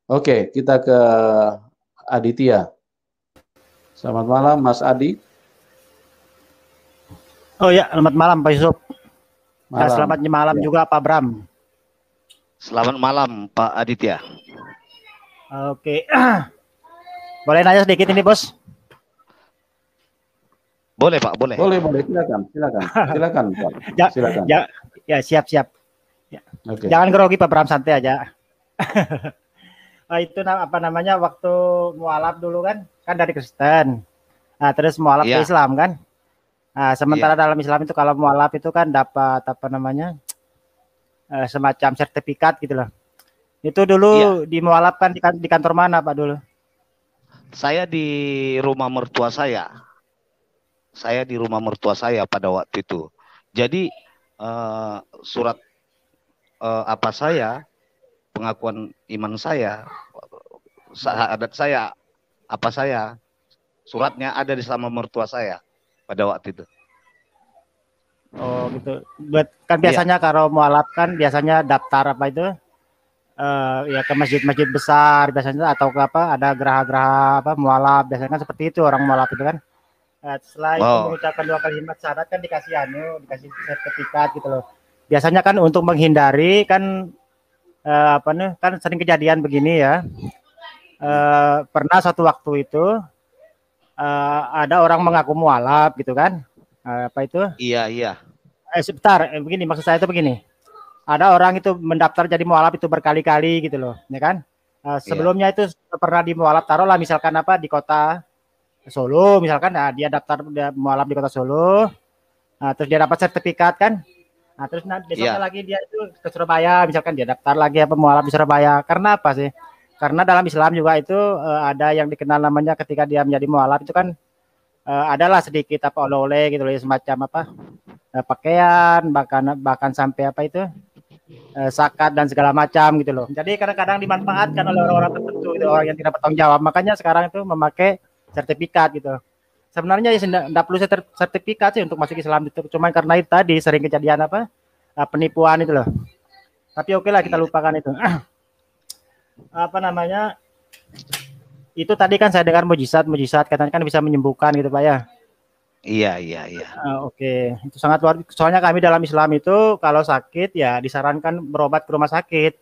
Oke, kita ke Aditya. Selamat malam, Mas Adi. Oh ya, selamat malam Pak Yusuf. Ya, Malam. selamat malam Ya. juga Pak Bram. Selamat malam Pak Aditya. Oke, boleh nanya sedikit ini Bos? Boleh Pak, boleh. Boleh, silakan, Pak. Ya, Silakan. ya siap. Ya. Oke. Jangan grogi Pak Bram, santai aja. Itu apa namanya waktu mualaf dulu kan dari Kristen. Nah, terus mualaf ke Islam kan. Nah, sementara dalam Islam itu kalau mualaf itu kan dapat apa namanya semacam sertifikat gitu loh. Itu dulu di mualaf kan di kantor mana Pak dulu? Saya di rumah mertua saya. Saya di rumah mertua saya pada waktu itu. Jadi surat apa saya, pengakuan iman saya, syahadat saya, apa saya, suratnya ada di sama mertua saya pada waktu itu. Oh gitu. Kan biasanya kalau mualaf kan biasanya daftar apa itu? Ya ke masjid-masjid besar biasanya atau ke apa ada geraha-geraha apa mualaf biasanya kan seperti itu orang mualaf itu kan. Setelah itu mengucapkan 2 kalimat syahadat kan dikasih dikasih sertifikat gitu loh. Biasanya kan untuk menghindari kan apa nih kan sering kejadian begini ya. Pernah suatu waktu itu ada orang mengaku mualaf gitu kan. Apa itu? Iya. Sebentar, begini maksud saya itu begini. Ada orang itu mendaftar jadi mualaf itu berkali-kali gitu loh, ya kan? Sebelumnya itu pernah di mualaf taruhlah misalkan apa di kota Solo misalkan, nah dia daftar mualaf di kota Solo, nah, terus dia dapat sertifikat kan, nah terus besoknya lagi dia itu ke Surabaya misalkan dia daftar lagi apa mualaf di Surabaya. Karena apa sih? Karena dalam Islam juga itu ada yang dikenal namanya ketika dia menjadi mualaf itu kan adalah sedikit apa oleh-oleh gitu loh, semacam apa pakaian bahkan sampai apa itu zakat dan segala macam gitu loh. Jadi kadang-kadang dimanfaatkan oleh orang-orang tertentu, gitu, orang yang tidak bertanggung jawab. Makanya sekarang itu memakai sertifikat gitu. Sebenarnya ya tidak perlu sertifikat sih untuk masuk Islam itu. Cuma karena itu tadi sering kejadian apa penipuan itu loh. Tapi oke lah kita lupakan itu. Apa namanya? Itu tadi kan saya dengar mujizat katanya kan bisa menyembuhkan gitu Pak ya. Iya. Oke, itu sangat luar biasa. Soalnya kami dalam Islam itu kalau sakit ya disarankan berobat ke rumah sakit.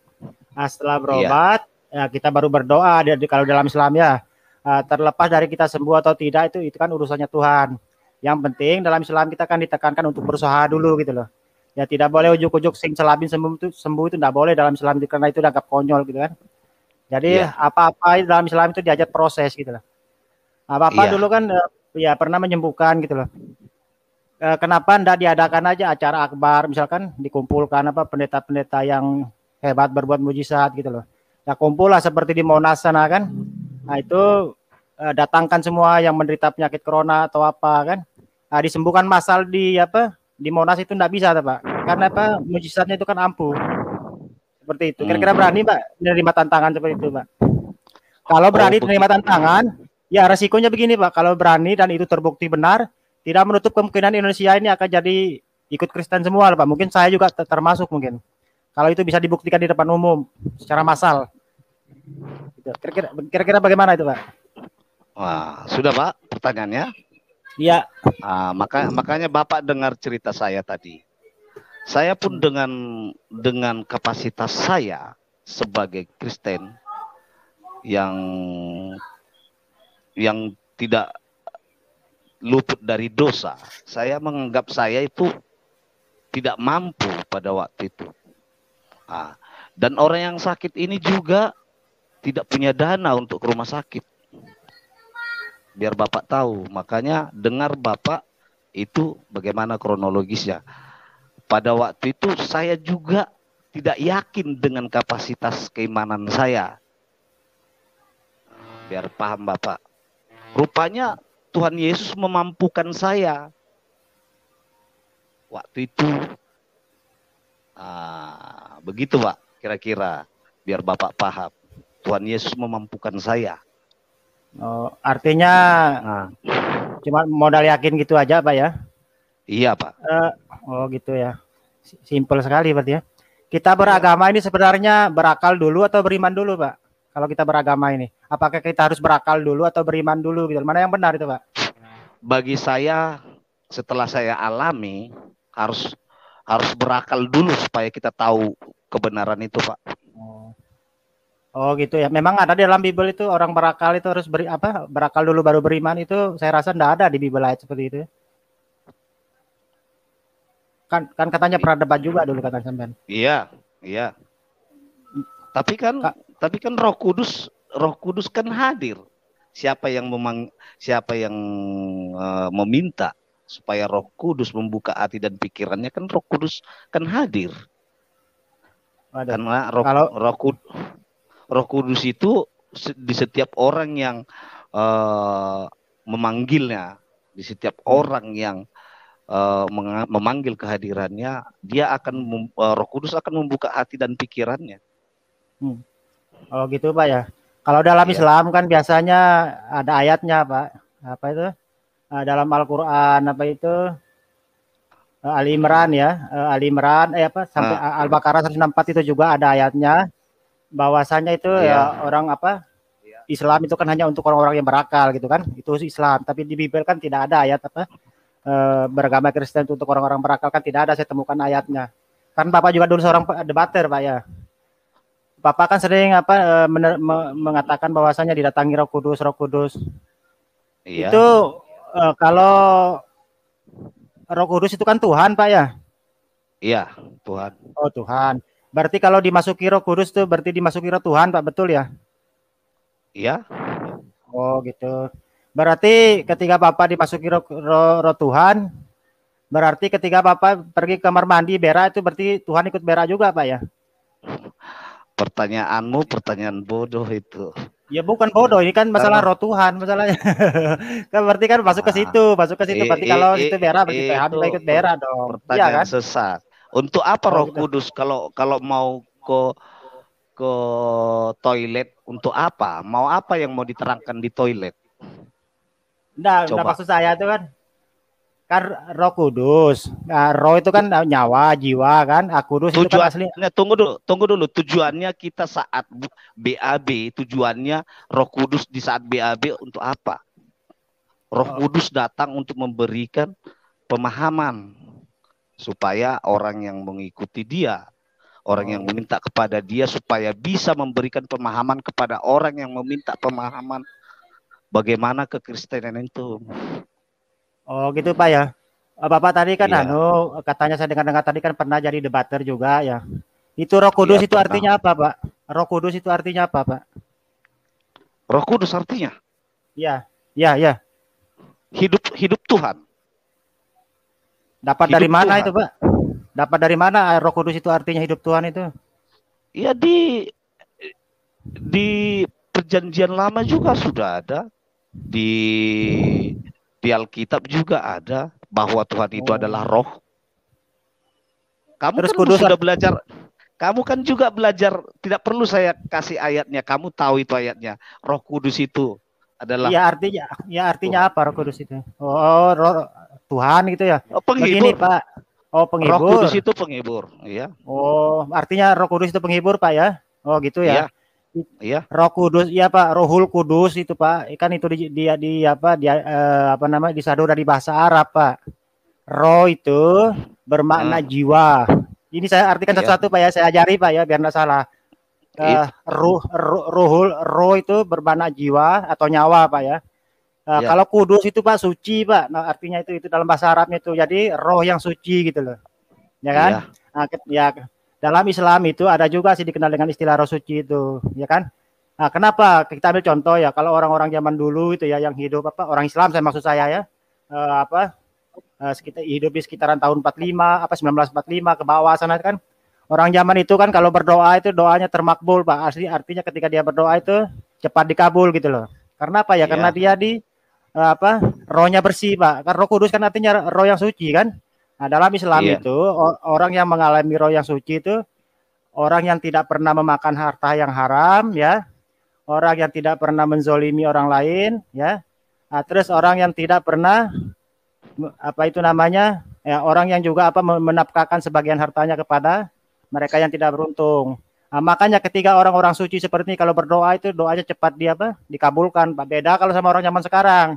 Nah, setelah berobat ya kita baru berdoa. Kalau dalam Islam ya terlepas dari kita sembuh atau tidak itu kan urusannya Tuhan. Yang penting dalam Islam kita kan ditekankan untuk berusaha dulu gitu loh. Ya tidak boleh ujuk-ujuk sing selabin sembuh itu tidak boleh dalam Islam itu karena itu dianggap konyol gitu kan. Jadi apa-apa dalam Islam itu diajar proses gitu loh. Apa-apa dulu kan ya pernah menyembuhkan gitu loh. Kenapa enggak diadakan aja acara akbar misalkan dikumpulkan apa pendeta-pendeta yang hebat berbuat mujizat gitu loh. Ya kumpul lah seperti di Monas sana kan. Nah itu datangkan semua yang menderita penyakit corona atau apa kan. Nah, disembuhkan massal di Monas itu enggak bisa Pak. Karena apa mujizatnya itu kan ampuh. Seperti itu. Kira-kira berani Pak menerima tantangan seperti itu Pak? Kalau berani menerima tantangan, ya resikonya begini Pak. Kalau berani dan itu terbukti benar, tidak menutup kemungkinan Indonesia ini akan jadi ikut Kristen semua Pak. Mungkin saya juga termasuk mungkin. Kalau itu bisa dibuktikan di depan umum secara massal. Kira-kira bagaimana itu Pak? Wah, sudah Pak pertanyaannya? Iya. Makanya Bapak dengar cerita saya tadi. Saya pun dengan kapasitas saya sebagai Kristen yang tidak luput dari dosa, saya menganggap saya itu tidak mampu pada waktu itu. Dan orang yang sakit ini juga tidak punya dana untuk ke rumah sakit. Biar Bapak tahu, makanya dengar Bapak itu bagaimana kronologisnya. Pada waktu itu saya juga tidak yakin dengan kapasitas keimanan saya. Biar paham Bapak. Rupanya Tuhan Yesus memampukan saya. Waktu itu. Begitu Pak, kira-kira. Biar Bapak paham. Tuhan Yesus memampukan saya. Oh, artinya cuma modal yakin gitu aja Pak ya? Iya Pak. Oh gitu ya. Simpel sekali berarti ya. Kita beragama ini sebenarnya berakal dulu atau beriman dulu Pak? Kalau kita beragama ini, apakah kita harus berakal dulu atau beriman dulu gitu? Mana yang benar itu, Pak? Bagi saya, setelah saya alami, harus berakal dulu supaya kita tahu kebenaran itu, Pak. Oh gitu ya. Memang ada di dalam Bible itu orang berakal itu harus berakal dulu baru beriman, itu saya rasa enggak ada di Bible ayat seperti itu. Kan katanya pernah debat juga dulu kata sampean. Iya. Tapi kan Roh Kudus kan hadir. Siapa yang meminta supaya Roh Kudus membuka hati dan pikirannya, kan Roh Kudus kan hadir. Karena Roh Kudus itu di setiap orang yang memanggilnya, di setiap orang yang memanggil kehadirannya, Roh Kudus akan membuka hati dan pikirannya. Oh gitu Pak ya. Kalau dalam Islam kan biasanya ada ayatnya Pak. Apa itu? Dalam Al-Quran apa itu? Ali Imran ya. Ali Imran sampai Al-Baqarah 164 itu juga ada ayatnya. Bahwasanya itu ya orang Islam itu kan hanya untuk orang-orang yang berakal gitu kan. Itu Islam. Tapi di Bible kan tidak ada ayat beragama Kristen untuk orang-orang berakal, kan tidak ada, saya temukan ayatnya. Kan Bapak juga dulu seorang debater Pak ya. Bapak kan sering mengatakan bahwasanya didatangi Roh Kudus. Iya. Itu kalau Roh Kudus itu kan Tuhan Pak ya? Iya, Tuhan. Oh Tuhan. Berarti kalau dimasuki Roh Kudus itu berarti dimasuki Roh Tuhan Pak, betul ya? Iya. Oh gitu. Berarti ketika Bapak dimasuki roh Tuhan, berarti ketika Bapak pergi ke kamar mandi berak itu berarti Tuhan ikut berak juga Pak ya? Pertanyaanmu pertanyaan bodoh itu. Ya bukan bodoh, ini kan masalah roh Tuhan masalahnya. Kan berarti kan masuk ke situ. Berarti kalau itu berak berarti Tuhan ikut berak dong. Pertanyaan ya, kan? Sesat. Untuk apa Roh Kudus kalau mau ke toilet, untuk apa? Mau apa yang mau diterangkan di toilet? Enggak maksud saya itu kan Roh Kudus. Nah, roh itu kan nyawa, jiwa kan. Kudus itu kan asli. Tunggu dulu. Tujuannya kita saat BAB, tujuannya Roh Kudus di saat BAB untuk apa? Roh Kudus datang untuk memberikan pemahaman supaya orang yang mengikuti dia, orang yang meminta kepada dia, supaya bisa memberikan pemahaman kepada orang yang meminta pemahaman bagaimana kekristenan itu. Oh gitu Pak ya. Bapak tadi kan katanya saya dengar tadi kan pernah jadi debater juga ya. Itu Roh Kudus itu pernah. Artinya apa Pak? Roh Kudus itu artinya apa Pak? Roh Kudus artinya? Ya. Hidup Tuhan. Dapat hidup dari mana Tuhan. Itu Pak? Dapat dari mana Roh Kudus itu artinya hidup Tuhan itu? Ya di Perjanjian Lama juga sudah ada. Di Alkitab juga ada bahwa Tuhan itu adalah roh. Kamu kan sudah belajar. Kamu kan juga belajar. Tidak perlu saya kasih ayatnya. Kamu tahu itu ayatnya. Roh Kudus itu adalah. Ya artinya apa Roh Kudus itu? Roh Tuhan gitu ya. Penghibur. Begini, Pak. Penghibur. Roh Kudus itu penghibur. Iya. Artinya Roh Kudus itu penghibur Pak ya? Gitu ya. Iya. Roh Kudus, iya Pak, Rohul Kudus itu Pak, kan itu disadur dari bahasa Arab Pak. Roh itu bermakna jiwa. Ini saya artikan satu-satu Pak ya, saya ajari Pak ya biar nggak salah. Roh itu bermakna jiwa atau nyawa Pak ya. Kalau kudus itu Pak suci Pak, nah, artinya itu dalam bahasa Arabnya itu, jadi roh yang suci gitu loh, ya kan? Dalam Islam itu ada juga sih dikenal dengan istilah roh suci itu, ya kan? Nah, kenapa? Kita ambil contoh ya, kalau orang-orang zaman dulu itu ya yang hidup orang Islam saya maksud saya ya, sekitar hidup di sekitaran tahun 1945 ke bawah sana kan. Orang zaman itu kan kalau berdoa itu doanya termakbul Pak. Artinya ketika dia berdoa itu cepat dikabul gitu loh. Karena apa ya? Karena dia rohnya bersih Pak. Kan Roh Kudus kan artinya roh yang suci kan. Nah, dalam Islam itu orang yang mengalami roh yang suci itu orang yang tidak pernah memakan harta yang haram ya, orang yang tidak pernah menzolimi orang lain ya, terus orang yang tidak pernah orang yang juga menafkahkan sebagian hartanya kepada mereka yang tidak beruntung. Nah, makanya ketika orang-orang suci seperti ini kalau berdoa itu doanya cepat dikabulkan. Beda kalau sama orang zaman sekarang.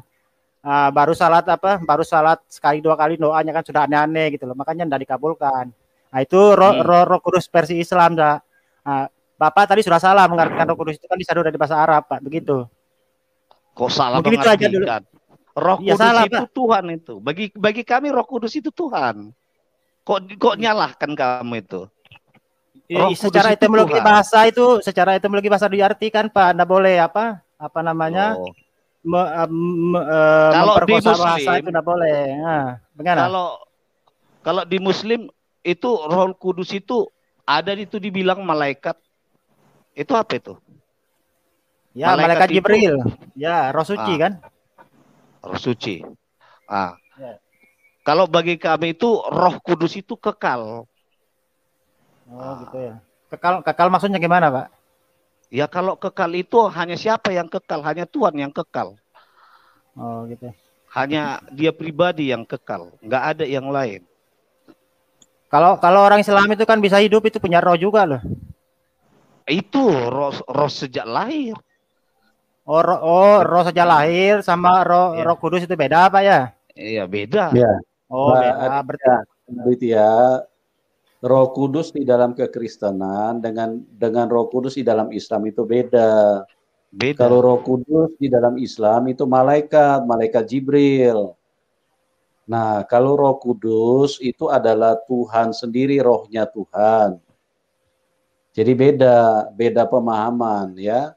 Baru salat sekali dua kali doanya kan sudah aneh-aneh gitu loh. Makanya tidak dikabulkan. Nah, itu roh kudus versi Islam, Pak. Nah, Bapak tadi sudah salah mengartikan roh kudus itu kan disadur dari bahasa Arab, Pak. Begitu. Kok salah Mungkin itu aja dulu. mengartikan? Roh Iya, Kudus salah, itu Pak. Tuhan itu. Bagi kami Roh Kudus itu Tuhan. Kok nyalahkan kamu itu? Roh Secara Kudus itu etimologi Tuhan. bahasa itu, secara etimologi bahasa diartikan, Pak. Anda boleh apa namanya? Oh. Kalau di memperkosa bahasa Muslim, itu tidak boleh. Nah, bagaimana? Kalau di Muslim itu Roh Kudus itu ada itu dibilang malaikat. Itu apa itu? Ya, malaikat itu, Jibril. Ya, roh suci kan? Roh suci. Ya. Kalau bagi kami itu Roh Kudus itu kekal. Oh, gitu ya. Kekal maksudnya gimana, Pak? Ya kalau kekal itu hanya siapa yang kekal? Hanya Tuhan yang kekal. Oh, gitu. Hanya Dia pribadi yang kekal, nggak ada yang lain. Kalau orang Islam itu kan bisa hidup itu punya roh juga loh. Itu roh sejak lahir. Roh sejak lahir sama roh kudus itu beda apa ya? Iya, beda. Ya. Oh, beda. Berarti ya, Roh Kudus di dalam kekristenan dengan Roh Kudus di dalam Islam itu beda. Kalau Roh Kudus di dalam Islam itu malaikat Jibril. Nah, kalau Roh Kudus itu adalah Tuhan sendiri, rohnya Tuhan. Jadi beda pemahaman ya.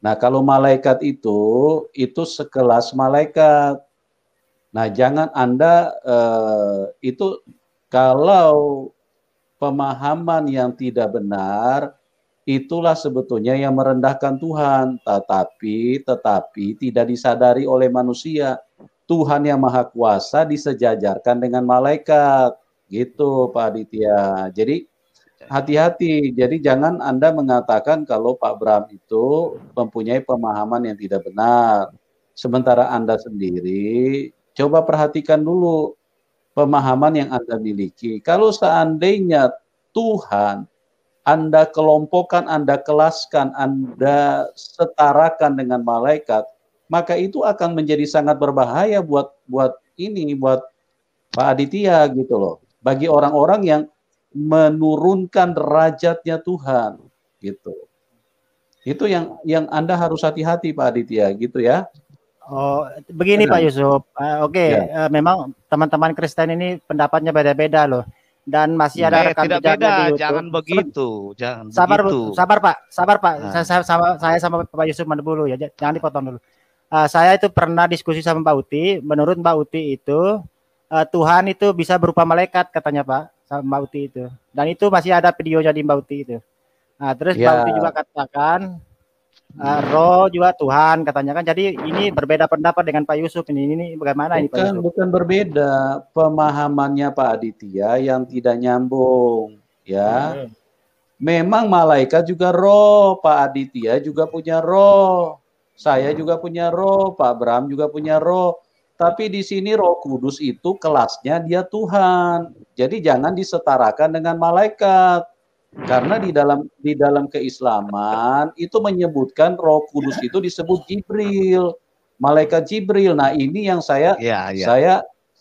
Nah, kalau malaikat itu sekelas malaikat. Nah, jangan Anda itu kalau pemahaman yang tidak benar, itulah sebetulnya yang merendahkan Tuhan. Tetapi tidak disadari oleh manusia. Tuhan yang Maha Kuasa disejajarkan dengan malaikat. Gitu Pak Aditya. Jadi hati-hati. Jadi jangan Anda mengatakan kalau Pak Bram itu mempunyai pemahaman yang tidak benar. Sementara Anda sendiri, coba perhatikan dulu pemahaman yang Anda miliki. Kalau seandainya Tuhan Anda kelompokkan, Anda kelaskan, Anda setarakan dengan malaikat, maka itu akan menjadi sangat berbahaya buat Pak Aditya gitu loh. Bagi orang-orang yang menurunkan derajatnya Tuhan gitu. Itu yang Anda harus hati-hati Pak Aditya gitu ya. Oh, begini Pak Yusuf. Memang teman-teman Kristen ini pendapatnya beda-beda loh. Dan masih ada rekan tidak beda, di jangan begitu, jangan begitu. Sabar Pak. Saya sama Pak Yusuf dulu ya, jangan dipotong dulu. Saya itu pernah diskusi sama Mbak Uti. Menurut Mbak Uti itu Tuhan itu bisa berupa malaikat katanya Pak, sama Mbak Uti itu. Dan itu masih ada videonya di Mbak Uti itu. Nah, terus Mbak Uti juga katakan roh juga Tuhan katanya kan. Jadi ini berbeda pendapat dengan Pak Yusuf ini bagaimana ini Pak Yusuf? Bukan berbeda, pemahamannya Pak Aditya yang tidak nyambung ya. Memang malaikat juga roh, Pak Aditya juga punya roh. Saya juga punya roh, Pak Bram juga punya roh. Tapi di sini Roh Kudus itu kelasnya dia Tuhan. Jadi jangan disetarakan dengan malaikat. Karena di dalam keislaman itu menyebutkan Roh Kudus itu disebut Jibril, malaikat Jibril. Nah, ini yang saya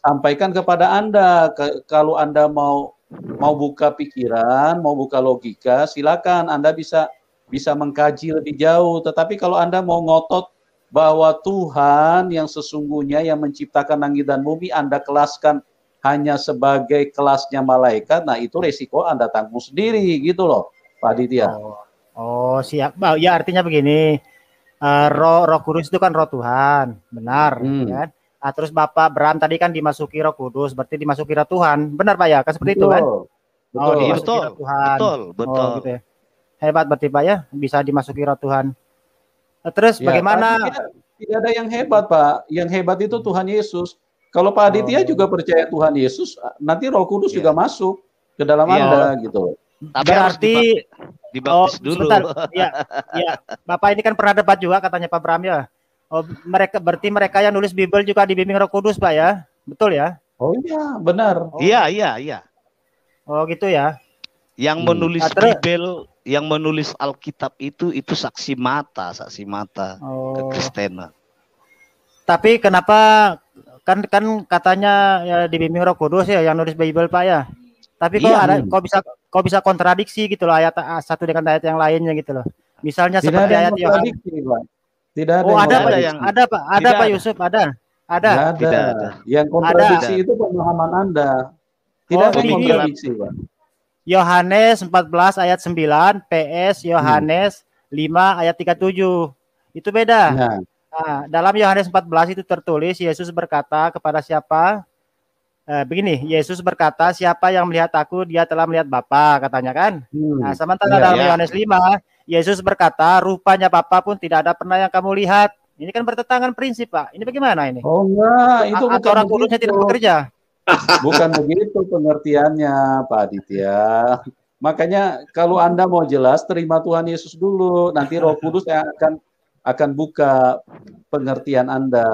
sampaikan kepada Anda. Kalau Anda mau buka pikiran, mau buka logika, silakan Anda bisa mengkaji lebih jauh. Tetapi kalau Anda mau ngotot bahwa Tuhan yang sesungguhnya yang menciptakan langit dan bumi Anda kelaskan hanya sebagai kelasnya malaikat, nah itu resiko Anda tanggung sendiri gitu loh, Pak Aditya. Oh siap, ya artinya begini, roh Kudus itu kan roh Tuhan, benar, kan? Nah, terus Bapak Bram tadi kan dimasuki Roh Kudus, berarti dimasuki Roh Tuhan, benar Pak ya? Kan seperti itu kan? Betul, Tuhan. Betul. Gitu ya. Hebat berarti Pak ya, bisa dimasuki Roh Tuhan. Terus bagaimana? Tidak ada yang hebat Pak, yang hebat itu Tuhan Yesus. Kalau Pak Aditya juga percaya Tuhan Yesus, nanti Roh Kudus juga masuk ke dalam Anda gitu. Tapi berarti dibaptis dulu. Sebentar. Ya, Bapak ini kan pernah debat juga katanya Pak Bram ya. Oh, mereka yang nulis Bible juga dibimbing Roh Kudus Pak ya, betul ya? Oh iya, benar. Iya. Oh gitu ya. Yang menulis Bible yang menulis Alkitab itu saksi mata kekristenan. Tapi kenapa kan katanya ya dibimbing Roh Kudus ya yang nulis Bible Pak ya. Tapi kok bisa kontradiksi gitu loh ayat satu dengan ayat yang lainnya gitu loh. Misalnya Tidak seperti ayat Yohanes. Tidak ada. Oh, ada Pak Yusuf, ada. Tidak ada. Yang kontradiksi itu pemahaman Anda. Tidak ada kontradiksi, Pak. Yohanes 14 ayat 9, PS Yohanes 5 ayat 37. Itu beda. Nah, dalam Yohanes 14 itu tertulis Yesus berkata kepada siapa? Begini, Yesus berkata, siapa yang melihat aku, dia telah melihat Bapa, katanya kan. Nah, sementara dalam Yohanes 5, Yesus berkata, rupanya Bapa pun tidak ada pernah yang kamu lihat. Ini kan bertentangan prinsip, Pak. Ini bagaimana ini? Oh enggak, itu bukan Orang kudusnya tidak bekerja. Bukan begitu pengertiannya, Pak Aditya. Makanya kalau Anda mau jelas, terima Tuhan Yesus dulu. Nanti Roh Kudus yang akan buka pengertian Anda.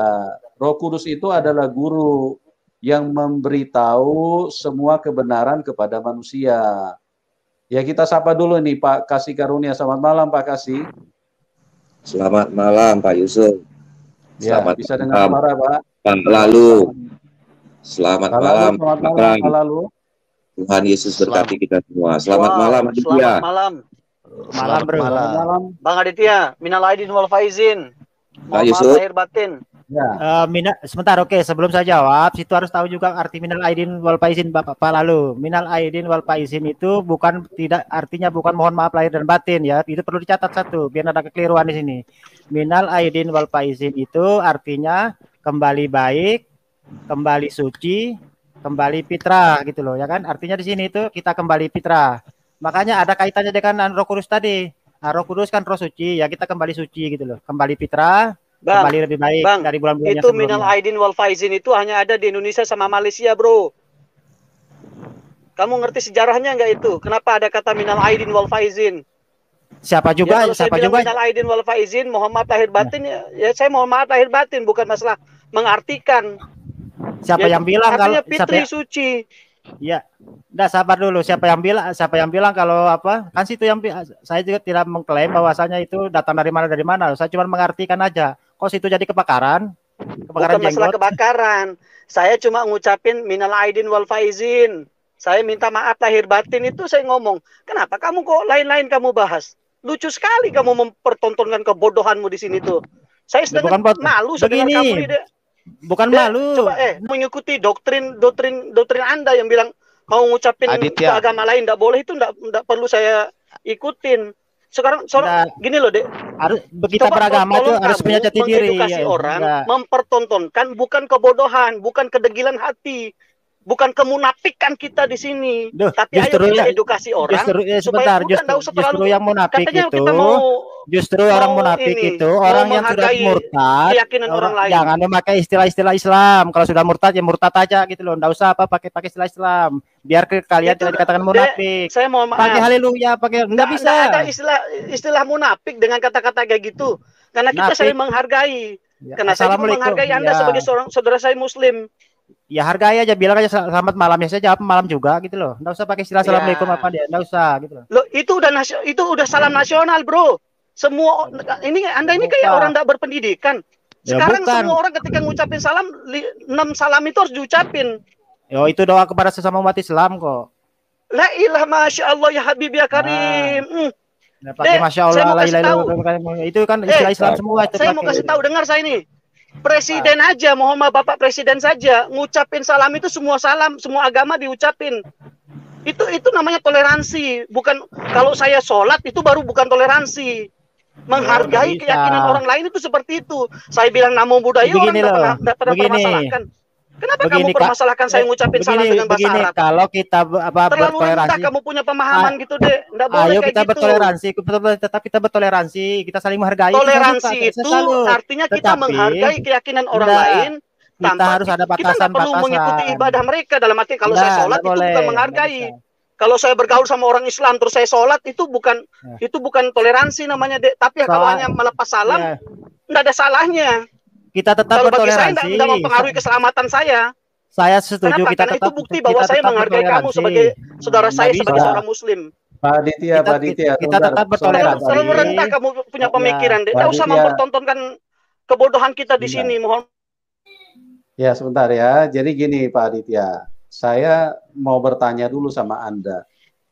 Roh Kudus itu adalah guru yang memberitahu semua kebenaran kepada manusia. Ya, kita sapa dulu nih Pak Kasih Karunia. Selamat malam Pak Kasih. Selamat malam Pak Yusuf. Selamat bisa dengar suara Pak. Lalu. Selamat malam. Pak Lalu. Tuhan Yesus berkati kita semua. Selamat malam Aditya. Selamat malam. Selamat malam. Bang Aditya, minal aidin wal faizin. Pak Yusuf. Lahir batin. Ya. Sebentar, oke. Sebelum saya jawab, situ harus tahu juga arti minal aidin wal faizin, Pak Lalu. Minal aidin wal faizin itu artinya bukan mohon maaf lahir dan batin ya. Itu perlu dicatat satu, biar ada kekeliruan di sini. Minal aidin wal faizin itu artinya kembali baik, kembali suci, kembali fitrah gitu loh ya kan. Artinya di sini itu kita kembali fitrah. Makanya ada kaitannya dengan Roh Kudus tadi. Nah, Roh Kudus kan roh suci, ya kita kembali suci gitu loh. Kembali fitrah. Bang, kembali lebih baik dari bulan-bulan itu minal aidin wal faizin itu hanya ada di Indonesia sama Malaysia, bro. Kamu ngerti sejarahnya nggak itu? Kenapa ada kata minal aidin wal faizin? Siapa juga? Ya, siapa juga? Minal aidin wal faizin, mohon maaf lahir batin ya saya mohon maaf lahir batin, bukan masalah mengartikan. Siapa yang bilang kalau fitri suci? Ya, udah sabar dulu. Siapa yang bilang kalau apa? Kan situ yang saya juga tidak mengklaim bahwasanya itu datang dari mana. Saya cuma mengartikan aja. Kok situ jadi kebakaran? Bukan masalah kebakaran. Saya cuma ngucapin minal aidin wal faizin. Saya minta maaf lahir batin itu saya ngomong. Kenapa kamu kok lain-lain kamu bahas? Lucu sekali kamu mempertontonkan kebodohanmu di sini tuh. Saya sedang malu sedengar kamu ini. Bukan malu. Coba mengikuti doktrin Anda yang bilang mau ngucapin ke agama lain enggak boleh, itu enggak perlu saya ikutin. Sekarang gini loh, Dek. Harus kita beragama itu harus punya jati diri. Mengedukasi orang, mempertontonkan bukan kebodohan, bukan kedegilan hati, bukan kemunafikan kita di sini. Tapi ayo kita edukasi orang supaya justru yang munafik itu justru orang munafik itu orang yang sudah murtad. Keyakinan orang lain. Jangan memakai istilah-istilah Islam. Kalau sudah murtad ya murtad aja gitu loh. Enggak usah pakai istilah Islam. Biar kalian tidak dikatakan munafik. Saya mau maaf. Pakai haleluya, enggak bisa. Enggak ada istilah munafik dengan kata-kata kayak gitu. Karena kita saling menghargai. Karena saya juga menghargai Anda sebagai seorang saudara saya Muslim. Ya hargai aja, bilang aja selamat malam, ya saya jawab malam juga gitu loh. Enggak usah pakai istilah assalamualaikum apa dia, enggak usah gitu loh. Loh, itu udah salam nasional, bro. Semua ini Anda ini kayak orang enggak berpendidikan. Sekarang semua orang ketika ngucapin salam 6 salam itu harus diucapin. Yo, itu doa kepada sesama umat Islam kok. La ilaha masya Allah ya Habib ya Karim. Nah, pakai masya Allah la ilaha itu kan istilah Islam semua itu. Saya mau kasih tahu, dengar saya ini. Presiden aja, mohon maaf Bapak Presiden saja ngucapin salam itu semua agama diucapin. Itu namanya toleransi, bukan kalau saya sholat itu baru bukan toleransi. Menghargai keyakinan orang lain itu seperti itu. Saya bilang namo buddhaya orang tidak pernah permasalahkan. Kenapa kamu permasalahkan saya ngucapin salam dengan bahasa Arab? Kalau kita terlalu rendah kamu punya pemahaman gitu deh. Nggak boleh ayo kayak kita gitu. bertoleransi, tetap kita bertoleransi, kita saling menghargai. Toleransi itu artinya kita menghargai keyakinan orang lain. Kita harus ada batasan-batasan. Kita perlu mengikuti ibadah mereka. Dalam arti kalau saya sholat itu bukan menghargai. Kalau saya bergaul sama orang Islam terus saya sholat itu bukan toleransi namanya, Dek. Tapi kalau hanya melepas salam, nggak ada salahnya. Kita tetap bertoleransi. Bagi saya tidak mempengaruhi keselamatan saya. Saya setuju. Kenapa? Kita Karena tetap, itu bukti bahwa saya menghargai kamu sebagai saudara saya sebagai seorang Muslim. Pak Aditya, Pak Aditya, kita tetap bertoleransi. Terlalu rendah kamu punya pemikiran. Tidak usah mempertontonkan kebodohan kita di sini, mohon. Ya, sebentar ya. Jadi gini, Pak Aditya, saya mau bertanya dulu sama Anda.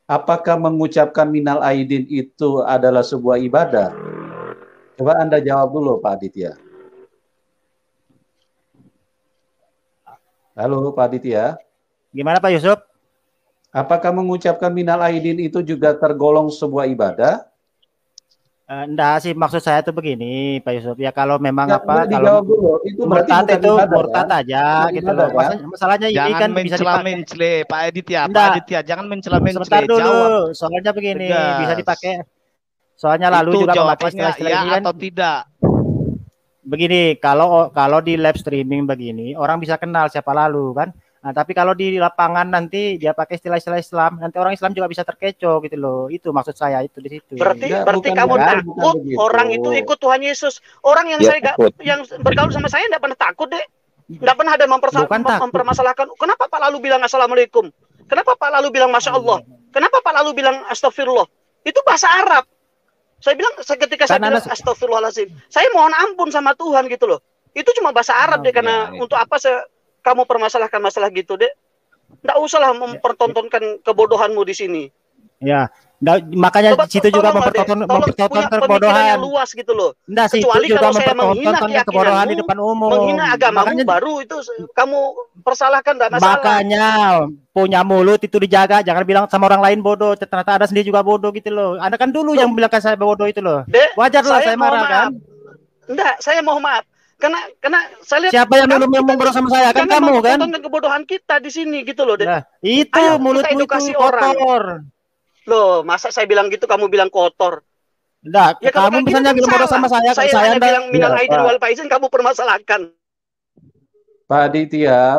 Apakah mengucapkan minal aidin itu adalah sebuah ibadah? Coba Anda jawab dulu, Pak Aditya. Halo, Pak Aditya. Gimana Pak Yusuf? Apakah mengucapkan minal aidin itu juga tergolong sebuah ibadah? Enggak sih, maksud saya tuh begini Pak Yusuf, ya kalau memang kalau dulu, itu murtad itu murtad kan? aja gitu loh. Masalahnya ini kan bisa dipakai. Pak Aditya, Pak Aditya, jangan mencela-mencela. Sebentar dulu, soalnya begini, bisa dipakai. Soalnya lalu itu juga memakai istilah-istilah ya ini kan, atau tidak. Begini, kalau di live streaming begini, orang bisa kenal siapa lalu kan. Nah, tapi kalau di lapangan nanti dia pakai istilah-istilah Islam, nanti orang Islam juga bisa terkecoh gitu loh. Itu maksud saya itu di situ. Berarti kamu takut orang itu ikut Tuhan Yesus. Orang yang yang bergaul sama saya tidak pernah takut deh. Tidak pernah ada mempermasalahkan. Kenapa Pak lalu bilang Assalamualaikum? Kenapa Pak lalu bilang Masya Allah? Kenapa Pak lalu bilang Astagfirullah? Itu bahasa Arab. Saya bilang ketika saya bilang Astagfirullahaladzim, saya mohon ampun sama Tuhan gitu loh. Itu cuma bahasa Arab deh, karena untuk apa kamu permasalahkan masalah gitu deh. Nggak usahlah mempertontonkan kebodohanmu di sini. Ya, makanya di situ juga mempertontonkan kebodohan. Yang luas gitu loh. Nggak, kecuali kalau saya menghina kebodohan di depan umum, menghina agamamu, baru itu kamu persalahkan, nggak masalah. Makanya punya mulut itu dijaga, jangan bilang sama orang lain bodoh, ternyata ada sendiri juga bodoh gitu loh. Anda kan dulu yang bilang saya bodoh itu loh. Wajar lah saya marah kan. Enggak, saya mohon maaf. Karena saya lihat siapa yang dulu ngomong sama saya kan kamu kan. Tonton kebodohan kita di sini gitu loh, Dek. Nah, itu mulutmu itu kotor. Loh, masa saya bilang gitu kamu bilang kotor? Enggak, ya, kamu misalnya bilang bodoh sama saya hanya bilang minal aidin wal faizin, kamu permasalahkan. Pak Aditya,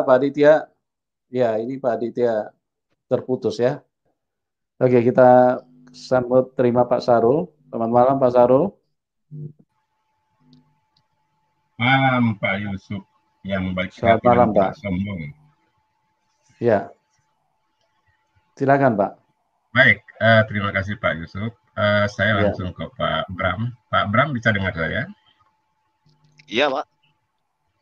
ya ini Pak Aditya terputus ya. Oke, kita sambut terima Pak Sarul. Selamat malam Pak Sarul. Malam Pak Yusuf yang baik hati dan tidak sombong. Ya, silakan Pak. Baik, terima kasih Pak Yusuf. Saya langsung ke Pak Bram. Pak Bram bisa dengar saya? Iya Pak.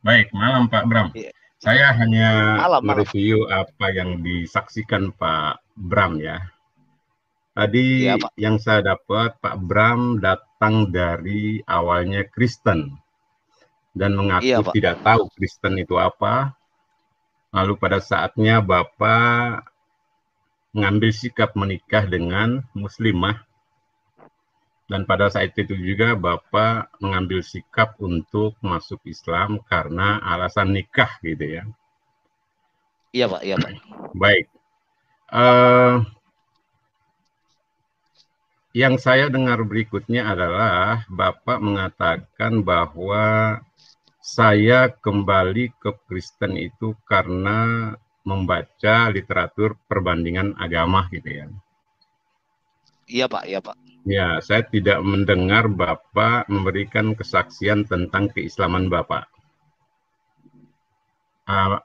Baik, malam Pak Bram. Iya. Saya hanya mereview apa yang disaksikan Pak Bram ya. Tadi yang saya dapat, Pak Bram datang dari awalnya Kristen dan mengaku tidak tahu Kristen itu apa. Lalu pada saatnya Bapak mengambil sikap menikah dengan muslimah, dan pada saat itu juga Bapak mengambil sikap untuk masuk Islam karena alasan nikah gitu ya. Iya Pak, iya Pak. Baik. Yang saya dengar berikutnya adalah Bapak mengatakan bahwa saya kembali ke Kristen itu karena membaca literatur perbandingan agama gitu ya. Iya Pak, iya Pak. Ya, saya tidak mendengar Bapak memberikan kesaksian tentang keislaman Bapak.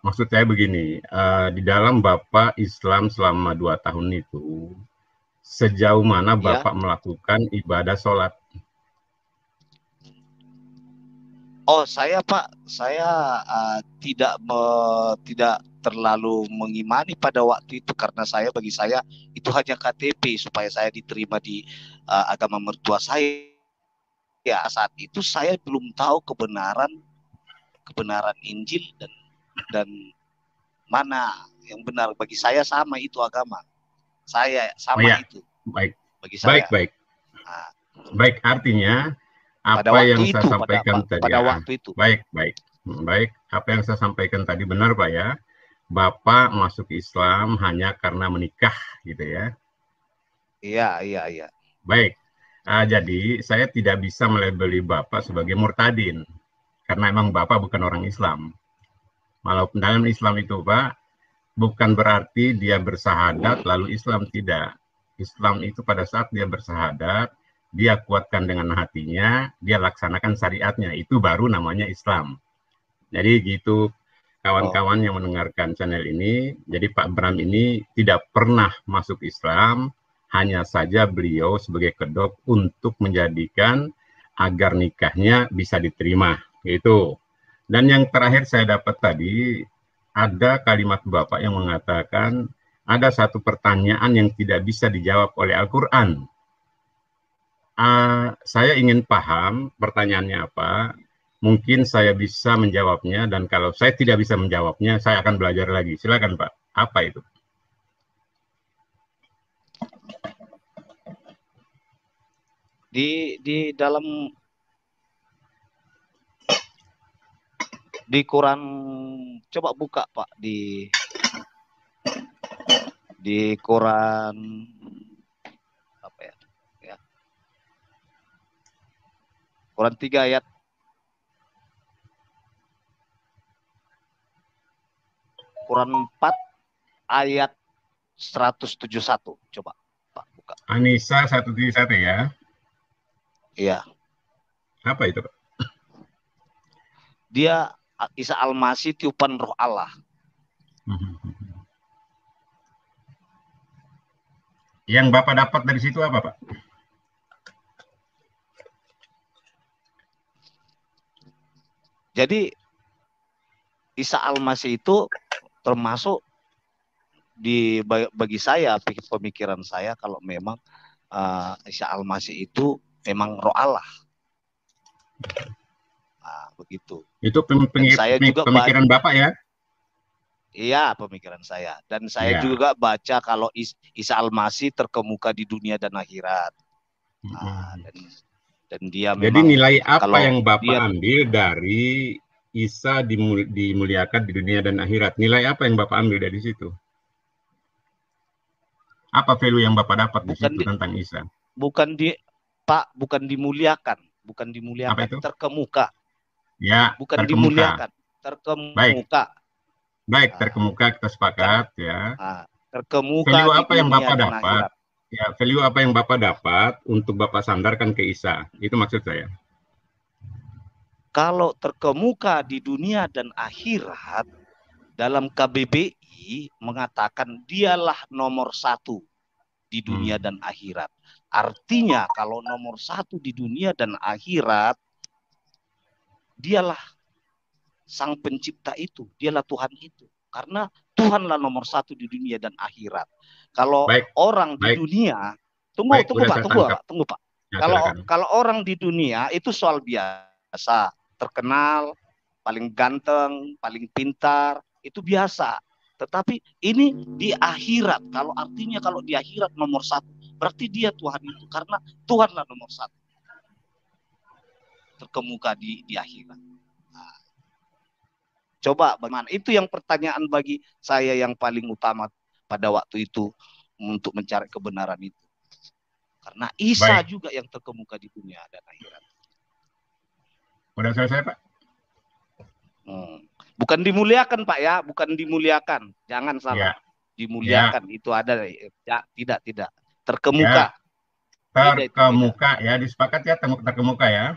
Maksud saya begini, di dalam Bapak Islam selama 2 tahun itu, sejauh mana Bapak melakukan ibadah sholat? Oh, saya Pak, saya tidak terlalu mengimani pada waktu itu, karena bagi saya itu hanya KTP supaya saya diterima di agama mertua saya. Ya, saat itu saya belum tahu kebenaran Injil dan mana yang benar. Bagi saya sama itu agama. Saya sama itu. Baik. Bagi saya. Baik. Baik, artinya apa yang saya sampaikan tadi. Pada waktu itu. Baik. Apa yang saya sampaikan tadi benar Pak ya. Bapak masuk Islam hanya karena menikah gitu ya. Iya. Baik. Jadi saya tidak bisa melabeli Bapak sebagai murtadin karena emang Bapak bukan orang Islam. Walaupun dalam Islam itu Pak, bukan berarti dia bersahadat lalu Islam tidak. Islam itu pada saat dia bersahadat, dia kuatkan dengan hatinya, dia laksanakan syariatnya, itu baru namanya Islam. Jadi gitu kawan-kawan yang mendengarkan channel ini, jadi Pak Bram ini tidak pernah masuk Islam hanya saja beliau sebagai kedok untuk menjadikan agar nikahnya bisa diterima, gitu. Dan yang terakhir saya dapat tadi, ada kalimat Bapak yang mengatakan ada satu pertanyaan yang tidak bisa dijawab oleh Al-Quran. Saya ingin paham pertanyaannya apa, mungkin saya bisa menjawabnya, dan kalau saya tidak bisa menjawabnya, saya akan belajar lagi. Silakan Pak, apa itu? Di dalam di Quran, coba buka Pak di Quran apa ya? Quran 3 ayat Quran 4 ayat 171. Coba Pak buka. An-Nisa 171 ya. Iya. Apa itu Pak? Dia Isa Al-Masih tiupan roh Allah. Yang Bapak dapat dari situ apa Pak? Jadi Isa Al-Masih itu termasuk bagi saya, pemikiran saya, kalau memang Isa Al-Masih itu memang roh Allah. Nah, begitu. Itu pemikiran Bapak ya? Iya, pemikiran saya. Dan saya juga baca kalau Isa Al-Masih terkemuka di dunia dan akhirat. Nah, dan dia memang, jadi nilai apa yang Bapak ambil dari Isa dimuliakan di dunia dan akhirat? Nilai apa yang Bapak ambil dari situ? Apa value yang Bapak dapat di situ tentang Isa? Bukan dimuliakan, Apa itu? terkemuka. Ya, bukan terkemuka. Dimuliakan, terkemuka. Baik, terkemuka, kita sepakat ya. Terkemuka. Value apa yang Bapak dapat? Ya, value apa yang Bapak dapat untuk Bapak sandarkan ke Isa? Itu maksud saya. Kalau terkemuka di dunia dan akhirat, dalam KBBI mengatakan dialah nomor 1 di dunia dan akhirat. Artinya kalau nomor 1 di dunia dan akhirat, dialah sang pencipta itu, dialah Tuhan itu. Karena Tuhanlah nomor 1 di dunia dan akhirat. Kalau orang di dunia, tunggu Pak. Ya, kalau orang di dunia itu soal biasa, terkenal, paling ganteng, paling pintar, itu biasa. Tetapi ini di akhirat, kalau di akhirat nomor 1, berarti dia Tuhan itu, karena Tuhanlah nomor 1. Terkemuka di akhirat. Nah, coba bagaimana? Itu yang pertanyaan bagi saya yang paling utama pada waktu itu untuk mencari kebenaran itu. Karena Isa juga yang terkemuka di dunia dan akhirat. Udah selesai Pak? Bukan dimuliakan Pak ya, bukan dimuliakan. Jangan salah. Ya. Dimuliakan itu ada ya, tidak. Terkemuka. Ya. Terkemuka ya, disepakati ya, terkemuka ya.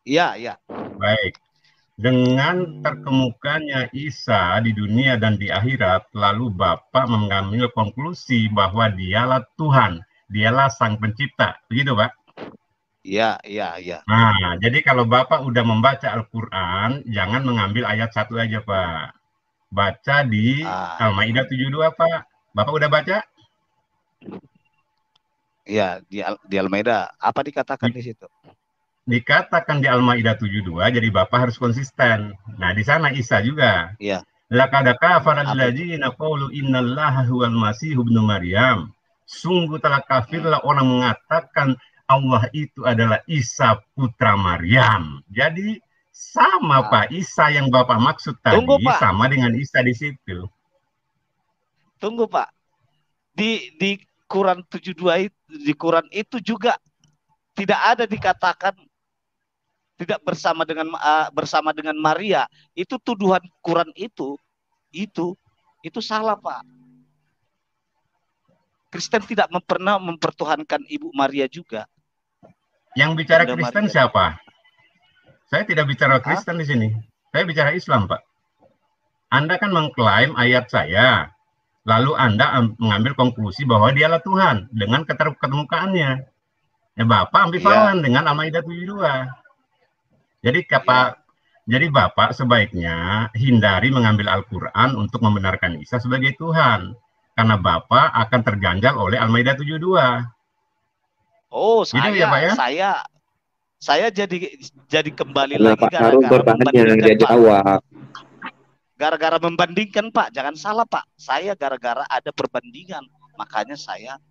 Iya. Baik. Dengan terkemukanya Isa di dunia dan di akhirat, lalu Bapak mengambil konklusi bahwa dialah Tuhan, dialah sang pencipta. Begitu Pak? Iya. Nah, jadi kalau Bapak udah membaca Al-Quran, jangan mengambil ayat 1 aja Pak. Baca di Al-Maidah 72 Pak. Bapak udah baca? Iya, di Al-Maidah. Apa dikatakan di situ? Dikatakan di Al-Maidah 72, jadi Bapak harus konsisten. Nah, di sana Isa juga. Iya. Laqad kafara alladzina qalu innallaha huwal masihu ibnu Maryam. Sungguh telah kafirlah orang mengatakan Allah itu adalah Isa putra Maryam. Jadi sama Pak, Isa yang Bapak maksud tadi sama dengan Isa di situ. Tunggu Pak. Di Quran 72 itu, di Quran itu juga tidak ada dikatakan tidak bersama dengan Maria. Itu tuduhan Quran itu salah Pak. Kristen tidak pernah mempertuhankan Ibu Maria juga. Yang bicara Kristen siapa? Saya tidak bicara Kristen di sini. Saya bicara Islam, Pak. Anda kan mengklaim ayat saya. lalu Anda mengambil konklusi bahwa dialah Tuhan dengan keterkemukaannya. Ya, Bapak ambivalen dengan Al-Maidah 72. Jadi Bapak sebaiknya hindari mengambil Al-Quran untuk membenarkan Isa sebagai Tuhan. Karena Bapak akan terganjal oleh Al-Maidah 72. Oh, gitu ya, Pak, ya? Saya jadi kembali Nah, lagi Pak Sarul bertanya dia jawab. Gara-gara membandingkan, Pak. Jangan salah, Pak. Saya gara-gara ada perbandingan. Makanya saya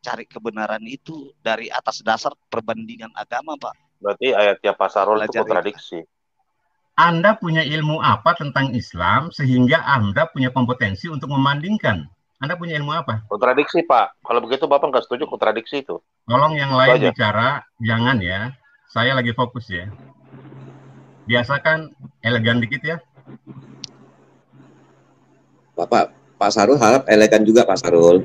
cari kebenaran itu dari atas dasar perbandingan agama, Pak. Berarti ayatnya Pak Sarul itu kontradiksi. Anda punya ilmu apa tentang Islam sehingga Anda punya kompetensi untuk membandingkan? Anda punya ilmu apa? Kontradiksi, Pak. Kalau begitu Bapak nggak setuju kontradiksi itu. Tolong yang lain bicara, jangan ya. Saya lagi fokus ya. Biasakan elegan dikit ya. Pak Sarul harap elegan juga, Pak Sarul.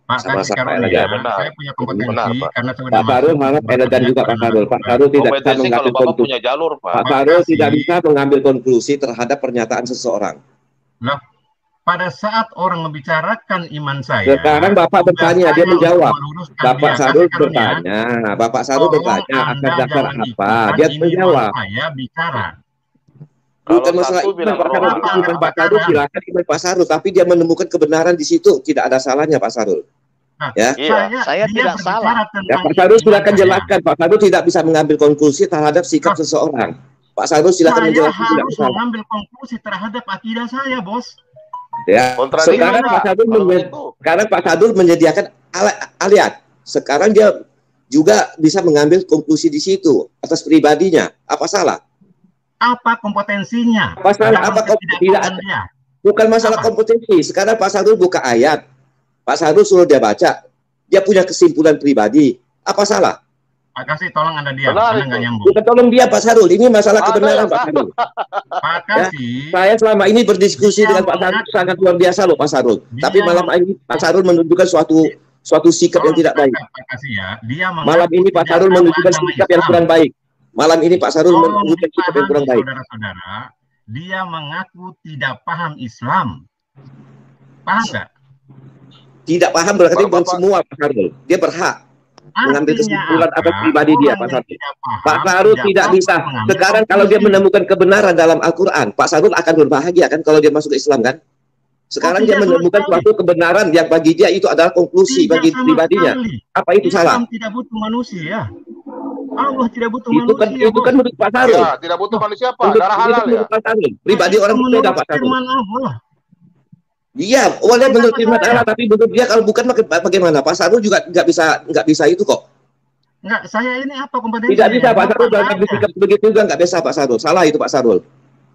Pak, sama-sama elegan. Saya punya kompetensi karena Pak Sarul harap elegan juga, Pak Sarul. Pak Sarul tidak bisa mengambil punya jalur, Pak. Pak Sarul tidak bisa mengambil konklusi terhadap pernyataan seseorang. Nah, pada saat orang membicarakan iman saya, sekarang Bapak bertanya, dia menjawab. Bapak Sarul bertanya, Bapak Sarul bertanya akan dasar apa? Dia menjawab. Saya bicara. Bukan masalah iman, Pak Sarul silakan iman Pak Sarul, tapi dia menemukan kebenaran di situ, tidak ada salahnya Pak Sarul. Nah, ya, saya tidak salah. Ya, Pak Sarul silakan jelaskan. Pak Sarul tidak bisa mengambil konklusi terhadap sikap seseorang. Pak Sarul silakan menjelaskan. Saya harus mengambil konklusi terhadap akidah saya, Bos. Ya, sekarang Pak Sarul menyediakan aliat. Sekarang dia juga bisa mengambil konklusi di situ atas pribadinya. Apa salah? Apa kompetensinya? Bukan masalah kompetensi. Sekarang Pak Sarul buka ayat. Pak Sarul suruh dia baca. Dia punya kesimpulan pribadi. Apa salah? Pak Kasih, tolong Anda diam. Anda nggak nyambung. Bukan tolong dia Pak Sarul. Ini masalah kebenaran Pak Sarul. Pak Kasih. Ya, saya selama ini berdiskusi dengan Pak Sarul sangat luar biasa loh Pak Sarul. Tapi malam ini Pak Sarul menunjukkan suatu sikap yang tidak baik. Pak Kasih ya. Malam ini Pak Sarul menunjukkan sikap yang kurang baik. Malam ini Pak Sarul menunjukkan sikap yang kurang baik. Saudara-saudara, dia mengaku tidak paham Islam. Paham nggak? Tidak paham berarti bukan semua Pak Sarul. Dia berhak mengambil kesimpulan atas pribadi dia, Pak Sarul. Pak Sarul tidak bisa. Sekarang kalau dia menemukan kebenaran dalam Al-Quran, Pak Sarul akan berbahagia kan kalau dia masuk ke Islam kan? Sekarang dia menemukan suatu kebenaran yang bagi dia itu adalah konklusi bagi pribadinya. Apa itu salah? Islam tidak butuh manusia. Allah tidak butuh manusia. Itu kan menurut Pak Sarul. Ya, tidak butuh manusia apa? Darah halal ya. Pribadi orang berbeda Pak Sarul. Iya, boleh menurut firman Allah, tapi menurut dia kalau bukan bagaimana? Pak Sarul juga nggak bisa itu kok. Enggak, saya ini apa kompetensi? Tidak bisa Pak Sarul dalam bersikap begitu juga nggak bisa Pak Sarul. Salah itu Pak Sarul.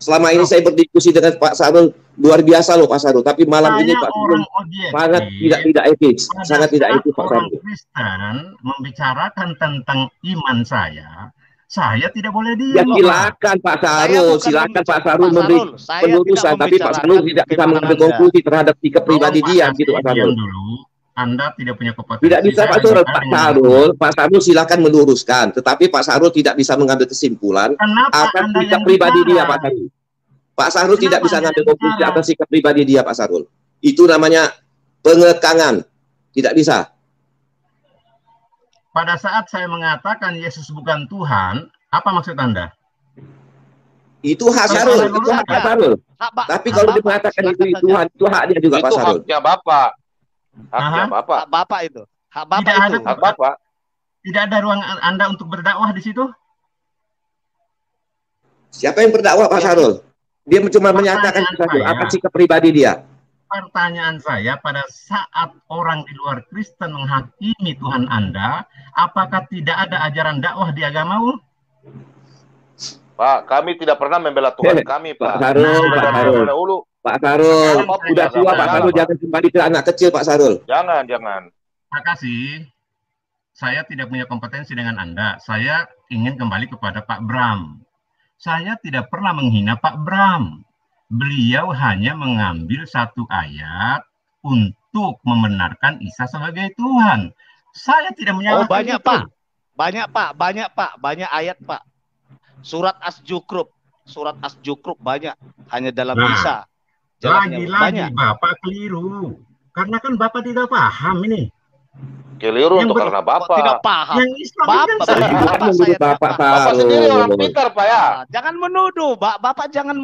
Selama ini saya berdiskusi dengan Pak Sarul luar biasa loh Pak Sarul, tapi malam ini Pak Sarul sangat tidak etis, sangat tidak etis Pak Sarul. Orang Kristen membicarakan tentang iman saya tidak boleh diam. Ya silakan Pak Sarul, silakan Pak Sarul memberi penelusuran, tapi Pak Sarul tidak bisa mengambil konklusi terhadap sikap pribadi dia gitu Pak Sarul. Anda tidak punya kompetensi. Tidak bisa Pak Sarul. Pak Sarul silakan meluruskan, tetapi Pak Sarul tidak bisa mengambil kesimpulan atas sikap pribadi dia Pak Sarul. Pak Sarul tidak bisa mengambil konklusi atas sikap pribadi dia Pak Sarul. Itu namanya pengekangan. Tidak bisa. Pada saat saya mengatakan Yesus bukan Tuhan, apa maksud Anda? Itu hak Sarul, itu hak Pak Sarul. Tapi kalau dia mengatakan itu Tuhan, itu hak dia juga Pak Sarul. Itu haknya Bapak. Haknya Bapak. Hak Bapak itu. Hak Bapak tidak itu. Hak Bapak. Tidak ada ruang Anda untuk berdakwah di situ? Siapa yang berdakwah Pak Sarul? Dia cuma menyatakan apa sikap pribadi dia. Pertanyaan saya, pada saat orang di luar Kristen menghakimi Tuhan Anda, apakah tidak ada ajaran dakwah di agamamu? Pak, kami tidak pernah membela Tuhan kami, Pak. Pak Sarul. Pak Sarul, sudah tua Pak Sarul, jangan kembali ke anak kecil Pak Sarul. Jangan. Terima kasih. Saya tidak punya kompetensi dengan Anda. Saya ingin kembali kepada Pak Bram. Saya tidak pernah menghina Pak Bram. Beliau hanya mengambil satu ayat untuk membenarkan Isa sebagai Tuhan. Saya tidak menyalahkan. Oh, banyak itu. Pak. Banyak ayat Pak. Surat As-Zukruf banyak, hanya dalam Isa. Lagi-lagi Bapak keliru. Karena kan Bapak tidak paham ini. Keliru untuk karena Bapak tidak paham. Yang Islam Bapak sendiri orang pintar, Pak ya. Jangan menuduh, Bapak jangan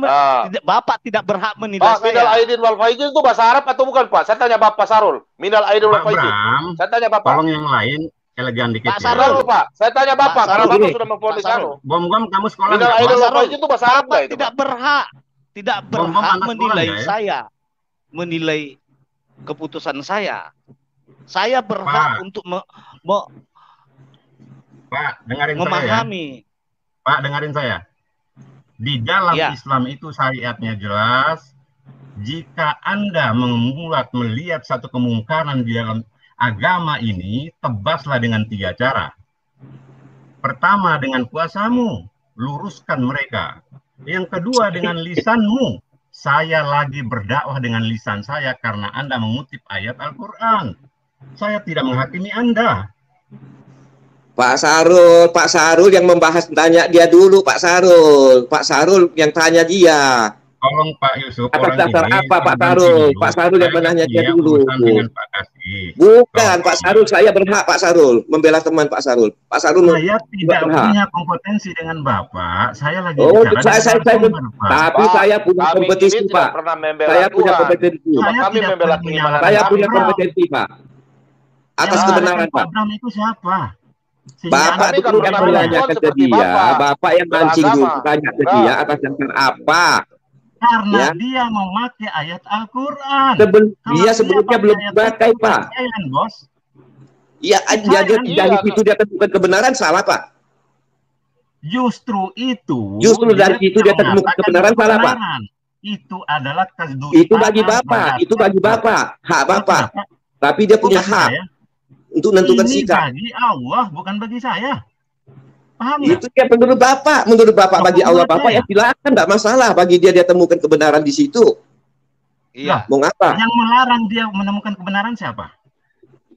Bapak tidak berhak menilai Pak, minal aidin wal faizin itu bahasa Arab atau bukan, Pak? Saya tanya Bapak Sarul. Minal aidin wal faizin. Saya tanya Bapak. Tolong yang lain elegan dikit. Pak Sarul, Pak. Saya tanya Bapak karena Bapak sudah memvonis anu. Bom-bom kamu sekolah. Minal aidin wal faizin itu bahasa Arab enggak itu? Tidak berhak menilai saya. Menilai keputusan saya. Saya berhak untuk Pak, dengarin memahami. Saya ya. Pak, dengarin saya. Di dalam Islam itu syariatnya jelas. Jika Anda melihat satu kemungkaran di dalam agama ini, tebaslah dengan 3 cara. Pertama, dengan puasamu, luruskan mereka. Yang kedua, dengan lisanmu. Saya lagi berdakwah dengan lisan saya karena Anda mengutip ayat Al-Quran. Saya tidak menghakimi Anda. Pak Sarul yang membahas, tanya dia dulu, Pak Sarul yang tanya dia. Tolong Pak Yusuf, atas dasar apa Pak Sarul? Pak Sarul yang menanya dia dulu. Bukan Pak Sarul, saya berhak Pak Sarul membela teman Pak Sarul. Pak Sarul saya tidak punya kompetensi dengan Bapak. Saya lagi tapi saya punya kompetisi Pak. Saya punya kompetensi. Saya punya kompetensi Pak. Atas kebenaran Pak. Itu siapa? Bapak itu yang menanyakan ke dia, Bapak yang mancing dulu tanya ke dia atas dasar apa? Karena dia memakai ayat Al-Quran. Dia sebelumnya belum dipakai Pak. Bos. Iya, dari situ dia temukan kebenaran, salah Pak. Justru dari situ dia temukan kebenaran, salah Pak. Itu adalah kedustaan. Itu bagi Bapak, hak Bapak. Tapi dia punya hak untuk menentukan sikap. Bagi Allah, bukan bagi saya. Paham itu ya menurut Bapak bagi Allah Bapak ya silakan, enggak masalah. Bagi dia temukan kebenaran di situ. Iya. Mau ngapa? Yang melarang dia menemukan kebenaran siapa?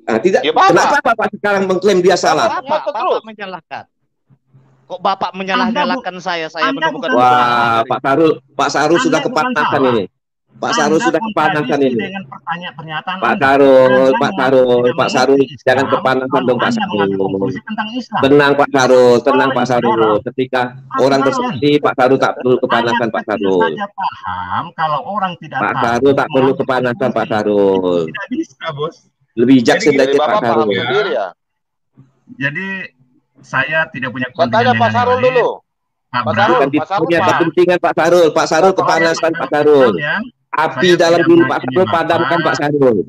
Nah, tidak. Ya, kenapa Bapak sekarang mengklaim dia salah? Bapak menyalahkan. Kok Bapak menyalah-nyalahkan saya menemukan kebenaran? Wah, Pak Sarul sudah kepanasan ini. Pak Sarul sudah kepanasan ini. Dengan pernyataan Pak Sarul, jangan kepanasan dong Pak Sarul. Tenang Pak Sarul. Ketika orang bersaksi, Pak Sarul tak perlu kepanasan Pak Sarul. Paham kalau orang tidak Pak Sarul tak perlu kepanasan Pak Sarul. Tidak bisa, Bos. Lebih bijak sedikit Pak Sarul. Jadi saya tidak punya kepentingan. Tanya Pak Sarul dulu. Pak Sarul punya kepentingan Pak Sarul. Pak Sarul kepanasan Pak Sarul. Api dalam diri Pak Sarul padamkan Pak Sarul.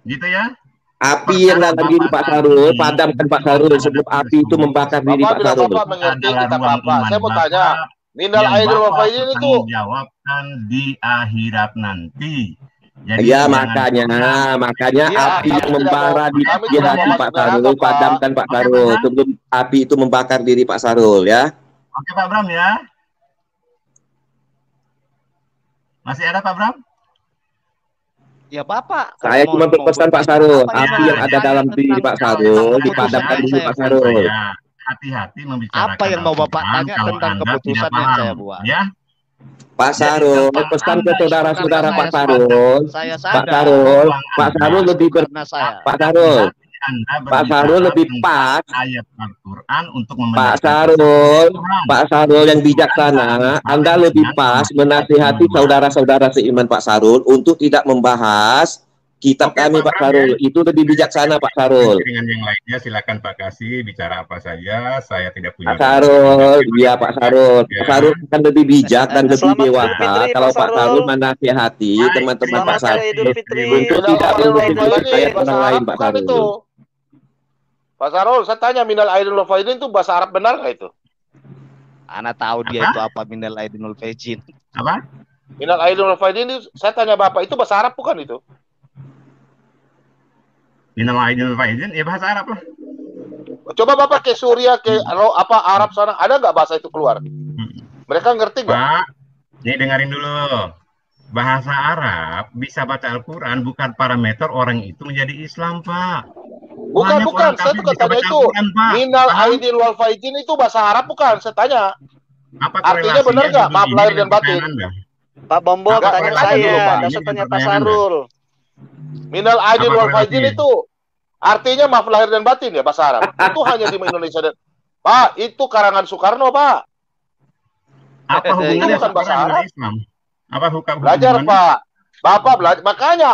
Gitu ya? Api yang dalam diri Pak Sarul padamkan Pak Sarul sebelum api itu membakar diri Pak Sarul. Bapak mengerti kita Bapak. Saya mau tanya, minal aidin wal faizin itu jawabkan di akhirat nanti. Jadi ya makanya api yang membara di hati Pak Sarul padamkan Pak Sarul sebelum api itu membakar diri Pak Sarul ya. Oke Pak Bram ya. Masih ada Pak Bram? Ya Bapak. Saya cuma berpesan Pak Sarul, api yang ada dalam diri Pak Sarul dipadamkan dulu Pak Sarul. Hati-hati membicarakan. Apa yang mau Bapak tanya tentang keputusan yang saya buat? Ya. Pak Sarul, pesan ke saudara-saudara Pak Sarul. Pak Sarul lebih Pak Sarul lebih pas ayat Al-Quran untuk Pak Sarul yang bijaksana. Anda lebih pas menasihati saudara-saudara seiman Pak Sarul untuk tidak membahas kitab kami Pak Sarul. Itu lebih bijaksana Pak Sarul. Dengan yang lainnya silakan Pak Kasih bicara apa saja. Saya tidak punya. Pak Sarul, iya Pak Sarul. Pak Sarul kan lebih bijak dan lebih dewasa. Kalau Pak Sarul menasihati teman-teman Pak Sarul untuk tidak membahas ayat orang lain Pak Sarul. Pak Sarul, saya tanya minal aidin wal faizin itu bahasa Arab benar nggak itu? Ana tahu dia itu apa minal aidin wal faizin. Apa? Minal aidin wal faizin itu saya tanya Bapak itu bahasa Arab bukan itu? Minal aidin wal faizin ya bahasa Arab lah. Coba Bapak ke Suriah ke Arab sana ada nggak bahasa itu keluar? Mereka ngerti nggak? Pak, ini dengerin dulu. Bahasa Arab bisa baca Al-Quran bukan parameter orang itu menjadi Islam Pak. Bukan, saya tuh katanya itu minal aidin wal faizin itu bahasa Arab bukan, saya tanya. Apa artinya benar nggak? Maaf lahir dan batin. Pak Bombo tanya saya, dasar tanya Pak Sarul. Minal aidin wal faizin itu artinya maaf lahir dan batin ya bahasa Arab. Itu hanya di Indonesia dan Pak, itu karangan Soekarno, Pak. Apa hubungannya bukan bahasa Arab? Islam? Apa hubungannya? Belajar, Pak. Bapak belajar. Makanya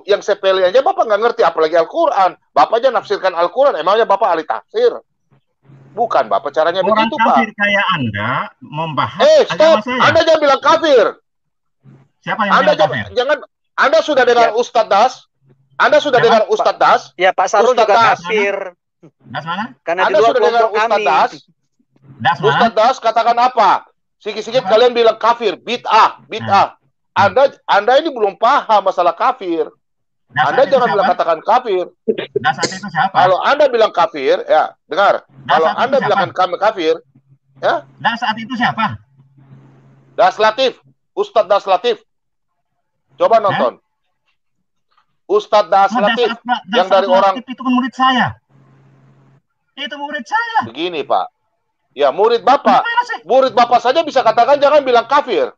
yang sepele aja Bapak nggak ngerti, apalagi Al-Quran. Bapak aja nafsirkan Al-Quran. Emangnya Bapak ahli tafsir? Bukan, Bapak caranya orang begitu, kafir Pak. kayak Anda membahas stop. Anda jangan bilang kafir. Siapa yang bilang kafir? Jangan. Anda sudah dengar Ustadz Das? Anda sudah dengar Ustadz Das? Ya, Pak Sarul juga kafir. Das mana? Karena Anda sudah dengar Ustadz Das? Ustadz Das katakan apa? Sikit-sikit kalian bilang kafir, bid'ah. Anda ini belum paham masalah kafir. Anda jangan bilang katakan kafir. Das itu siapa? Kalau Anda bilang kafir, ya dengar. Kalau Anda bilang kami kafir, ya. Das saat itu siapa? Das Latif, Ustadz Das Latif. Coba nonton. Ustadz Das Latif yang dari orang itu kan murid saya. Itu murid saya. Begini, Pak. Ya, murid Bapak. Murid Bapak saja bisa katakan jangan bilang kafir.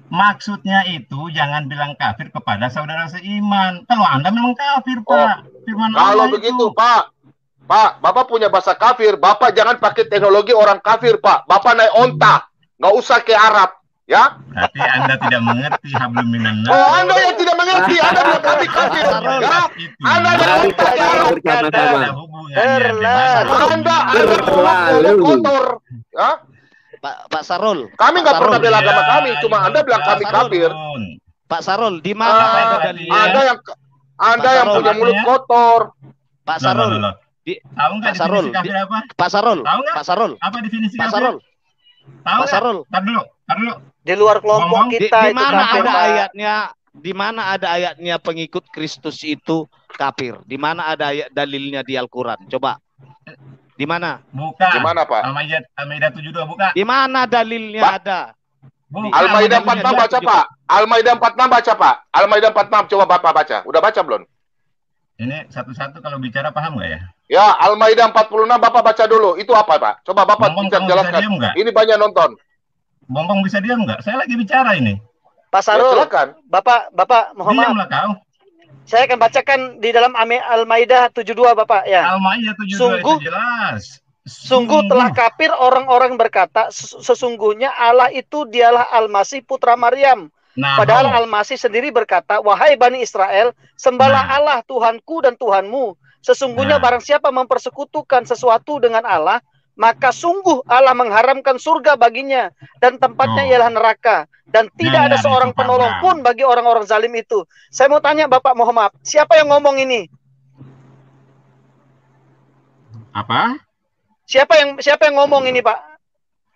Maksudnya itu jangan bilang kafir kepada saudara seiman. Kalau Anda memang kafir, Pak. Kalau begitu, Pak. Pak, Bapak punya bahasa kafir. Bapak jangan pakai teknologi orang kafir, Pak. Bapak naik onta. Nggak usah ke Arab. Ya? Tapi Anda tidak mengerti hablum minan nas. Oh, Anda yang tidak mengerti. Anda bilang kami kafir. Ya? Anda jangan pakai Arab. Anda kotor. Ya? Pak Sarul. Kami nggak pernah bela agama kami. Cuma Anda bilang kami kafir. Pak Sarul, di mana Anda yang punya mulut kotor. Pak Sarul. Tahu nggak definisi kafir apa? Pak Sarul. Pak Sarul. Apa definisi Pak kafir? Sarul. Pak Sarul. Tar dulu. Di luar kelompok kita di mana ada ayatnya? Di mana ada ayatnya pengikut Kristus itu kafir? Di mana ada ayat dalilnya di Al-Qur'an? Coba. Di mana? Buka. Di mana, Pak? Al-Maidah 72 buka. Di mana dalilnya ada? Al-Maidah 46 baca, Pak. Al-Maidah 46 baca, Pak. Al-Maidah 46 coba Bapak baca. Udah baca belum? Ini satu-satu kalau bicara paham nggak ya? Ya, Al-Maidah 46 Bapak baca dulu. Itu apa, Pak? Coba Bapak jelaskan. Ini banyak nonton. Bombong bisa diam nggak? Saya lagi bicara ini. Pak Sarul, ya, Bapak Muhammad. Diamlah kau. Saya akan bacakan di dalam Al-Maidah 72, Bapak. Ya. Al-Maidah 72 itu jelas. Sungguh telah kafir orang-orang berkata, sesungguhnya Allah itu dialah Al-Masih putra Maryam. Padahal Al-Masih sendiri berkata, wahai Bani Israel, sembahlah Allah Tuhanku dan Tuhanmu. Sesungguhnya barang siapa mempersekutukan sesuatu dengan Allah, maka sungguh Allah mengharamkan surga baginya dan tempatnya ialah neraka dan tidak ada seorang penolong pun bagi orang-orang zalim itu. Saya mau tanya Bapak Muhammad, siapa yang ngomong ini? Apa? Siapa yang ngomong ini, Pak?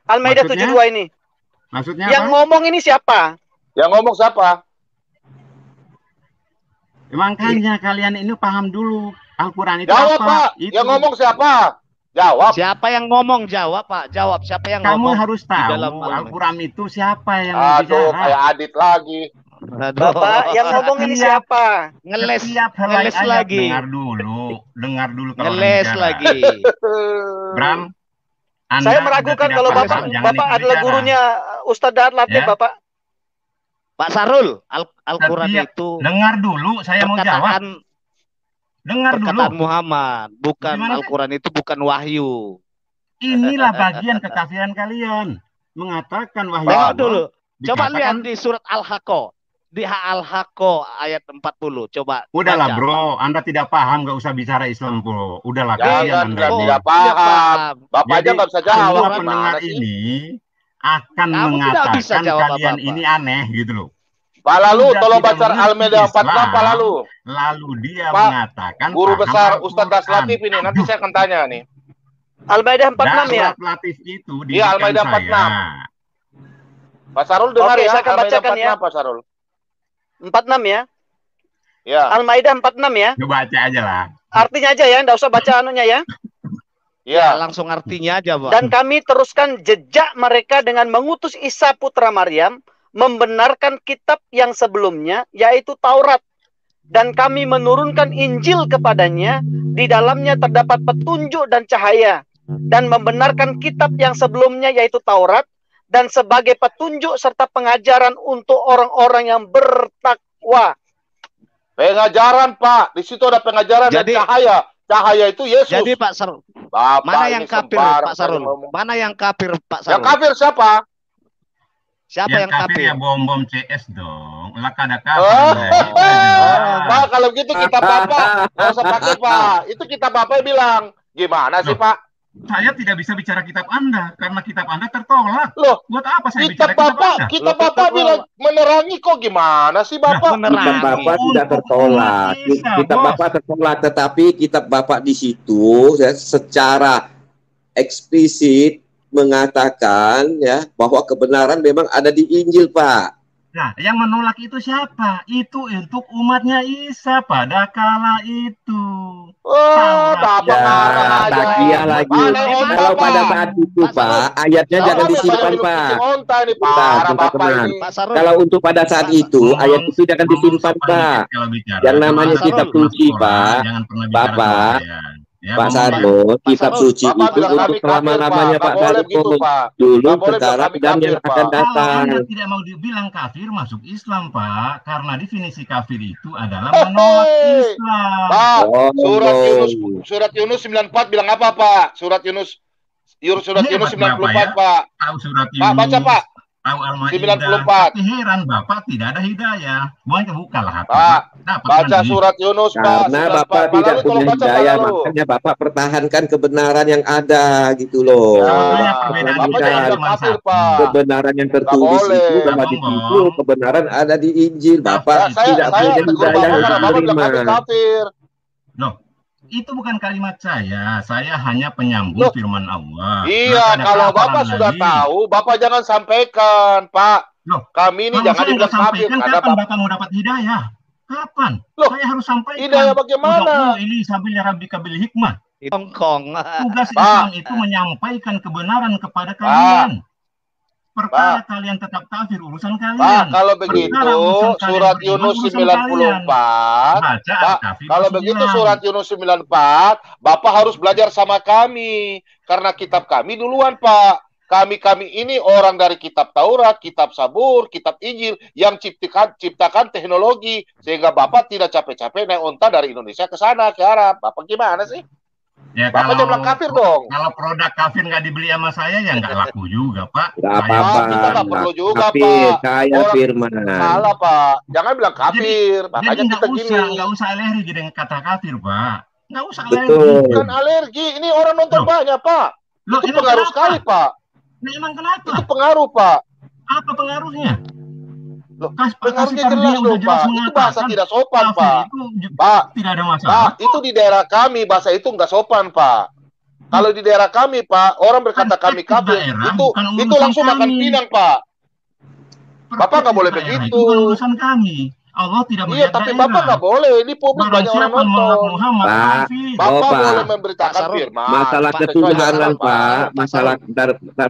Al-Maidah 72 ini. Maksudnya yang apa? ngomong ini siapa? Yang ngomong siapa? Makanya kalian ini paham dulu Al-Quran itu jawab, apa? Pak. Itu. Yang ngomong siapa? Jawab. Siapa yang ngomong? Jawab, Pak. Jawab. Siapa yang ngomong? Kamu harus tahu Al-Quran itu siapa yang bicara. Aduh, kayak Adit lagi. Bapak, yang ngomong ini siapa? Ngeles lagi. Dengar dulu. Ngeles lagi. Bram, saya meragukan kalau Bapak adalah gurunya Ustadz Dahar Latif, ya? Bapak. Pak Sarul, Al-Quran itu. Dengar dulu, saya mau jawab. Dengar dulu. Muhammad, bukan Al-Quran itu bukan wahyu. Inilah bagian kekafiran kalian. Mengatakan wahyu. Tengok dulu. Coba lihat di surat Al-Haqqah. Di Al-Haqqah ayat 40. Coba. Udahlah, Bro. Anda tidak paham, nggak usah bicara Islam, Bro. Udahlah, kalian Anda tidak paham. Bapak aja nggak bisa jawab. Pendengar ini akan mengatakan kalian ini aneh gitu loh. Pak Lalu, tolong baca Al-Maidah 46, Pak Lalu. Lalu dia mengatakan guru besar Ustadz Das Latif ini, nanti saya akan tanya nih. Al-Maidah 46 ya? Latif itu iya, Al-Maidah 46. Pak Sarul dengar ya, saya akan bacakan ya. Pak Sarul. 46 ya? Ya. Al-Maidah 46 ya? Coba baca aja lah. Artinya aja ya, enggak usah baca anunya ya. Ya, langsung artinya aja, Pak. Dan kami teruskan jejak mereka dengan mengutus Isa putra Maryam, membenarkan kitab yang sebelumnya, yaitu Taurat. Dan kami menurunkan Injil kepadanya, di dalamnya terdapat petunjuk dan cahaya. Dan membenarkan kitab yang sebelumnya, yaitu Taurat. dan sebagai petunjuk serta pengajaran untuk orang-orang yang bertakwa. Pengajaran, Pak. Di situ ada pengajaran dan cahaya. Cahaya itu Yesus. Jadi Pak Sarul, mana yang kafir Pak Sarul? Mana yang kafir Pak Sarul? Yang kafir siapa? Siapa yang kafir? Ya bom-bom CS dong. Lah kada kafir. Pak, kalau gitu kitab Bapak nggak usah pakai, Pak. Itu kitab Bapak bilang. Gimana sih, Pak? Saya tidak bisa bicara kitab Anda karena kitab Anda tertolak. Loh, buat apa saya kitab bicara Bapak, Anda? kitab Bapak bilang menerangi kok, gimana sih Bapak? Kitab Bapak tidak tertolak. Kitab Bapak tertolak, tetapi kitab Bapak di situ ya, secara eksplisit mengatakan ya bahwa kebenaran memang ada di Injil, Pak. Nah, yang menolak itu siapa? Itu untuk umatnya Isa pada kala itu. Oh, Bapak iya lagi. Kalau pada saat itu, Pak, ayatnya jangan disimpan, Pak. Kalau untuk pada saat itu, ayat itu jangan disimpan, Pak. Yang namanya kitab suci, Pak. Bapak. Pak Sarul, kitab suci itu untuk selama-lamanya, Pak Sarul. Dulu, sekarang, dan yang akan datang. Anda tidak mau dibilang kafir masuk Islam, Pak, karena definisi kafir itu adalah menolak Islam. Pak, surat Yunus 94 bilang apa, Pak? Surat Yunus 94, Pak. Tahu surat Yunus. Pak, baca, Pak. Tahu Al-Maidah. 94. Tapi heran Bapak tidak ada hidayah. Bukalah hati. Pak, baca surat Yunus, Pak. Karena Bapak tidak punya hidayah, makanya Bapak pertahankan kebenaran yang ada gitu loh. Kebenaran yang tertulis itu sama di situ, kebenaran ada di Injil. Bapak tidak punya hidayah untuk menerima. Loh, itu bukan kalimat saya hanya penyambung firman Allah. Iya, kalau Bapak sudah tahu, Bapak jangan sampaikan, Pak. Loh, kami ini jangan dibilang kafir. Kapan Bapak mau dapat hidayah? Kapan? Loh, saya harus sampaikan. Hidayah bagaimana? Ini sambil Rabbi kabil hikmah. Hongkong. Tugas Islam itu menyampaikan kebenaran kepada kalian. Perkara kalian tetap kafir, urusan kalian. Pak, kalau begitu surat Yunus 94, Pak, kalau begitu surat Yunus 94, Bapak harus belajar sama kami. Karena kitab kami duluan, Pak. Kami ini orang dari kitab Taurat, kitab Sabur, kitab Injil yang ciptakan teknologi. Sehingga Bapak tidak capek-capek naik onta dari Indonesia ke sana, ke Arab. Bapak gimana sih? Ya, Bapak jangan kafir dong. Kalau produk kafir nggak dibeli sama saya ya nggak laku juga, Pak. Nggak apa-apa. Kita nggak perlu juga, kafir, Pak. Saya firman. Salah, Pak. Jangan bilang kafir. Makanya kita nggak usah alergi dengan kata kafir, Pak. Nggak usah alergi. Bukan alergi. Ini orang nonton banyak, Pak. Itu pengaruh sekali, Pak. Nah, emang kenapa? Itu pengaruh, Pak. Apa pengaruhnya? Loh, pengaruhnya jelas loh, Pak. Itu bahasa tidak sopan, Pak. Pak, tidak ada masalah. Pak, itu di daerah kami bahasa itu nggak sopan, Pak. Kalau di daerah kami, Pak, orang berkata kami kafir, itu langsung makan pinang, Pak. Bapak nggak boleh begitu. Itu urusan kami. Allah tidak melihat tapi daerah. Bapak nggak boleh. Ini publik banyak orang nonton. Pak, Bapak boleh memberitakan firman. Masalah ketuhanan, Pak. Masalah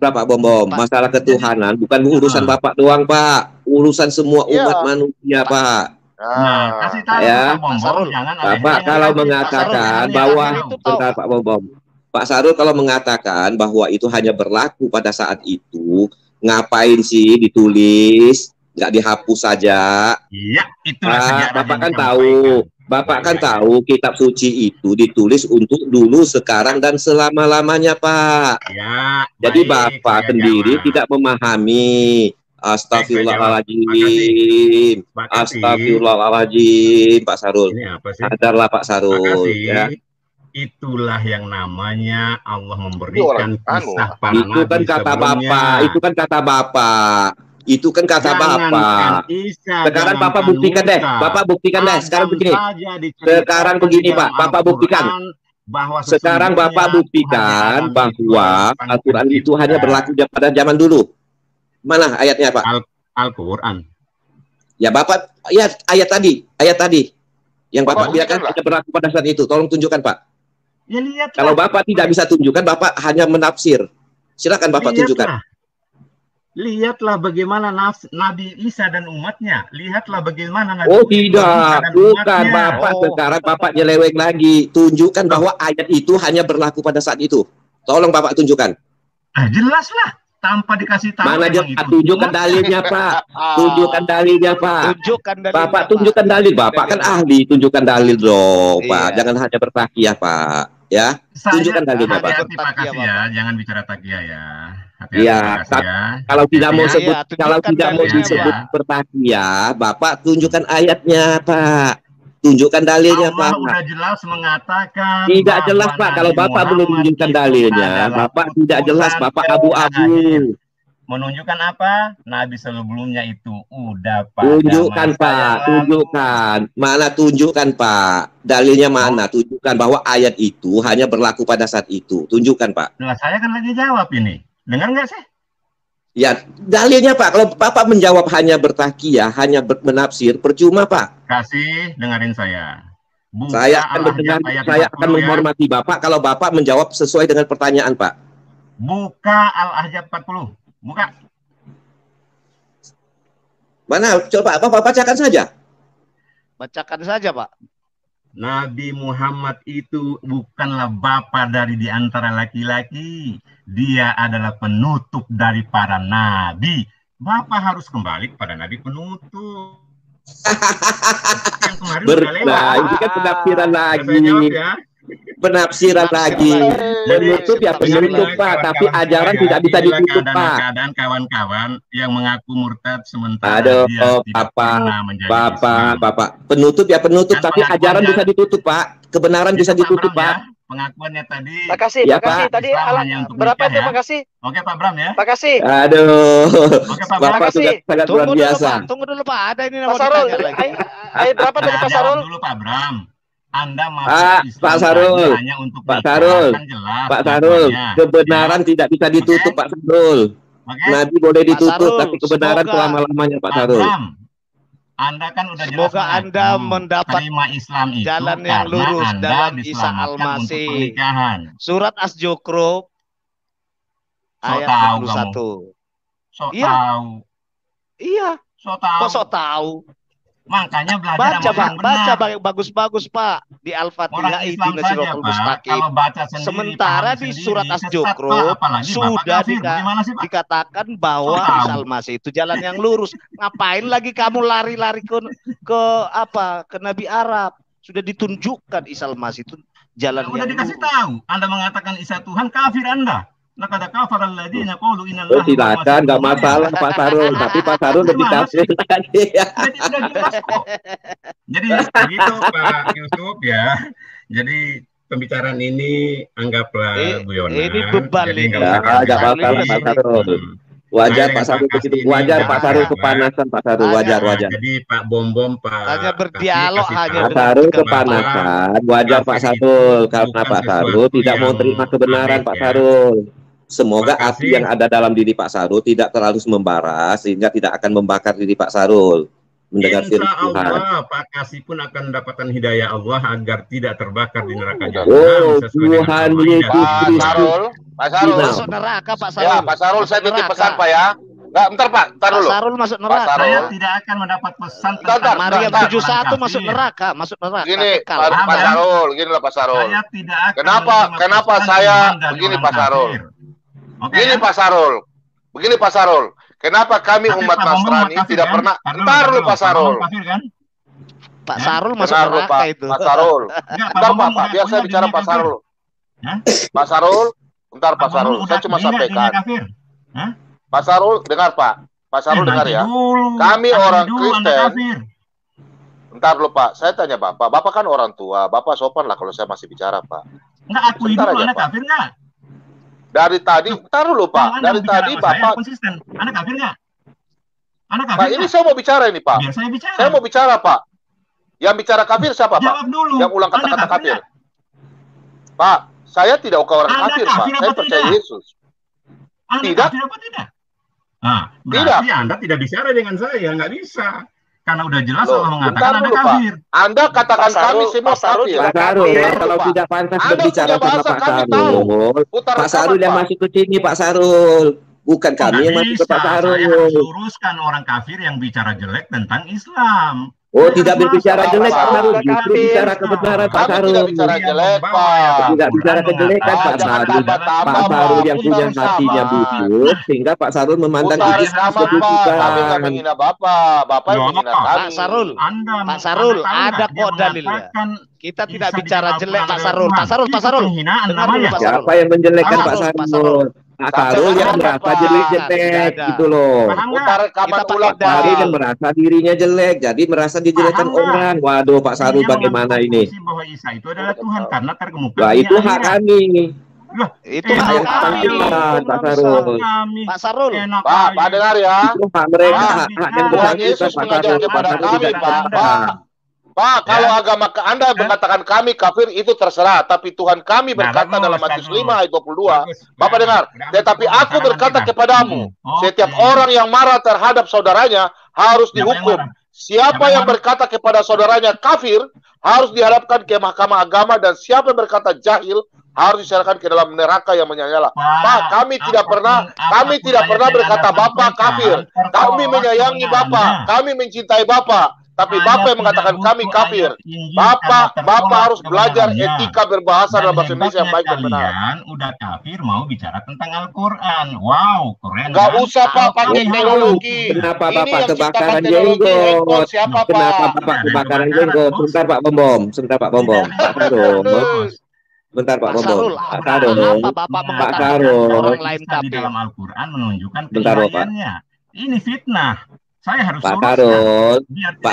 Pak Bom. Masalah ketuhanan bukan urusan Bapak doang, Pak. Urusan semua umat manusia, Pak. Nah, kasih tahu ya. Pak Bapak kalau mengatakan bahwa bentar Pak Bom. Pak Sarul kalau mengatakan bahwa itu hanya berlaku pada saat itu, ngapain sih ditulis? Nggak dihapus saja. Iya, itulah Bapak kan tahu. Bapak kan tahu kitab suci itu ditulis untuk dulu, sekarang, dan selama-lamanya, Pak. Ya, jadi Bapak sendiri tidak memahami. Astagfirullahaladzim. Astagfirullahaladzim, Pak Sarul. Sadarlah, Pak Sarul. Ya. Itulah yang namanya Allah memberikan kisah para nabi. Itu kan kata Bapak. Itu kan kata Bapak. Itu kan kata Bapak. Sekarang Bapak buktikan deh. Bapak buktikan deh. Sekarang begini. Sekarang begini, Pak. Bapak buktikan. Sekarang Bapak buktikan bahwa Al-Quran itu hanya berlaku pada zaman dulu. Mana ayatnya, Pak? Al-Quran. Ya, Bapak. Ya, ayat tadi. Yang Bapak biarkan hanya berlaku pada saat itu. Tolong tunjukkan, Pak. Ya, lihatlah. Kalau Bapak tidak bisa tunjukkan, Bapak hanya menafsir. Silakan Bapak tunjukkan. Lihatlah bagaimana Nabi Isa dan umatnya. Lihatlah bagaimana Nabi tidak, bukan Bapak. Sekarang Bapak nyeleweng lagi. Tunjukkan bahwa ayat itu hanya berlaku pada saat itu. Tolong Bapak tunjukkan. Jelaslah. tanpa dikasih tahu. Mana aja tunjukkan dalilnya, Pak. Tunjukkan dalilnya, Pak. Tunjukkan dalilnya, Bapak tunjukkan dalil. Bapak kan ahli, tunjukkan dalil dong, Pak. Jangan hanya bertakiyah, Pak. Ya, tunjukkan dalilnya, Pak. Terima kasih ya, jangan bicara takiyah ya. Iya, kalau tidak mau sebut, kalau tidak mau disebut bertakiyah, Bapak tunjukkan ayatnya, Pak. Tunjukkan dalilnya, Allah Pak. Udah jelas mengatakan. Tidak jelas, Pak. Kalau Bapak belum menunjukkan dalilnya, Bapak tidak jelas, Bapak abu-abu. Menunjukkan apa? Nabi sebelumnya itu udah, Pak. Tunjukkan, Pak. Tunjukkan. Mana tunjukkan, Pak? Dalilnya mana? Tunjukkan bahwa ayat itu hanya berlaku pada saat itu. Tunjukkan, Pak. Nah, saya kan lagi jawab ini. Dengar nggak sih? Ya, dalilnya, Pak. Kalau Bapak menjawab hanya bertakiyah, hanya menafsir, percuma, Pak. Kasih, dengerin saya. Saya akan menghormati Bapak kalau Bapak menjawab sesuai dengan pertanyaan, Pak. Buka Al-Ahzab 40. Buka. Mana? Coba Bapak bacakan saja. Bacakan saja, Pak. Nabi Muhammad itu bukanlah bapa dari di antara laki-laki. Dia adalah penutup dari para nabi. Bapak harus kembali kepada nabi penutup. Yang kemarin ini kan penafsiran lagi. Penafsiran lagi. Penutup ya penutup, Pak. Tapi ajaran tidak bisa ditutup, Pak. Keadaan kawan-kawan yang mengaku murtad sementara aduh, dia tidak pernah menjadi Bapak. Penutup ya penutup, tapi ajaran bisa ditutup, Pak. Kebenaran bisa ditutup, Pak. Pengakuannya tadi. Makasih, ya, makasih. Pak. Tadi berapa itu? Makasih. Oke, Pak Bram ya. Makasih. Aduh. Oke, Pak Bapak sudah sangat luar biasa. Tunggu dulu, Pak. Ada ini Pak Sarul. Ayo berapa tadi Pak Sarul? Dulu Pak Bram. Anda masuk Islam Pak Sarul, hanya untuk Pak Sarul, kan jelas, Pak Sarul, kebenaran tidak bisa ditutup, Pak Sarul. Nabi boleh ditutup, tapi kebenaran selama-lamanya, Pak Sarul. Anda kan udah semoga jelas Anda mendapat Islam itu jalan yang lurus dalam Isa Al-Masih. Surat As-Zukhruf ayat 21. So tahu. Iya. So tahu. Kok so tahu? Makanya belajar baca bagus-bagus, Pak, di Al-Fatihah itu Siratal Mustaqim. Sementara di surat As-Zukhruf sudah dikatakan bahwa Isa Al-Masih itu jalan yang lurus. Ngapain lagi kamu lari-lari ke Nabi Arab? Sudah ditunjukkan Isa Al-Masih itu jalan yang lurus. Sudah dikasih tahu. Anda mengatakan Isa Tuhan, kafir Anda. Silakan, nggak masalah Pak Sarul, tapi Pak Sarul lebih kafir lagi. Jadi begitu Pak Yusuf ya. Jadi pembicaraan ini anggaplah guyonan. Ini beban ini. Nggak masalah Pak Sarul. Wajar Pak Sarul begitu. Wajar Pak Sarul kepanasan Pak Sarul. Wajar. Jadi Pak Bom Pak. Hanya berdialog aja. Pak Sarul kepanasan. Wajar Pak Sarul karena Pak Sarul tidak mau terima kebenaran Pak Sarul. Semoga api yang ada dalam diri Pak Sarul tidak terlalu membara sehingga tidak akan membakar diri Pak Sarul mendengar firman Tuhan. Allah, Pak Kasih pun akan mendapatkan hidayah Allah agar tidak terbakar di neraka jahanam. Oh, Tuhan Yesus Kristus. Pak Sarul masuk neraka, Pak Sarul. Ya, Pak Sarul saya titip pesan Pak ya. Enggak, bentar Pak, entar dulu. Pak Sarul masuk neraka. Saya tidak akan mendapat pesan tentang Maryam 71 masuk neraka, Gini, Pak Sarul, gini lah Pak Sarul. Saya tidak akan kenapa saya begini Pak Sarul? Begini Pak Sarul, kenapa kami umat Nasrani tidak pernah? Entar dulu Pak Sarul. Pak Sarul masuk neraka itu. Pak Sarul. Bentar Pak, biar saya bicara Pak Sarul. Pak Sarul, bentar Pak Sarul, saya cuma sampaikan. Pak Sarul, dengar Pak. Pak Sarul dengar ya. Kami orang Kristen. Bentar dulu Pak, saya tanya Bapak. Bapak kan orang tua, Bapak sopan lah kalau saya masih bicara Pak. Enggak, aku ini Anda kafir enggak? Dari tadi, taruh dulu Pak. Dari tadi Bapak konsisten. Anda kafir nggak? Pak, ini saya mau bicara ini Pak. Biar saya bicara. Saya mau bicara Pak. Yang bicara kafir siapa Pak? Jawab dulu. Yang ulang kata-kata kafir. Pak, saya tidak orang kafir Pak. Saya percaya Yesus. Tidak? Kafir apa tidak? Nah, berarti Anda tidak bicara dengan saya, nggak bisa. Karena udah jelas Allah mengatakan Anda kafir. Anda katakan kami semua kafir. Pak Sarul, kalau tidak pantas berbicara sama Pak Sarul. Pak Sarul yang masuk ke sini, Pak Sarul. Bukan kami yang masuk ke Pak Sarul. Saya harus luruskan orang kafir yang bicara jelek tentang Islam. Oh, tidak berbicara jelek Pak Sarul, justru bicara kebenaran Pak Sarul. Tidak bicara jelek Pak. Tidak bicara kejelekan Pak Sarul. Pak Sarul yang punya hatinya busuk, sehingga Pak Sarul memandang itu kebusukan. Kami nggak menghina Bapak, Bapak yang menghina kami. Pak Sarul, ada kok dalilnya. Kita tidak bicara jelek Pak Sarul. Pak Sarul. Siapa yang menjelekkan Pak Sarul? Pak Sarul yang merasa jelek-jelek gitu loh. Kita ulang hari dan merasa dirinya jelek, jadi merasa dijelekkan orang. Waduh, Pak Sarul bagaimana ini? Bahwa Isa itu adalah Tuhan karena terkemuka. Wah, itu hak kami. Itu hak kami, Pak Sarul. Pak Sarul. Pak dengar ya. Itu hak mereka, hak yang Tuhan Yesus mengajar kepada kami, Pak, kalau agama Anda mengatakan kami kafir itu terserah, tapi Tuhan kami berkata dalam Matius 5 ayat 22, Bapak dengar, tetapi aku berkata kepadamu, setiap orang yang marah terhadap saudaranya harus dihukum. Siapa yang berkata kepada saudaranya kafir harus dihadapkan ke mahkamah agama, dan siapa yang berkata jahil harus diserahkan ke dalam neraka yang menyala. Pak, kami tidak pernah berkata Bapak kafir. Kami menyayangi Bapak, kami mencintai Bapak. Tapi Bapak yang mengatakan kami kafir. Bapak harus belajar etika berbahasa dalam bahasa Indonesia yang baik dan benar. Udah kafir mau bicara tentang Al-Quran. Wow, keren. Gak usah Pak pakai teknologi. Kenapa Bapak kebakaran jenggot? Kenapa Bapak kebakaran jenggot? Sebentar Pak Bom. Pak Sarul. Bentar Pak Bom. Pak Sarul. Orang lain di dalam Al-Quran menunjukkan keimanannya. Ini fitnah. Saya harus Pak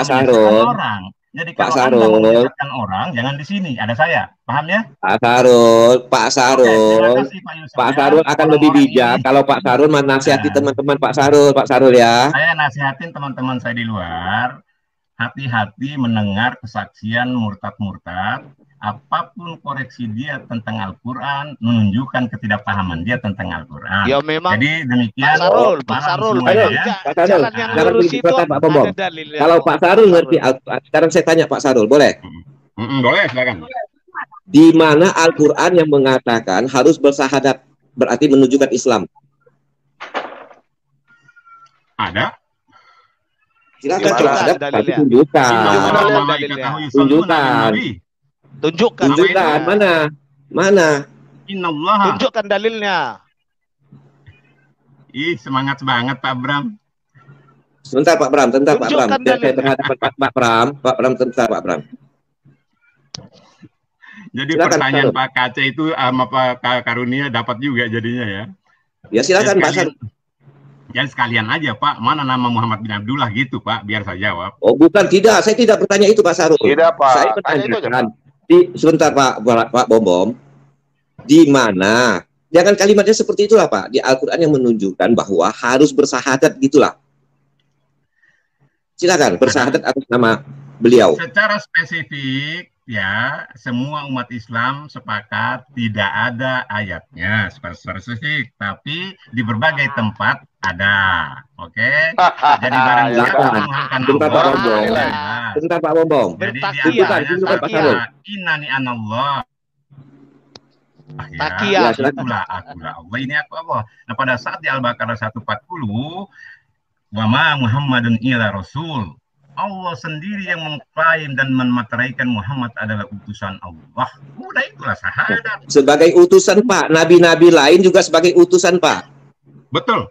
Sarul, orang. Jadi kalau Anda menjelaskan orang, jangan di sini. Ada saya, paham ya? Pak Sarul akan lebih bijak kalau Pak Sarul menasihati teman-teman Pak Sarul ya. Saya nasihatin teman-teman saya di luar, hati-hati mendengar kesaksian murtad-murtad. Apapun koreksi dia tentang Al-Quran menunjukkan ketidakpahaman dia tentang Al-Quran. Ya memang. Jadi demikian. Pak Sarul. Jalan yang lurus itu Pak Bom. Kalau Pak Sarul ngerti Al-Quran, sekarang saya tanya Pak Sarul, boleh? Boleh, silakan. Di mana Al-Quran yang mengatakan harus bersahadat berarti menunjukkan Islam? Ada. Silakan tunjukkan mana tunjukkan dalilnya. Semangat banget Pak Bram. Sebentar Pak Bram, Saya berhadapan Pak Bram, Pak Bram. Jadi silakan, pertanyaan Pak Kace itu sama Pak Karunia dapat juga jadinya ya. Ya silakan Pak Sarul. Jadi sekalian aja Pak, mana nama Muhammad bin Abdullah gitu Pak, biar saya jawab. Oh bukan, tidak, saya tidak bertanya itu Pak Sarul. Tidak Pak. Saya bertanya sebentar Pak Bom. Di mana? Jangan kalimatnya seperti itulah Pak. Di Al-Quran yang menunjukkan bahwa harus bersahadat gitulah. Silakan bersahadat atas nama beliau. Secara spesifik ya, semua umat Islam sepakat tidak ada ayatnya spesifik, tapi di berbagai tempat ada. Oke. Jadi barang siapa mengatakan Sebentar Pak Bom. Jadi tunjukkan Pak Sarul. Innani anallah. Takia. Akulah Allah, ini aku Allah. Nah, pada saat di Al-Baqarah 140, wa ma Muhammadun illa rasul. Allah sendiri yang mengklaim dan memateraikan Muhammad adalah utusan Allah. Udah itulah syahadat. Sebagai utusan Pak, nabi-nabi lain juga sebagai utusan Pak. Betul.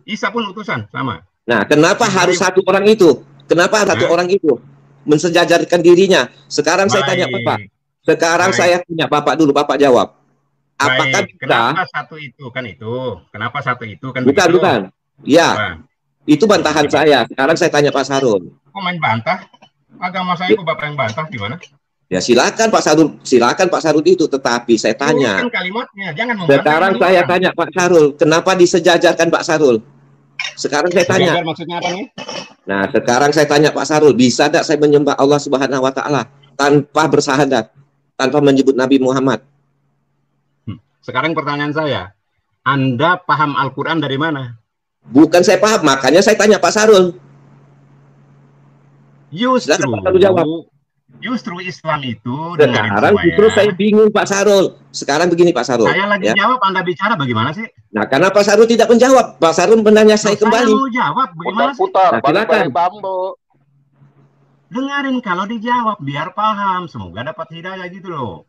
Isa pun utusan sama. Nah, kenapa harus satu orang itu? Kenapa satu orang itu mensejajarkan dirinya? Sekarang saya tanya Bapak. Saya tanya Bapak dulu, Bapak jawab. Apakah kenapa satu itu kan itu? Kenapa satu itu kan? Bukan. Ya. Itu bantahan saya. Sekarang saya tanya Pak Sarul. Kok main bantah? Agama saya kok Bapak yang bantah gimana? Ya silakan Pak Sarul itu, tetapi saya tanya. Kalimatnya, jangan sekarang saya tanya Pak Sarul, kenapa disejajarkan Pak Sarul? Sekarang saya tanya. Maksudnya apa nih? Nah, sekarang saya tanya Pak Sarul, bisa tidak saya menyembah Allah Subhanahu wa taala tanpa bersahadat, tanpa menyebut Nabi Muhammad? Sekarang pertanyaan saya, Anda paham Al-Quran dari mana? Bukan saya paham, makanya saya tanya Pak Sarul. Justru Islam itu sekarang justru saya bingung Pak Sarul. Sekarang begini Pak Sarul. Saya lagi jawab, Anda bicara bagaimana sih? Nah, karena Pak Sarul tidak menjawab, Pak Sarul menanya saya kembali. Saya mau jawab, bagaimana putar, sih? Silakan. Dengarin kalau dijawab biar paham, semoga dapat hidayah gitu loh.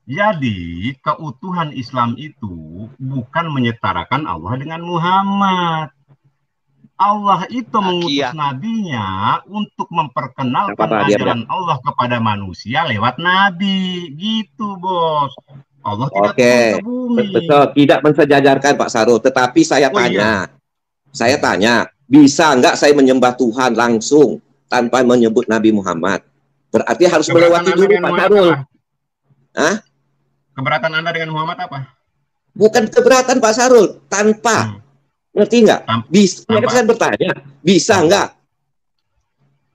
Jadi keutuhan Islam itu bukan menyetarakan Allah dengan Muhammad. Allah itu mengutus nabinya untuk memperkenalkan ajaran Allah kepada manusia lewat nabi, gitu bos. Allah tidak turun ke bumi. Betul, tidak mensejajarkan Pak Sarul. Tetapi saya tanya, bisa nggak saya menyembah Tuhan langsung tanpa menyebut Nabi Muhammad? Berarti harus melewati dulu Pak Sarul. Hah? Keberatan Anda dengan Muhammad apa? Bukan keberatan Pak Sarul, tanpa. Ngerti nggak? Bisa. Saya bertanya, bisa nggak?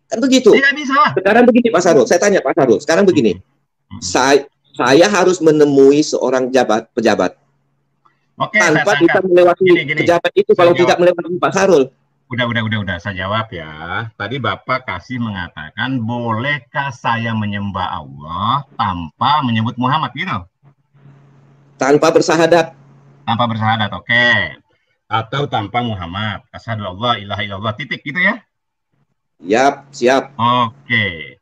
Kan begitu. Tidak bisa. Sekarang begini Pak Sarul, saya tanya Pak Sarul. Sekarang begini, saya harus menemui seorang pejabat. Oke, tanpa bisa melewati pejabat itu kalau tidak melewati Pak Sarul. Udah, saya jawab ya. Tadi Bapak kasih mengatakan, bolehkah saya menyembah Allah tanpa menyebut Muhammad gitu? Tanpa bersahadat. Tanpa bersahadat, oke. Atau tanpa Muhammad. Asyhadu alla ilaha illallah, titik gitu ya? Yap, siap. Oke.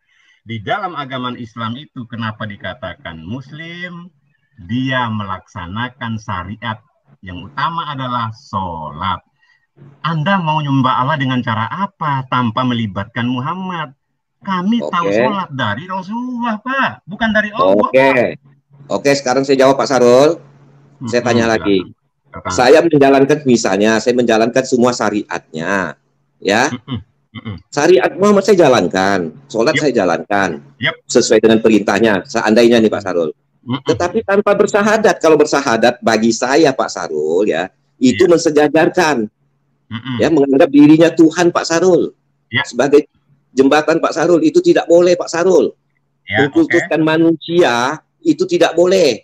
Di dalam agama Islam itu kenapa dikatakan Muslim? Dia melaksanakan syariat. Yang utama adalah sholat. Anda mau nyembah Allah dengan cara apa tanpa melibatkan Muhammad? Kami tahu sholat dari Rasulullah, Pak. Bukan dari Allah. Oke, sekarang saya jawab Pak Sarul. Saya tanya lagi. Saya menjalankan semua syariatnya. Ya. Syariat Muhammad saya jalankan. Sholat saya jalankan. Sesuai dengan perintahnya. Seandainya nih Pak Sarul. Tetapi tanpa bersahadat. Kalau bersahadat bagi saya Pak Sarul ya, itu mensejajarkan. Ya, menganggap dirinya Tuhan Pak Sarul. Sebagai jembatan Pak Sarul, itu tidak boleh Pak Sarul. Mengkultuskan manusia itu tidak boleh.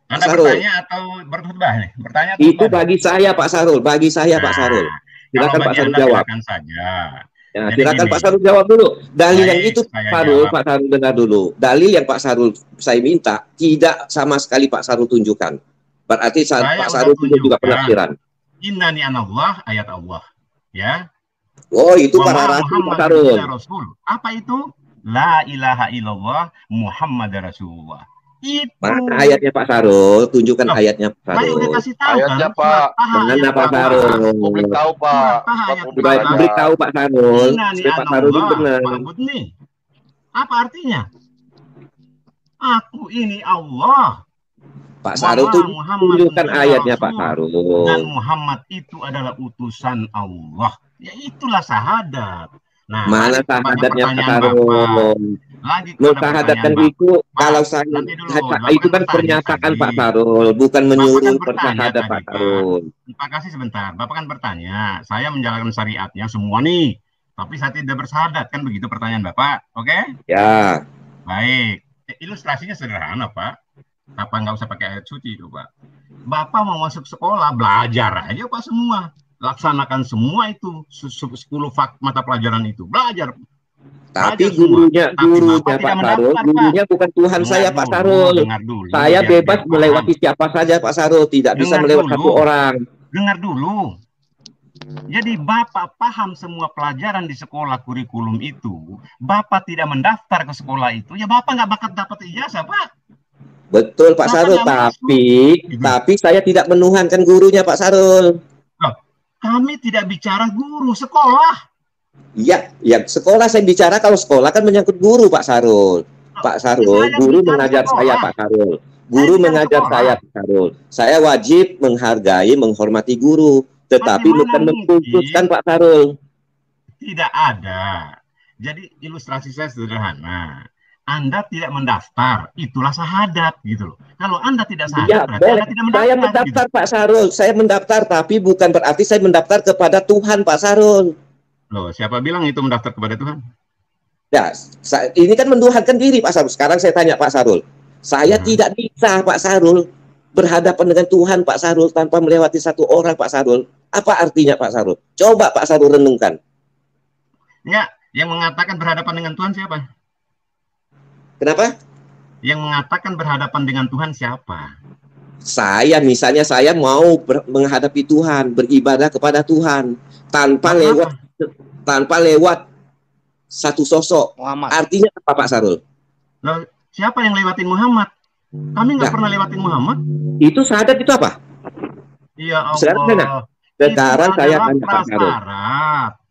Anda bertanya atau berkhutbah nih? Bertanya atau itu bagi saya Pak Sarul, bagi saya Pak Sarul. Silakan Pak Sarul jawab. Saja. Ya, silakan Pak Sarul jawab dulu. Dalil yang itu Pak Sarul dengar dulu. Dalil yang Pak Sarul saya minta tidak sama sekali Pak Sarul tunjukkan. Berarti Pak Sarul juga penafsiran. Innani anallah, ayat Allah. Ya. Oh, itu para rasul Pak Sarul. Apa itu? La ilaha illallah Muhammad Rasulullah. Itu. Mana ayatnya Pak Sarul? Tunjukkan ayatnya Pak Sarul. Saya udah kasih tahu ayatnya, kan? Pak. Mana Pak Sarul? Publik tahu Pak. Publik tahu Pak Sarul. Pak Sarul itu benar. Apa artinya? Aku ini Allah. Pak Sarul itu tunjukkan ayatnya Pak Sarul. Dan Muhammad itu adalah utusan Allah. Ya itulah syahadat. Nah, mana syahadatnya Pak Sarul? Mensyahadatkan itu kalau saya itu kan pernyataan Pak Sarul, bukan menyuruh bersyahadat Pak Sarul. Terima kasih sebentar. Bapak kan bertanya, saya menjalankan syariatnya semua nih, tapi saya tidak bersyahadat, kan begitu pertanyaan Bapak, oke? Ya. Baik. Ilustrasinya sederhana Pak. Apa nggak usah pakai ayat suci itu Pak? Bapak mau masuk sekolah, belajar aja Pak semua. Laksanakan semua itu 10 mata pelajaran itu, belajar. Tapi gurunya Pak Sarul, gurunya bukan Tuhan saya Pak Sarul. Saya bebas melewati siapa saja Pak Sarul, tidak bisa melewati satu orang. Dengar dulu. Jadi Bapak paham semua pelajaran di sekolah kurikulum itu, Bapak tidak mendaftar ke sekolah itu, ya Bapak nggak bakal dapat ijazah Pak. Betul Pak Sarul, tapi saya tidak menuhankan gurunya Pak Sarul. Kami tidak bicara guru, sekolah. Iya, ya sekolah saya bicara, kalau sekolah kan menyangkut guru Pak Sarul. Pak Sarul, guru mengajar saya Pak Sarul. Guru mengajar saya Pak Sarul. Saya wajib menghargai, menghormati guru, tetapi bukan mengkultuskan Pak Sarul. Tidak ada. Jadi ilustrasi saya sederhana. Anda tidak mendaftar, itulah syahadat gitu loh. Kalau Anda tidak syahadat, berarti Anda tidak mendaftar. Saya mendaftar gitu. Pak Sarul, saya mendaftar, tapi bukan berarti saya mendaftar kepada Tuhan Pak Sarul. Loh, siapa bilang itu mendaftar kepada Tuhan? Ya, ini kan menduhankan diri Pak Sarul. Sekarang saya tanya Pak Sarul, saya tidak bisa Pak Sarul berhadapan dengan Tuhan Pak Sarul tanpa melewati satu orang Pak Sarul. Apa artinya Pak Sarul? Coba Pak Sarul renungkan. Ya, yang mengatakan berhadapan dengan Tuhan siapa? Kenapa? Yang mengatakan berhadapan dengan Tuhan siapa? Saya, misalnya saya mau menghadapi Tuhan, beribadah kepada Tuhan tanpa lewat satu sosok. Muhammad. Artinya apa Pak Sarul? Loh, siapa yang lewatin Muhammad? Kami nggak pernah lewatin Muhammad. Itu syahadat itu apa? Ya Allah. Sekarang saya tanya Pak Sarul.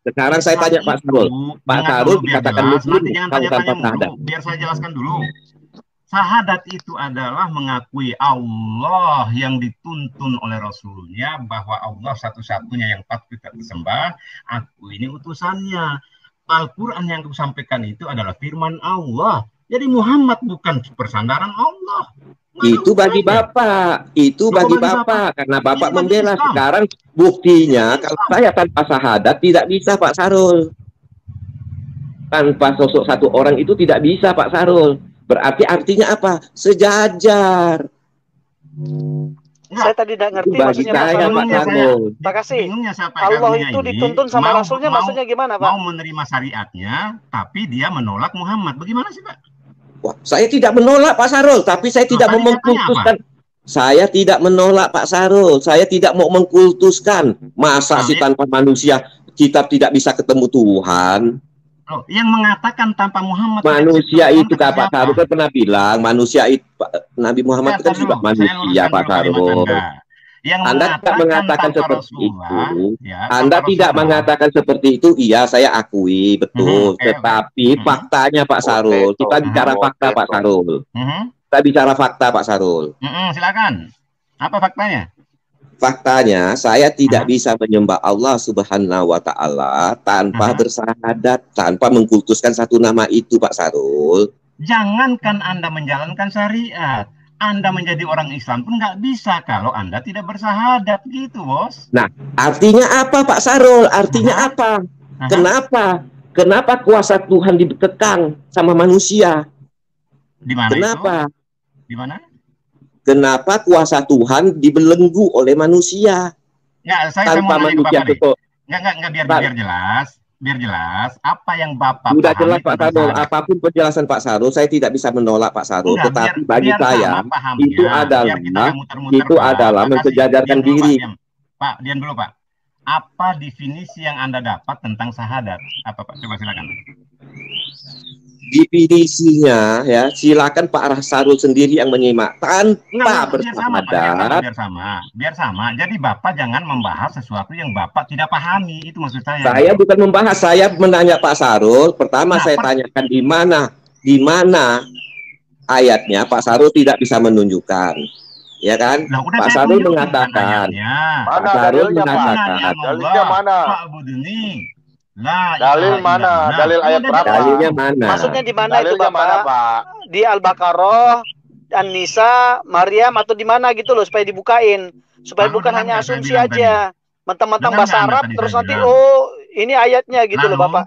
Sekarang saya tanya Pak Sarul. Pak Sarul dikatakan muslim tanpa syahadat. Biar saya jelaskan dulu. Syahadat itu adalah mengakui Allah yang dituntun oleh Rasulnya, bahwa Allah satu-satunya yang patut kita sembah. Aku ini utusannya. Al-Quran yang aku sampaikan itu adalah firman Allah. Jadi Muhammad bukan persandaran Allah. Itu bagi Bapak. Itu bagi Bapak. Karena Bapak membela. Sekarang buktinya kalau saya tanpa syahadat tidak bisa Pak Sarul. Tanpa sosok satu orang itu tidak bisa Pak Sarul. Berarti artinya apa? Sejajar. Saya tadi tidak ngerti maksudnya Pak Kasih. Allah itu dituntun sama Rasulnya maksudnya gimana Pak? Mau menerima syariatnya, tapi dia menolak Muhammad. Bagaimana sih Pak? Wah, saya tidak menolak Pak Sarul, tapi saya tidak mau mengkultuskan. Saya tidak menolak Pak Sarul. Saya tidak mau mengkultuskan. Masa sih tanpa manusia kita tidak bisa ketemu Tuhan? Loh, yang mengatakan tanpa Muhammad manusia itu Pak Sarul kan pernah bilang manusia itu Nabi Muhammad itu kan juga manusia Pak Sarul. Anda tidak mengatakan seperti itu. Anda tidak mengatakan seperti itu. Iya, saya akui betul. Tetapi faktanya Pak Sarul, kita bicara fakta Pak Sarul. Kita bicara fakta Pak Sarul. Silakan. Apa faktanya? Faktanya, saya tidak bisa menyembah Allah Subhanahu wa Ta'ala tanpa bersyahadat, tanpa mengkultuskan satu nama itu, Pak Sarul. Jangankan Anda menjalankan syariat, Anda menjadi orang Islam pun nggak bisa kalau Anda tidak bersyahadat, gitu, Bos. Nah, artinya apa, Pak Sarul? Artinya apa? Kenapa? Kenapa kuasa Tuhan dikekang sama manusia? Di mana? Kenapa? Di mana? Kenapa kuasa Tuhan dibelenggu oleh manusia? Nggak, saya tanpa mau manusia itu. Nggak, biar jelas. Biar jelas, apa yang Bapak sudah jelas Pak Sarul, apapun penjelasan Pak Sarul, saya tidak bisa menolak Pak Sarul. Tetapi bagi saya, itu adalah mensejajarkan diri. Pak, diam dulu Pak. Apa definisi yang Anda dapat tentang syahadat? Apa Pak? Coba silakan. Definisinya ya, silakan Pak Sarul sendiri yang menyimak tanpa bersyahadat. Biar sama. Jadi Bapak jangan membahas sesuatu yang Bapak tidak pahami, itu maksud saya. Saya bukan membahas, saya menanya Pak Sarul. Pertama saya tanyakan di mana ayatnya Pak Sarul tidak bisa menunjukkan. Ya kan? Pak Sarul mengatakan. Pak Sarul mengatakan. Dalilnya mana? Dalil mana? Dalil ayat berapa? Dalilnya mana? Maksudnya di mana itu Bapak? Di Al-Baqarah, An-Nisa, Maryam atau di mana gitu loh supaya dibukain. Supaya bukan hanya asumsi aja. Mentang-mentang bahasa Arab terus nanti oh ini ayatnya gitu loh Bapak.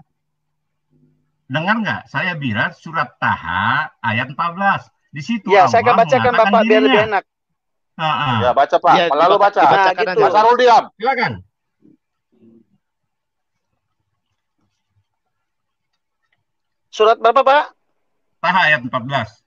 Dengar nggak? Saya bilang surat Taha ayat 14. Di situ ya, saya akan bacakan Bapak biar lebih enak. Ya, baca Pak. Ya, lalu baca. Nah, gitu. Pak Sarul diam. Silakan. Surat berapa, Pak? Taha ayat 14.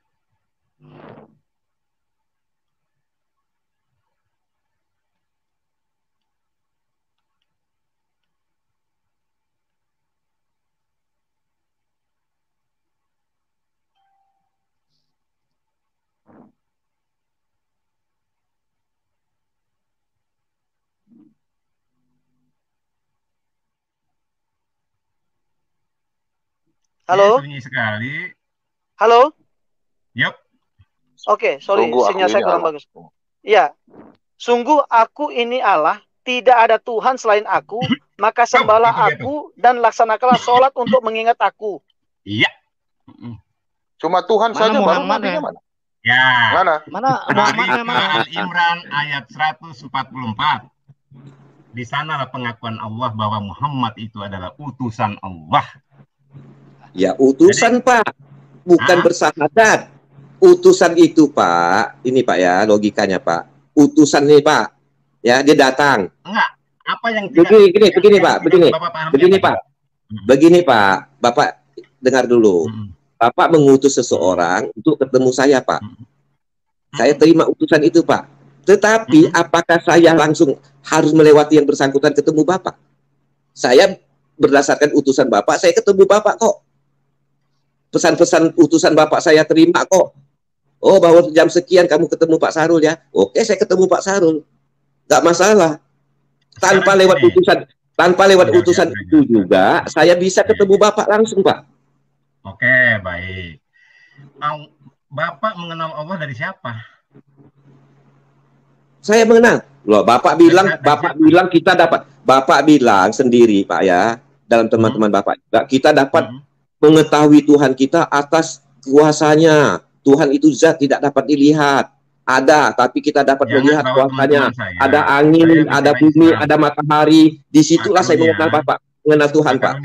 Halo? Sunyi sekali. Halo? Yup. Oke, sorry, sinyal saya kurang bagus. Iya. Sungguh aku ini Allah, tidak ada Tuhan selain aku, maka sembahlah aku dan laksanakanlah sholat untuk mengingat aku. Iya. Cuma Tuhan saja baru nabinya mana? Ya. Mana? Mana? Imran ayat 144. Di sanalah pengakuan Allah bahwa Muhammad itu adalah utusan Allah. Ya utusan jadi, Pak, bukan bersyahadat. Utusan itu Pak, ini Pak ya logikanya Pak. Utusan nih Pak, ya dia datang. Enggak, apa yang begini Pak, begini Pak, Bapak dengar dulu. Bapak mengutus seseorang untuk ketemu saya Pak. Saya terima utusan itu Pak. Tetapi apakah saya langsung harus melewati yang bersangkutan ketemu Bapak? Saya berdasarkan utusan Bapak, saya ketemu Bapak kok. pesan-pesan utusan Bapak saya terima kok. Oh, bahwa jam sekian kamu ketemu Pak Sarul ya. Oke, saya ketemu Pak Sarul. Nggak masalah. Tanpa lewat utusan itu juga, saya bisa ketemu Bapak langsung, Pak. Oke, baik. Bapak mengenal Allah dari siapa? Saya mengenal. Loh, Bapak bilang kita dapat. Bapak bilang sendiri, Pak ya, dalam teman-teman Bapak juga, kita dapat mengetahui Tuhan kita atas kuasanya. Tuhan itu zat tidak dapat dilihat. Ada, tapi kita dapat melihat kuasanya. Ada angin, ada bumi, ada matahari. Disitulah saya mengenal Bapak, mengenal Tuhan, Pak.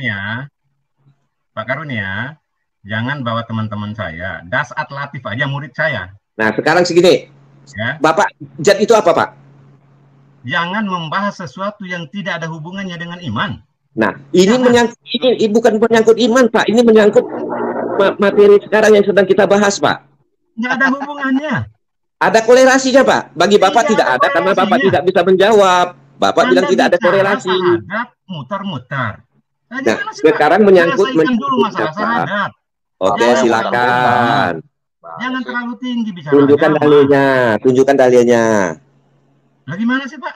Pak Karunia, jangan bawa teman-teman saya. Dasat Latif aja murid saya. Nah, sekarang segini. Ya. Bapak, zat itu apa, Pak? Jangan membahas sesuatu yang tidak ada hubungannya dengan iman. Nah, ini bukan menyangkut iman, Pak. Ini menyangkut materi sekarang yang sedang kita bahas, Pak. Nggak ada hubungannya. Ada korelasinya, Pak. Bagi Bapak tidak ada karena Bapak tidak bisa menjawab. Bapak bilang tidak ada korelasi. Mutar-mutar. Nah, sekarang menyangkut dulu masalah sahadat. Oke, silakan. Jangan terlalu tinggi bicara. Tunjukkan dalilnya. Lah gimana sih, Pak?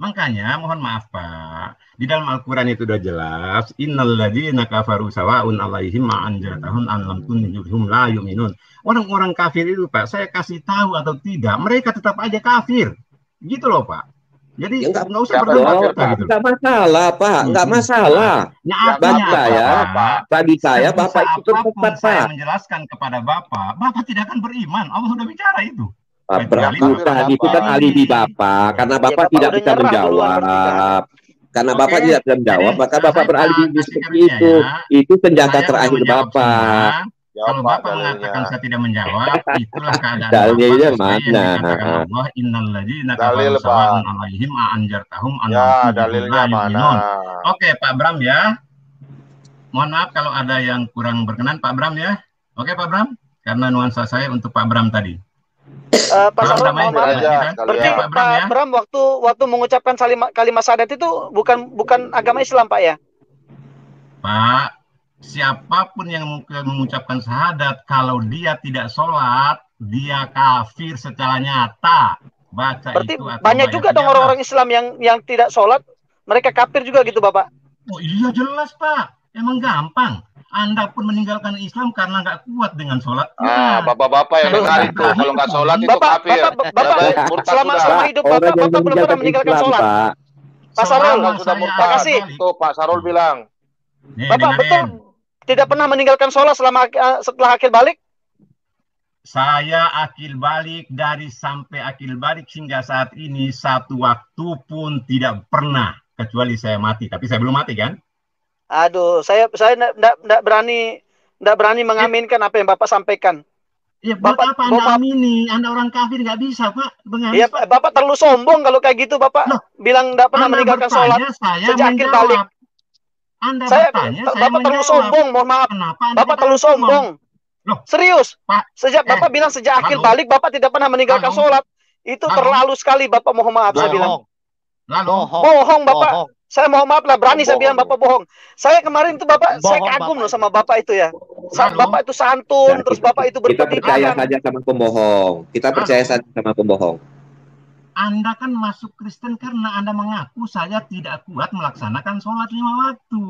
Makanya mohon maaf, Pak. Di dalam Al-Qur'an itu sudah jelas, innal ladzina kafaru sawa'un 'alaihim ma'anjatahum an lam tunzirhum la yu'minun. Orang-orang kafir itu, Pak, saya kasih tahu atau tidak, mereka tetap aja kafir. Gitu loh, Pak. Jadi ya, nggak usah berdebat gitu. Nggak masalah, Pak. Nggak masalah. Bagi saya Bapak itu tepat, Pak. Menjelaskan kepada Bapak tidak akan beriman. Allah sudah bicara itu. Itu kan alibi Bapak, karena Bapak tidak bisa menjawab. Karena Bapak tidak bisa menjawab, maka Bapak beralibi seperti itu. Itu senjata terakhir Bapak. Kalau Bapak mengatakan saya tidak menjawab, itulah keadaan dalilnya mana? Allah innalladzina kafaru sawa'un 'alaihim a'anjartahum an dalilnya mana? Oke, Pak Bram ya. Mohon maaf kalau ada yang kurang berkenan, Pak Bram ya. Oke, Pak Bram, karena nuansa saya untuk Pak Bram tadi. Pak Sarul, mohon maaf. Berarti Pak Bram waktu mengucapkan kalimat syahadat itu bukan agama Islam, Pak ya? Pak, siapapun yang mengucapkan syahadat, kalau dia tidak sholat, dia kafir secara nyata. Baca berarti itu banyak juga dong orang-orang Islam yang tidak sholat, mereka kafir juga gitu, Bapak? Oh iya jelas, Pak. Emang gampang. Anda pun meninggalkan Islam karena nggak kuat dengan sholat. Bapak-bapak yang dengar itu, kalau nggak sholat itu kafir. Bapak selama hidup Bapak belum pernah meninggalkan sholat. Pak Sarul, terima kasih. Tuh Pak Sarul bilang. Bapak betul tidak pernah meninggalkan sholat setelah akil balik? Saya akil balik sampai akil balik hingga saat ini satu waktu pun tidak pernah, kecuali saya mati. Tapi saya belum mati kan? Aduh, saya enggak berani mengaminkan apa yang Bapak sampaikan. Ya, Bapak apa Anda amini? Anda orang kafir nggak bisa, Pak. Iya, Bapak terlalu sombong kalau kayak gitu, Bapak. Loh, bilang enggak pernah meninggalkan sholat sejak akil balik. Bapak terlalu sombong, mohon maaf. Bapak terlalu sombong. Loh, serius. Pak, Bapak bilang sejak akil balik Bapak tidak pernah meninggalkan sholat. Itu terlalu sekali, Bapak, mohon maaf saya bilang. Bohong, Bapak. Saya mohon maaf lah, berani saya bilang Bapak bohong. Saya kemarin itu Bapak, saya kagum loh sama Bapak itu ya. Bapak itu santun, terus Bapak itu berpendidikan. Kita percaya saja sama pembohong. Kita percaya saja sama pembohong. Anda kan masuk Kristen karena Anda mengaku saya tidak kuat melaksanakan sholat 5 waktu.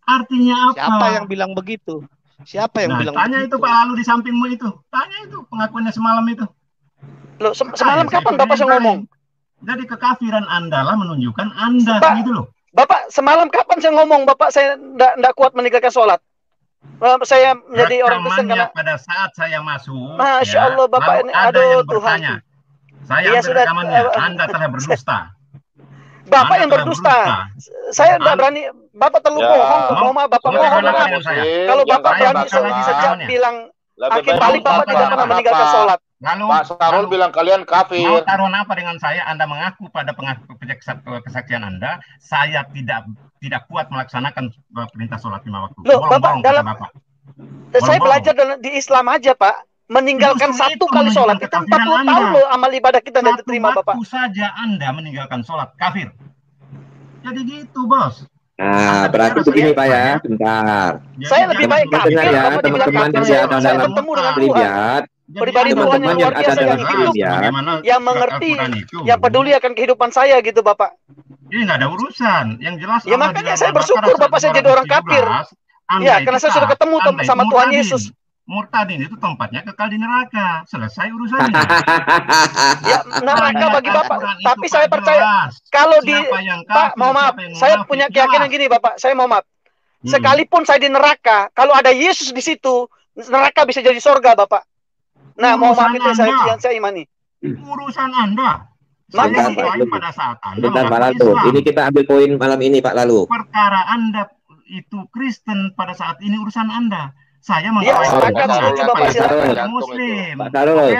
Artinya apa? Siapa yang bilang begitu? Siapa yang bilang tanya begitu? Itu Pak Lalu di sampingmu itu. Tanya itu pengakuannya semalam itu. Loh, semalam kapan Bapak saya ngomong? Jadi kekafiran Anda lah menunjukkan Anda gitu loh. Bapak semalam kapan saya ngomong Bapak saya enggak kuat meninggalkan sholat? Saya menjadi orang Kristen karena pada saat saya masuk. Masya Allah Bapak ini, aduh Tuhan. Saya ambil rekamannya. Anda telah berdusta. Bapak yang berdusta. Saya enggak berani. Bapak terlalu bohong. Bapak bohong. Kalau Bapak berani sejak bilang akhir balik Bapak tidak pernah meninggalkan sholat. Lalu Pak Sarul bilang kalian kafir. Mau taruhan apa dengan saya? Anda mengaku pada kesaksian Anda, saya tidak kuat melaksanakan perintah sholat 5 waktu. Loh, Bapak saya belajar di Islam aja, Pak. Meninggalkan satu kali sholat itu 40 tahun loh amal ibadah kita tidak diterima, Bapak. Satu saja Anda meninggalkan sholat kafir. Jadi gitu, Bos. Nah, berarti begini Pak ya, sebentar. Saya lebih baik kafir ya, apa dibilang teman-teman kafir. yang ada Saya dalam bertemu dengan Tuhan. Tuhan. Pribadi Tuhan yang luar biasa, yang hidup, yang mengerti, yang peduli akan kehidupan saya gitu Bapak. Ini nggak ada urusan. Yang jelas. Ya makanya saya bersyukur Bapak saya jadi orang kafir. Ya, karena saya sudah ketemu sama Tuhan Yesus. Murtadin itu tempatnya kekal di neraka. Selesai urusannya. Ya, neraka bagi Bapak. Tapi saya percaya kalau di Pak, mau maaf, saya punya keyakinan gini Bapak. Saya mau maaf. Sekalipun saya di neraka, kalau ada Yesus di situ, neraka bisa jadi surga Bapak. Nah, mau maaf itu yang saya imani. Urusan Anda. Pada saat Anda Pak Lalu. Ini kita ambil poin malam ini Pak Lalu. Perkara Anda itu Kristen pada saat ini urusan Anda. Saya mengatakan Muslim. Pak Sarul.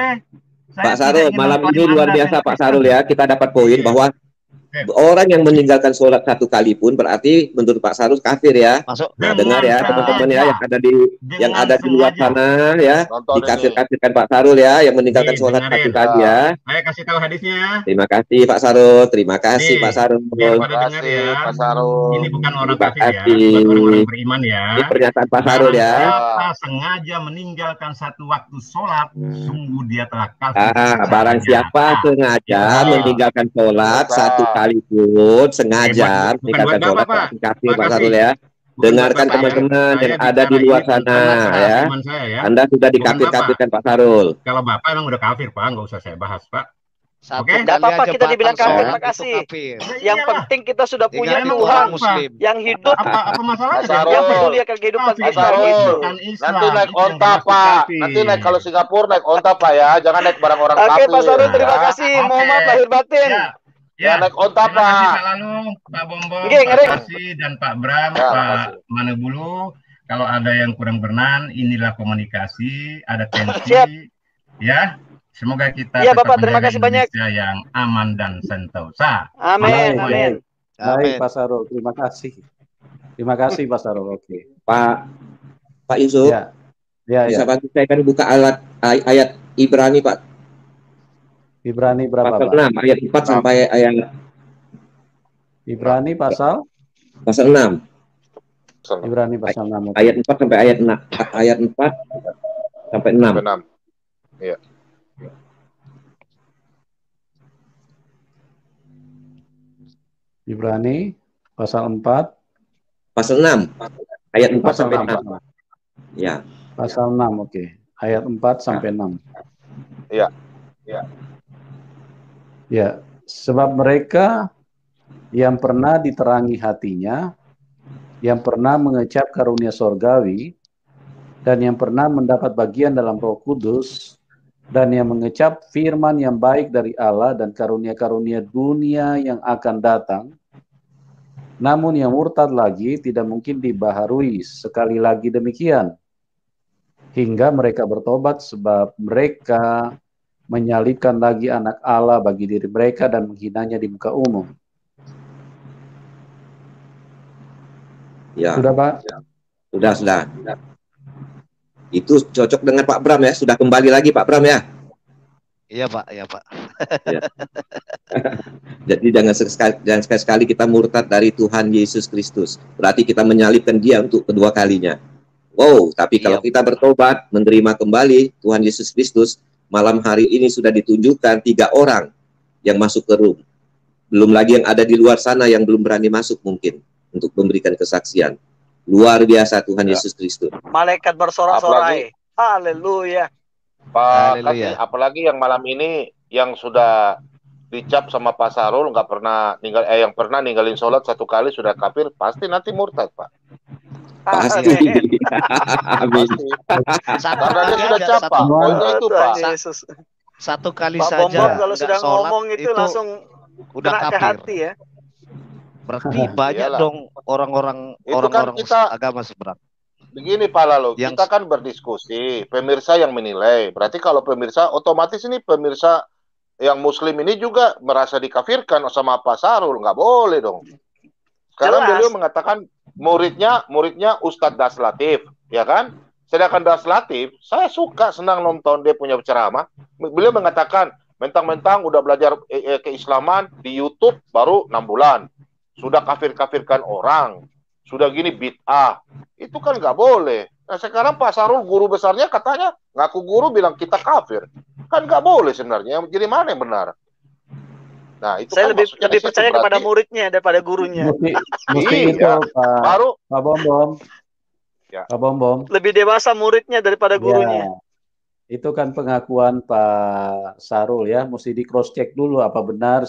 Pak Sarul, malam ini luar biasa Pak Sarul ya. Kita dapat poin bahwa orang yang meninggalkan sholat satu kali pun berarti menurut Pak Sarul kafir ya. Nah, dengar ya teman-teman ya yang ada di luar sana ya, dikafir-kafirkan Pak Sarul ya yang meninggalkan sholat satu kali ya. Saya kasih tahu hadisnya. Terima kasih Pak Sarul, terima kasih Pak Sarul. Terima kasih Pak Sarul. Ini bukan orang kafir ya, bukan orang beriman ya. Ini pernyataan Pak Sarul ya. Siapa sengaja meninggalkan satu waktu sholat, sungguh dia telah kafir. Barang siapa sengaja meninggalkan sholat satu kali pun sengaja meninggalkan sholat kafir Pak Sarul ya. Dengarkan teman-teman yang ada di luar sana ya. Anda sudah dikafir-kafirkan Pak Sarul. Kalau Bapak emang udah kafir Pak, nggak usah saya bahas Pak. Oke, tidak apa-apa kita dibilang kafir, makasih. Yang penting kita sudah punya Tuhan Muslim yang hidup, apa masalahnya? Yang peduli akan kehidupan kita. Nanti naik onta Pak, nanti naik kalau Singapura naik onta Pak ya, jangan naik barang orang kafir. Oke Pak Sarul, terima kasih. Mohon maaf lahir batin. Ya, naik onta Pak. Pak Lalu, Pak Bombong, Pak Kasih dan Pak Bram, Pak Manebulu. Kalau ada yang kurang berkenan, inilah komunikasi, ada tensi, ya. Semoga kita Bapak, terima kasih banyak. Yang aman dan sentosa. Amin. Amin. Baik Pak Sarul, terima kasih. Terima kasih Pak Sarul. Oke. Pak Yusuf. Bisa bantu saya kan buka ayat Ibrani Pak. Ibrani berapa pasal Pak? 6 ayat 4 sampai ayat Ibrani pasal 6. Ibrani pasal 6. Ayat 4 sampai ayat 6. Ayat 4 sampai 6. Iya. Ibrani pasal 4 pasal 6 ayat 4 sampai 6. Ya. Pasal 6, oke. Ayat 4 sampai 6. Iya. Iya. Ya, sebab mereka yang pernah diterangi hatinya, yang pernah mengecap karunia sorgawi, dan yang pernah mendapat bagian dalam Roh Kudus, dan yang mengecap firman yang baik dari Allah dan karunia-karunia dunia yang akan datang, namun yang murtad lagi tidak mungkin dibaharui sekali lagi demikian, hingga mereka bertobat sebab mereka menyalibkan lagi anak Allah bagi diri mereka dan menghinanya di muka umum. Ya. Sudah Pak? Sudah. Itu cocok dengan Pak Bram ya. Sudah kembali lagi Pak Bram ya. Iya Pak. Ya. Jadi jangan sekali-sekali kita murtad dari Tuhan Yesus Kristus. Berarti kita menyalibkan Dia untuk kedua kalinya. Wow, tapi kalau kita bertobat, menerima kembali Tuhan Yesus Kristus, malam hari ini sudah ditunjukkan 3 orang yang masuk ke room. Belum lagi yang ada di luar sana yang belum berani masuk mungkin untuk memberikan kesaksian. Luar biasa Tuhan Yesus Kristus. Malaikat bersorak-sorai. Haleluya. Pak Kasih, apalagi yang malam ini yang sudah dicap sama Pak Sarul nggak pernah yang pernah ninggalin sholat 1 kali sudah kafir, pasti nanti murtad Pak. Pasti. Amin. Karena dia sudah capa. Poinnya itu Pak. Satu kali Pak saja. Bombom kalau sudah ngomong itu langsung udah kafir. Hati ya. Berarti banyak dong orang-orang agama seberang. Begini Pak Lalu, kita kan berdiskusi, pemirsa yang menilai. Berarti kalau pemirsa, otomatis ini pemirsa yang Muslim ini juga merasa dikafirkan sama Pak Sarul, nggak boleh dong. Sekarang beliau mengatakan muridnya Ustadz Das Latif, ya kan? Sedangkan Das Latif, saya suka senang nonton dia punya ceramah. Beliau mengatakan mentang-mentang udah belajar keislaman di YouTube baru 6 bulan. sudah kafir-kafirkan orang, sudah gini bid'ah, itu kan nggak boleh. Nah sekarang Pak Sarul guru besarnya katanya ngaku guru bilang kita kafir, kan nggak boleh sebenarnya. Jadi mana yang benar? Nah itu saya kan lebih percaya kepada muridnya daripada gurunya. Mesti itu Pak Bom. Ya. Pak Bom. Lebih dewasa muridnya daripada gurunya. Itu kan pengakuan Pak Sarul ya, mesti di cross check dulu apa benar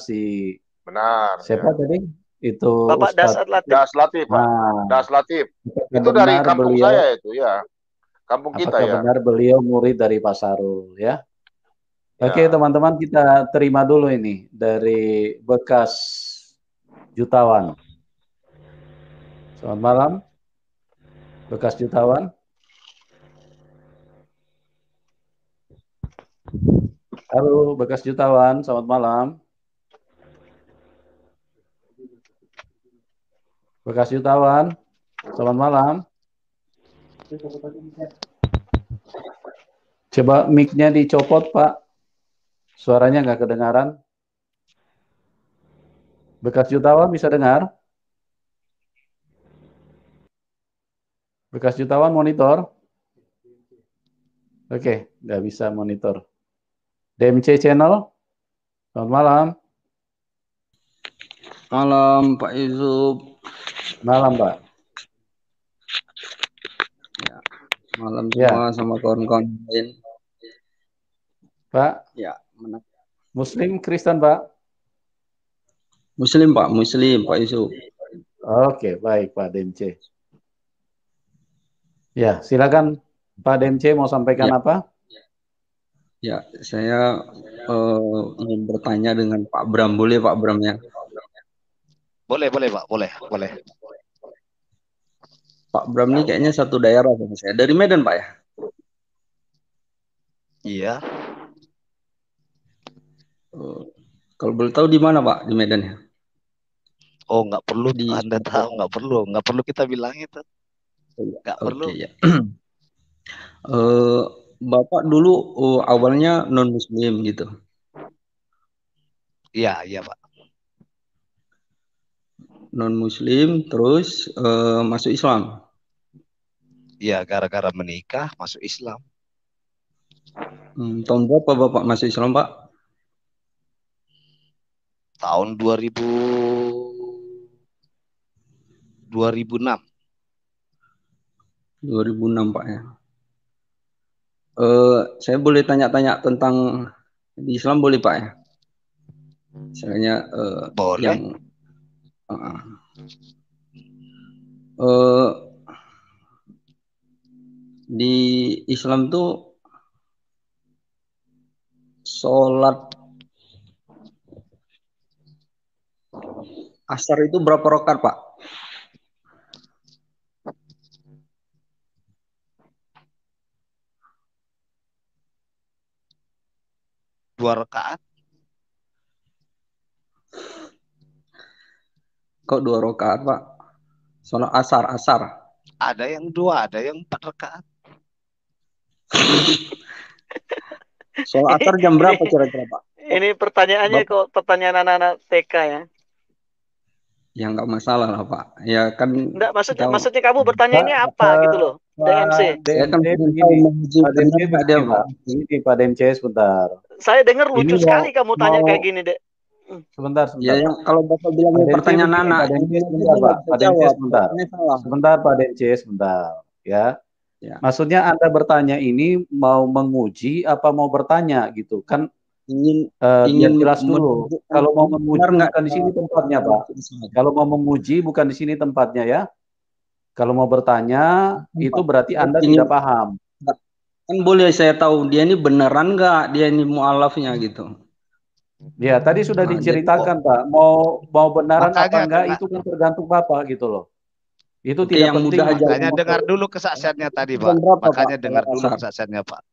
benar. Siapa tadi? Itu Bapak Das Latif, Pak. Das Latif. Itu dari kampung saya itu ya. Kampung kita ya. Benar beliau murid dari Pak Sarul ya. Oke teman-teman, kita terima dulu ini dari bekas jutawan. Selamat malam, bekas jutawan. Halo bekas jutawan, selamat malam. Bekas jutawan, selamat malam. Coba mic-nya dicopot Pak. Suaranya nggak kedengaran. Bekas jutawan bisa dengar? Bekas jutawan monitor? Oke, nggak bisa monitor. DMC Channel? Selamat malam. Malam Pak Yusuf. Malam Pak. Ya, malam semua sama kawan-kawan lain. Pak? Ya. Muslim, Kristen, Pak? Muslim, Pak. Muslim, Pak Yusuf. Oke, baik, Pak DMC. Ya, silakan Pak DMC mau sampaikan apa? Ya, saya ingin bertanya dengan Pak Bram. Boleh, Pak Bram ya? Boleh, Pak. Boleh. Pak Bram ini kayaknya satu daerah sama saya. Dari Medan, Pak ya? Iya. Kalau boleh tahu di mana Pak, di Medan ya? Oh, nggak perlu Anda tahu, nggak perlu kita bilang itu, nggak perlu. Ya. Bapak dulu awalnya non Muslim gitu. Iya Pak. Non Muslim terus masuk Islam. Iya, gara-gara menikah masuk Islam. Tahun berapa Bapak masuk Islam Pak? Tahun 2006. Pak ya. Saya boleh tanya-tanya tentang di Islam boleh Pak ya? Misalnya boleh. Di Islam tuh sholat asar itu berapa rakaat Pak? Dua rakaat. Kok 2 rakaat Pak? Sholat asar. Ada yang 2, ada yang 4 rakaat. Sholat asar jam berapa kira-kira Pak? Ini pertanyaannya kok pertanyaan anak-anak TK ya? Ya nggak masalah lah Pak. Ya kan. Enggak, maksudnya kamu bertanya ini apa gitu loh, DMC. Saya kan Pak DMC sebentar. Saya dengar lucu sekali kamu tanya kayak gini, Dek. Sebentar. Ya, kalau Bapak bilang pertanyaan anak, Pak DMC sebentar, Pak DMC sebentar, ya. Maksudnya Anda bertanya ini mau menguji apa mau bertanya gitu kan? Ingin jelas dulu. Kalau mau menguji bukan di sini tempatnya, Pak. Kalau mau menguji bukan di sini tempatnya ya. Kalau mau bertanya itu berarti Anda tidak paham. Kan boleh saya tahu dia ini beneran nggak, dia ini mualafnya gitu. Ya, tadi sudah diceritakan, Pak. Mau benaran apa enggak itu kan tergantung Bapak gitu loh. Itu tidak yang penting. Makanya dengar dulu kesaksiannya tadi, Pak. Makanya dengar dulu kesaksiannya, Pak.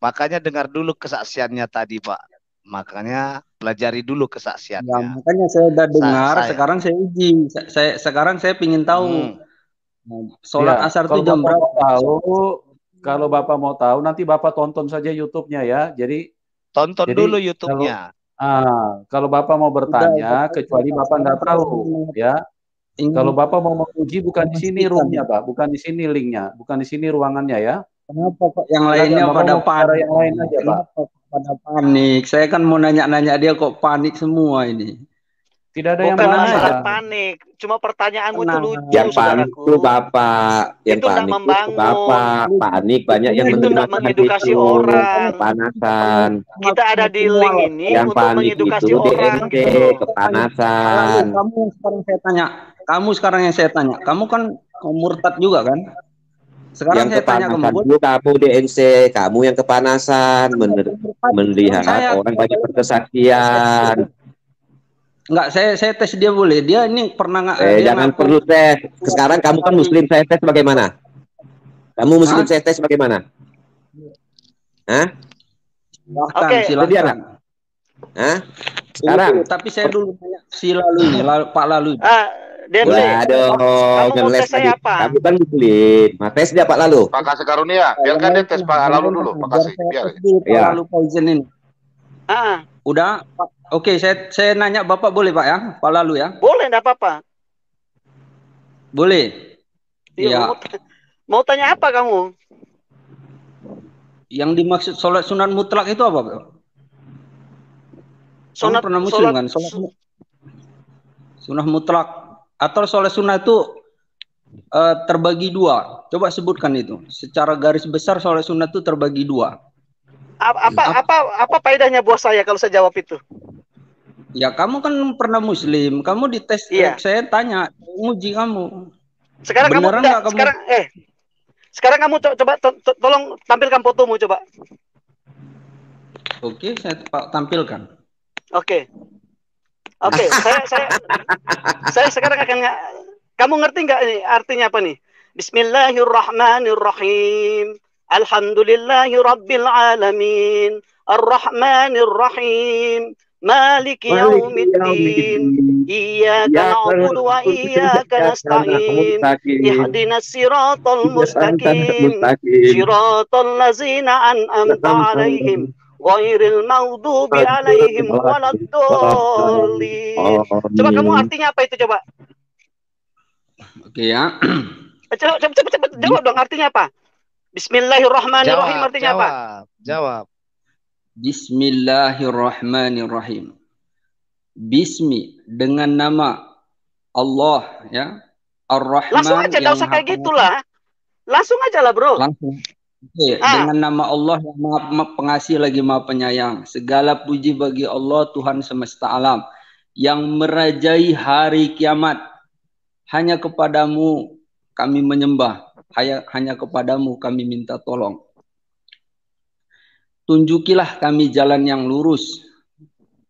Makanya dengar dulu kesaksiannya tadi, Pak. Makanya pelajari dulu kesaksiannya. Ya, makanya saya udah dengar, sekarang saya uji. Sekarang saya ingin tahu. Sholat asar itu jam berapa? Kalau Bapak mau tahu, nanti Bapak tonton saja YouTube-nya ya. Jadi tonton dulu YouTube-nya. Kalau Bapak mau bertanya, kecuali Bapak nggak tahu, ya. Kalau Bapak mau menguji, bukan di sini roomnya, Pak, bukan di sini linknya, bukan di sini ruangannya, ya. Kenapa kok yang lainnya pada panik? Yang lain aja, Pak. Pada panik? Saya kan mau nanya-nanya dia kok panik semua ini. Tidak ada bukan yang masalah panik, cuma pertanyaanmu itu lucu. Yang panik itu Bapak, yang itu panik membangun. Bapak, panik banyak yang menerima mengedukasi orang. Kepanasan. Kita ada di link ini yang untuk mengedukasi orang. Kepanasan. Kamu sekarang yang saya tanya, kamu kan murtad juga kan? Sekarang yang saya tanya kamu DNC, kamu yang kepanasan melihat orang banyak berkesaksian. Enggak, saya tes dia boleh. Dia ini pernah nggak? Jangan perlu tes. Sekarang kamu kan Muslim, saya tes bagaimana? Kamu Muslim, saya tes bagaimana? Hah? Oke, silakan. Hah? Sekarang. Tapi saya dulu tanya si Lalu ini, Pak Lalu. Kamu tes saya apa? Kamu kan Muslim. Tes dia Pak Lalu. Pak Kasih Karunia, biarkan dia tes Pak Lalu dulu. Pak Kasih, biar. Pak Lalu Fauzan ini. Udah, Pak. Oke, saya nanya Bapak boleh Pak ya, Pak Lalu ya? Boleh, enggak apa-apa. Boleh. Iya. Mau tanya apa kamu? Yang dimaksud sholat sunat mutlak itu apa Pak? Kamu pernah Muslim kan? Sunat mutlak atau sholat sunat itu terbagi dua. Coba sebutkan itu. Secara garis besar sholat sunat itu terbagi dua. Apa faedahnya buat saya kalau saya jawab itu? Ya kamu kan pernah Muslim, kamu dites. Iya. Saya tanya, uji kamu. Sekarang sekarang kamu coba tolong tampilkan fotomu coba. Oke, saya tampilkan. Oke, saya sekarang akan kamu ngerti nggak ini artinya apa nih? Bismillahirrahmanirrahim. Alhamdulillahirabbil alamin. Arrahmanirrahim. Maliki yaumiddin. Iyyaka na'budu wa iyyaka nasta'in. Ihdinas siratal mustaqim. Siratal ladzina an'amta 'alaihim ghairil maghdubi 'alaihim waladdallin. Coba kamu artinya apa itu coba? Oke ya. Coba jawab dong artinya apa? Bismillahirrahmanirrahim artinya apa? Jawab. Bismillahirrahmanirrahim. Bismi dengan nama Allah ya. Ar-Rahman. Langsung aja, enggak usah kayak gitulah. Langsung aja lah, Bro. Langsung. Oke, dengan nama Allah yang Maha Pengasih lagi Maha Penyayang. Segala puji bagi Allah Tuhan semesta alam yang merajai hari kiamat. Hanya kepadamu kami menyembah. Hanya kepadamu kami minta tolong. Tunjukilah kami jalan yang lurus,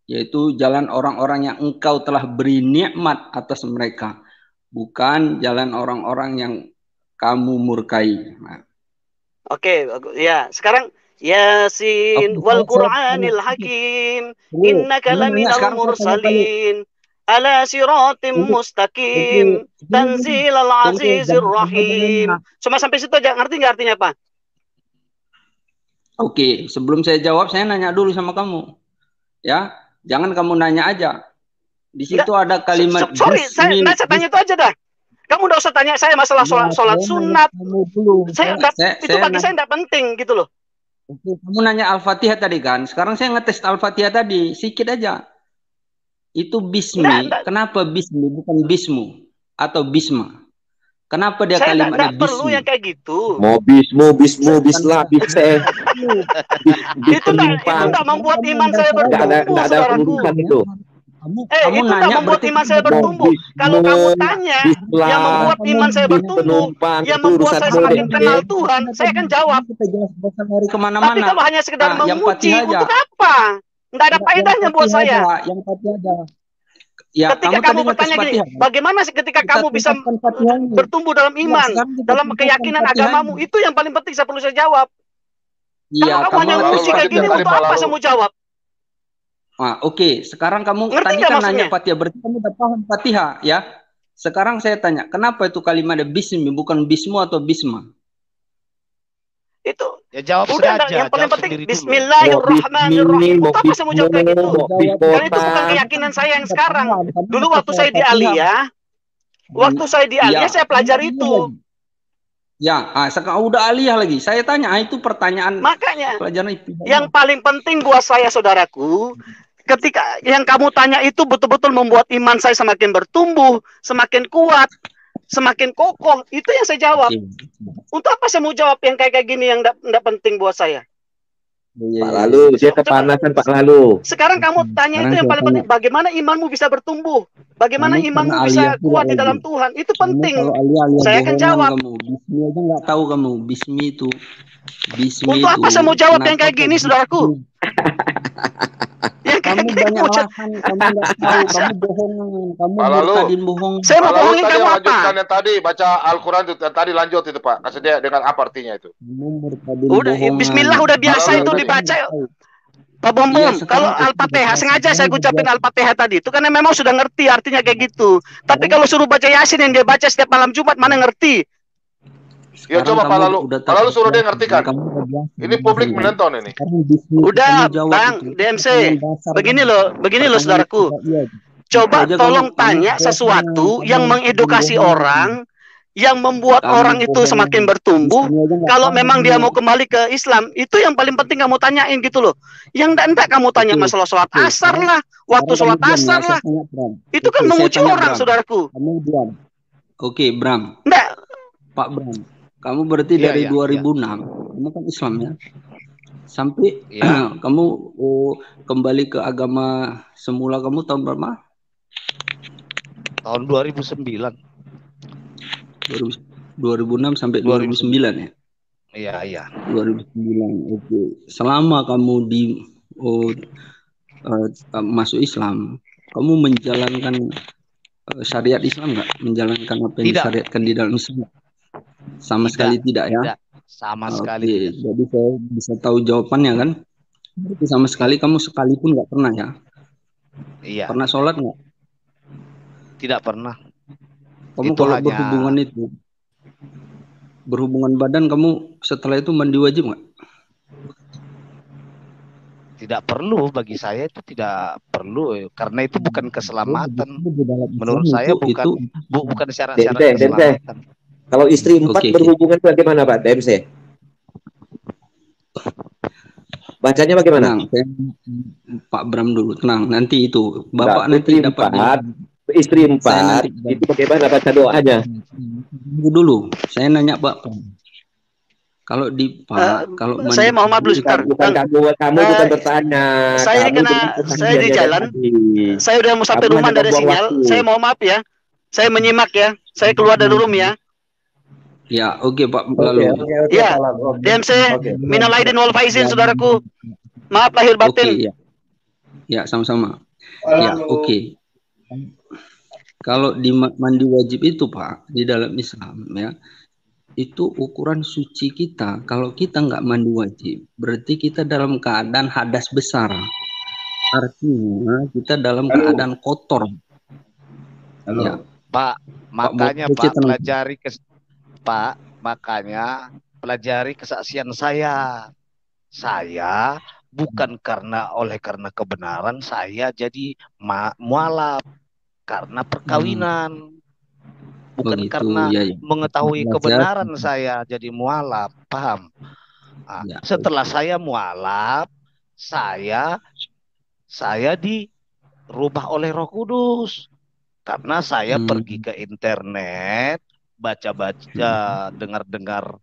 yaitu jalan orang-orang yang engkau telah beri nikmat atas mereka, bukan jalan orang-orang yang kamu murkai. Oke, ya. Sekarang Yasin wal Qur'anil Hakim, innaka laminal mursalin ala siratim mustaqim, tanzilal azizir rahim. Cuma sampai situ aja, ngerti nggak artinya apa? Oke, sebelum saya jawab, saya nanya dulu sama kamu. Ya, jangan kamu nanya aja. Di situ ada kalimat. Sorry, saya tanya itu aja dah. Kamu nggak usah tanya saya masalah sholat sunat. Itu bagi saya nggak penting gitu loh. Oke, kamu nanya Al-Fatihah tadi kan. Sekarang saya ngetes Al-Fatihah tadi, sedikit aja. Itu bismi. Kenapa bismi bukan bismu atau bisma? Kenapa dia kalimatnya bismi? Saya perlu yang kayak gitu. Mau bismu, bislah, biseh. Itu enggak membuat iman saya bertumbuh. Enggak ada urusan itu. Itu enggak membuat iman saya bertumbuh. Kalau kamu tanya yang membuat iman saya bertumbuh, yang membuat saya semakin kenal Tuhan, saya akan jawab. Tapi kalau hanya sekedar memuji, untuk apa? Enggak ada faedahnya buat saya. Yang pasti aja. Ya, ketika kamu bertanya gini, bagaimana sih ketika kamu bisa bertumbuh dalam iman, dalam keyakinan agamamu, itu yang paling penting saya perlu saya jawab. Iya, kalau kamu hanya memuji kayak gini, untuk apa saya mau jawab? Oke, sekarang kamu tadi kan nanya Fatihah, berarti kamu udah paham Fatihah ya. Sekarang saya tanya, kenapa itu kalimatnya bismi bukan bismu atau bisma? Ya jawab udah, saja. yang paling penting Bismillahirrahmanirrahim. Untuk apa saya mau jawab kayak gitu? Karena itu bukan keyakinan saya yang sekarang. Dulu waktu saya di Aliyah, saya pelajari itu. Ya, sekarang udah aliyah lagi. Saya tanya, itu pertanyaan. Makanya, pelajaran yang paling penting buat saya, saudaraku, ketika yang kamu tanya itu betul-betul membuat iman saya semakin bertumbuh, semakin kuat, semakin kokoh. Itu yang saya jawab. Untuk apa saya mau jawab yang kayak gini yang enggak penting buat saya? Pak Lalu, dia kepanasan Pak Lalu. Sekarang kamu tanya itu yang paling penting. Bagaimana imanmu bisa bertumbuh? Bagaimana imanmu bisa kuat di dalam Tuhan? Itu penting. Saya akan jawab. Bismi aja nggak tahu kamu. Bismi itu. Bismi untuk apa saya mau jawab yang kayak gini, saudaraku? Kamu banyak alasan, kamu nggak tahu, kamu bohong, kamu tadi bohong. Saya mau bohongin kamu apa? Lanjutkan yang tadi, baca Al-Quran itu, tadi lanjut itu Pak. Kasih dia dengan apa artinya itu? Udah, Bismillah udah biasa itu dibaca. Pak Bom, kalau Al-Fatihah, sengaja saya ucapin Al-Fatihah tadi, itu karena memang sudah ngerti artinya kayak gitu. Tapi kalau suruh baca Yasin yang dia baca setiap malam Jumat, mana ngerti? Ya coba Pak Lalu suruh dia ngertikan. Ini publik menonton ini. Udah Bang DMC, begini loh saudaraku. Coba tolong tanya sesuatu yang mengedukasi orang, yang membuat orang itu semakin bertumbuh. Kalau memang dia mau kembali ke Islam, itu yang paling penting kamu tanyain gitu loh. Yang enggak kamu tanya masalah sholat asar lah, waktu sholat asar lah. Itu kan menguji orang, saudaraku. Oke, Bram. Enggak. Pak Bram, kamu berarti dari 2006, kamu kan Islam ya? Sampai kamu kembali ke agama semula kamu tahun berapa? Tahun 2009. 2006 sampai 2009 ya? Iya. 2009. Oke. Selama kamu masuk Islam, kamu menjalankan syariat Islam nggak? Menjalankan apa yang disyariatkan di dalam Islam? Sama sekali tidak ya? Sama sekali tidak. Jadi saya bisa tahu jawabannya kan? Berarti sama sekali kamu sekalipun nggak pernah ya? Iya. Pernah sholat nggak? Tidak pernah. Kamu kalau berhubungan badan, kamu setelah itu mandi wajib nggak? Tidak perlu, bagi saya itu tidak perlu, karena itu bukan keselamatan. Menurut saya bukan syarat-syarat keselamatan. Kalau istri 4 berhubungan bagaimana Pak DMC? Bacanya bagaimana? Tenang, Pak Bram dulu, tenang. Nanti itu Bapak nanti dapat istri 4 itu bagaimana baca doanya? Dulu, saya nanya Pak. Kalau di Pak, kalau saya mau maaf dulu sebentar. Kamu bukan bertanya. Saya di jalan. Saya udah mau sampai rumah dari sinyal. Saya mau maaf ya. Saya menyimak ya. Saya keluar dari room ya. Ya, oke Pak. Lalu. Ya, DMC, minal aidin wal faizin, saudaraku. Maaf lahir batin. Ya, sama-sama. Ya, oke. Kalau di mandi wajib itu Pak, di dalam Islam ya, itu ukuran suci kita. Kalau kita nggak mandi wajib, berarti kita dalam keadaan hadas besar. Artinya kita dalam keadaan kotor. Ya. Pak, makanya Pak pelajari kesaksian saya. Saya bukan karena kebenaran saya jadi mualaf karena perkawinan. Bukan karena mengetahui kebenaran saya jadi mualaf, paham? Setelah saya mualaf, saya dirubah oleh Roh Kudus karena saya pergi ke internet, baca-baca, dengar-dengar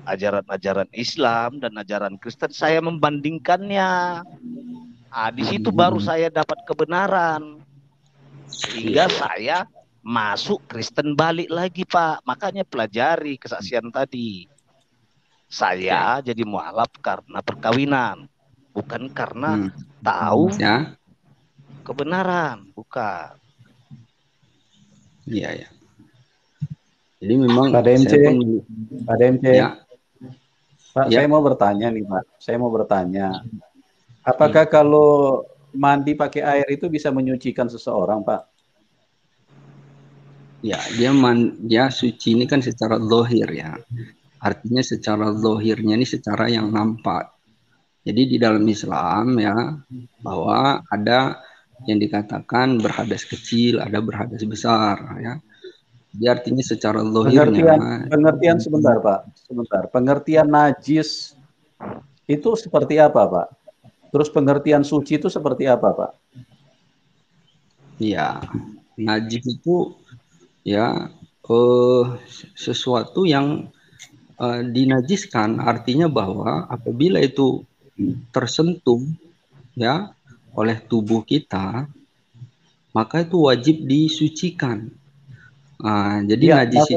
ajaran-ajaran Islam dan ajaran Kristen, saya membandingkannya. Di situ baru saya dapat kebenaran, sehingga saya masuk Kristen balik lagi Pak. Makanya pelajari kesaksian tadi. Saya jadi mualaf karena perkawinan, bukan karena tahu kebenaran, bukan. Iya. Jadi memang Pak DMC, Pak, saya mau bertanya nih Pak. Apakah kalau mandi pakai air itu bisa menyucikan seseorang Pak? Ya, dia suci ini kan secara zahir ya. Artinya secara zahirnya ini secara yang nampak. Jadi di dalam Islam ya, bahwa ada yang dikatakan berhadas kecil, ada berhadas besar ya. Jadi artinya secara zahirnya. Pengertian sebentar Pak, sebentar. Pengertian najis itu seperti apa Pak? Terus pengertian suci itu seperti apa Pak? Ya, najis itu ya sesuatu yang dinajiskan, artinya bahwa apabila itu tersentuh ya oleh tubuh kita, maka itu wajib disucikan. Jadi ya, najis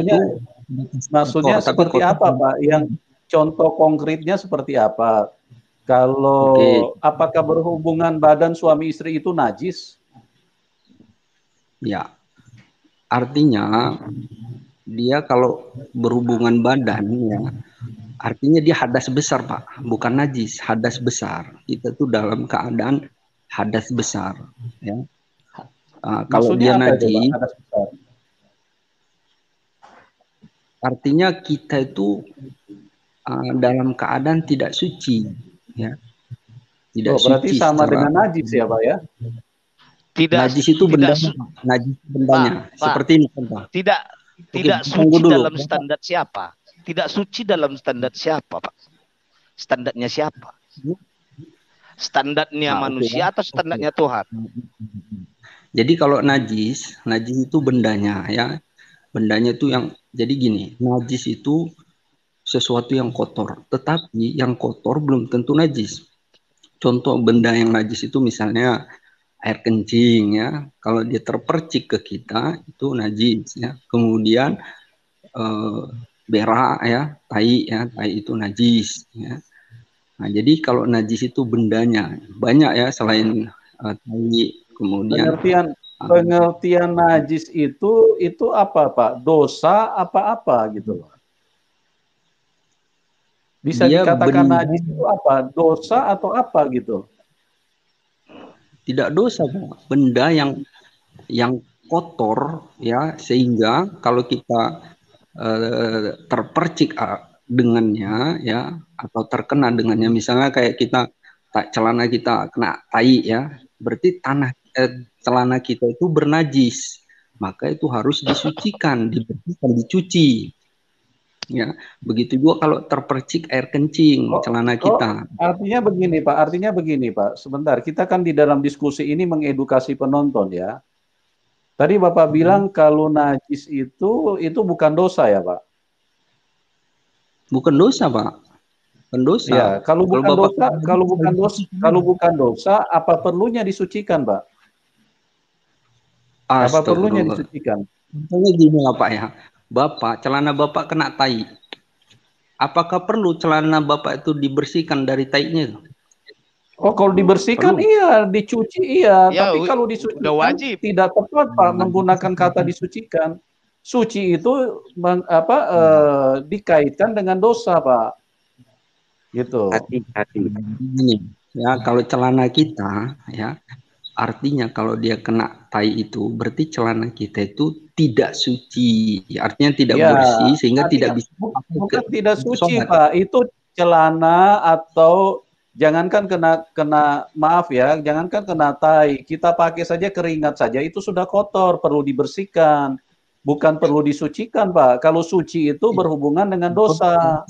maksudnya seperti apa Pak? Yang contoh konkretnya seperti apa? Kalau apakah berhubungan badan suami istri itu najis? Ya, artinya dia kalau berhubungan badan ya, artinya dia hadas besar Pak, bukan najis, hadas besar. Kita tuh dalam keadaan hadas besar ya. Kalau dia najis, artinya kita itu dalam keadaan tidak suci ya. Tidak berarti suci sama dengan najis ya Pak ya? Tidak, najis itu benda, najis bendanya. Pak, seperti ini Pak. Tidak suci dulu. Dalam standar siapa? Tidak suci dalam standar siapa, Pak? Standarnya siapa? Standarnya manusia atau standarnya Tuhan? Jadi kalau najis itu bendanya ya. Bendanya itu yang, jadi gini, najis itu sesuatu yang kotor. Tetapi yang kotor belum tentu najis. Contoh benda yang najis itu misalnya air kencing ya, kalau dia terpercik ke kita itu najis ya. Kemudian berak ya, tai itu najis ya. Nah, jadi kalau najis itu bendanya banyak ya, selain tai. Kemudian pengertian najis itu apa Pak? Dosa apa gitu loh. Bisa dia dikatakan najis itu apa? Dosa atau apa gitu? Tidak dosa Pak, benda yang kotor ya, sehingga kalau kita terpercik dengannya ya, atau terkena dengannya, misalnya kayak kita celana kita kena tai ya, berarti celana kita itu bernajis, maka itu harus disucikan, dibersihkan, dicuci. Ya, begitu juga kalau terpercik air kencing celana kita. Artinya begini Pak, sebentar, kita kan di dalam diskusi ini mengedukasi penonton ya. Tadi Bapak bilang kalau najis itu bukan dosa ya Pak? Bukan dosa Pak, pendosa. Ya, kalau bukan dosa, apa perlunya disucikan Pak? Apa perlunya disucikan? Contohnya gini lah Pak ya. Bapak, celana Bapak kena tai. Apakah perlu celana Bapak itu dibersihkan dari tainya? Oh, kalau dibersihkan iya, dicuci iya, ya, tapi kalau disucikan wajib. Tidak tepat Pak menggunakan kata disucikan. Suci itu dikaitkan dengan dosa Pak. Gitu. Hati-hati. Ya, kalau celana kita ya, artinya kalau dia kena tai itu berarti celana kita itu tidak suci, artinya tidak bersih, sehingga tidak bisa. Bukan tidak suci Pak, itu celana atau jangankan kena maaf ya, jangankan kena tai, kita pakai saja keringat saja itu sudah kotor, perlu dibersihkan, bukan perlu disucikan Pak. Kalau suci itu berhubungan dengan dosa,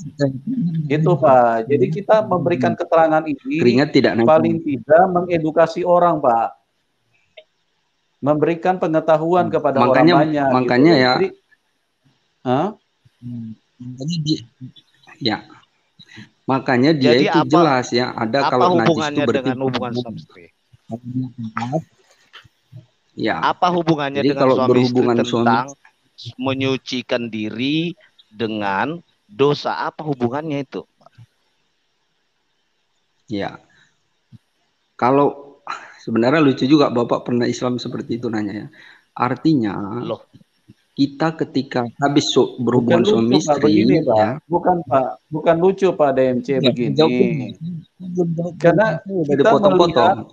itu Pak. Jadi kita memberikan keterangan ini paling tidak mengedukasi orang Pak. Memberikan pengetahuan kepada orang banyak. Makanya gitu. Ya. Ya. Makanya dia jadi itu jelas ya. Ada kalau najis itu dengan hubungan suami istri. Ya. Apa hubungannya jadi dengan kalau suami istri tentang menyucikan diri dengan dosa? Apa hubungannya itu? Ya. Kalau sebenarnya lucu juga Bapak pernah Islam seperti itu nanya ya. Artinya kita ketika habis berhubungan suami istri begini, Pak. Ya. Bukan lucu Pak DMC begini. Karena kita melihat,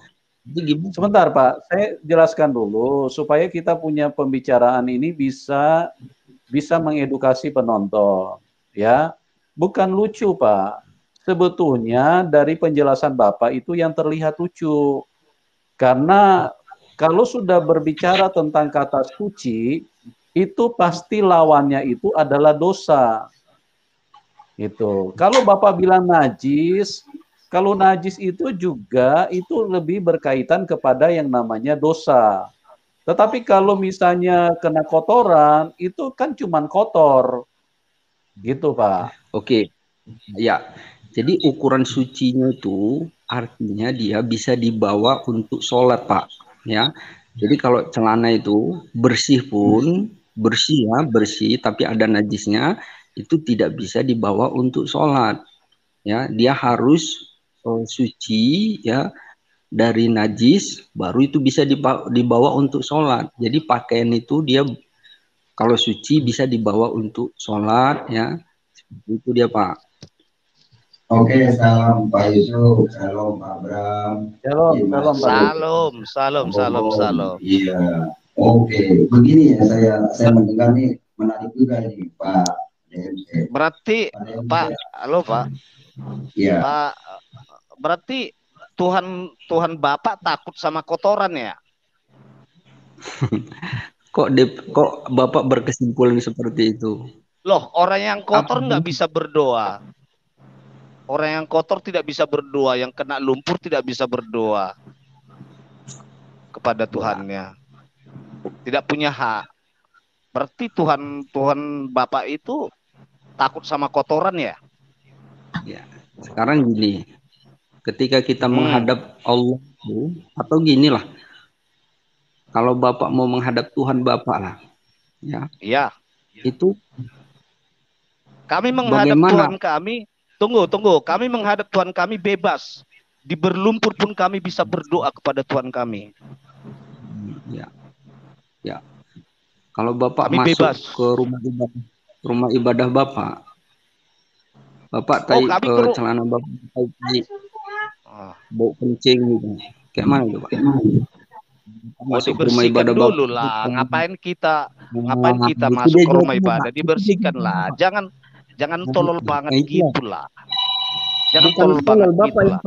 sebentar Pak, saya jelaskan dulu supaya kita punya pembicaraan ini bisa mengedukasi penonton, ya. bukan lucu, Pak. Sebetulnya dari penjelasan Bapak itu yang terlihat lucu. Karena kalau sudah berbicara tentang kata suci, itu pasti lawannya itu adalah dosa. Gitu. Kalau Bapak bilang najis, kalau najis itu juga itu lebih berkaitan kepada yang namanya dosa. Tetapi kalau misalnya kena kotoran, itu kan cuman kotor. Gitu, Pak. Oke. Ya. Jadi ukuran sucinya itu artinya dia bisa dibawa untuk sholat, Pak. Ya. Jadi kalau celana itu bersih pun, bersih ya, bersih, tapi ada najisnya, itu tidak bisa dibawa untuk sholat. Ya, dia harus suci ya dari najis, baru itu bisa dibawa untuk sholat. Jadi pakaian itu dia kalau suci bisa dibawa untuk sholat ya. Itu dia, Pak. Oke, salam Pak Yusuf, salam Pak Bram. Salam. Iya. Oke, begini ya saya mendengar nih menarik juga nih Pak. Berarti Pak, halo Pak. Iya. Pak, berarti Tuhan Bapak takut sama kotoran ya? Kok Bapak berkesimpulan seperti itu? Loh, orang yang kotor nggak bisa berdoa. Orang yang kotor tidak bisa berdoa, yang kena lumpur tidak bisa berdoa kepada Tuhannya. Tidak punya hak. Berarti Tuhan Bapak itu takut sama kotoran ya? Ya. Sekarang gini, ketika kita menghadap Allah atau ginilah, kalau Bapak mau menghadap Tuhan Bapak lah, ya. Iya. Itu kami menghadap Tuhan kami. Tunggu. Kami menghadap Tuhan kami bebas. Di berlumpur pun kami bisa berdoa kepada Tuhan kami. Ya. Kalau Bapak kami masuk bebas ke rumah ibadah Bapak ke celana Bapak bau kencing gitu. Kayak mana itu, Pak? Masuk rumah ibadah dulu lah. Ngapain kita masuk ke rumah ibadah? Dibersihkan lah. Jangan tolol banget gitulah. Jangan tolol banget gitulah.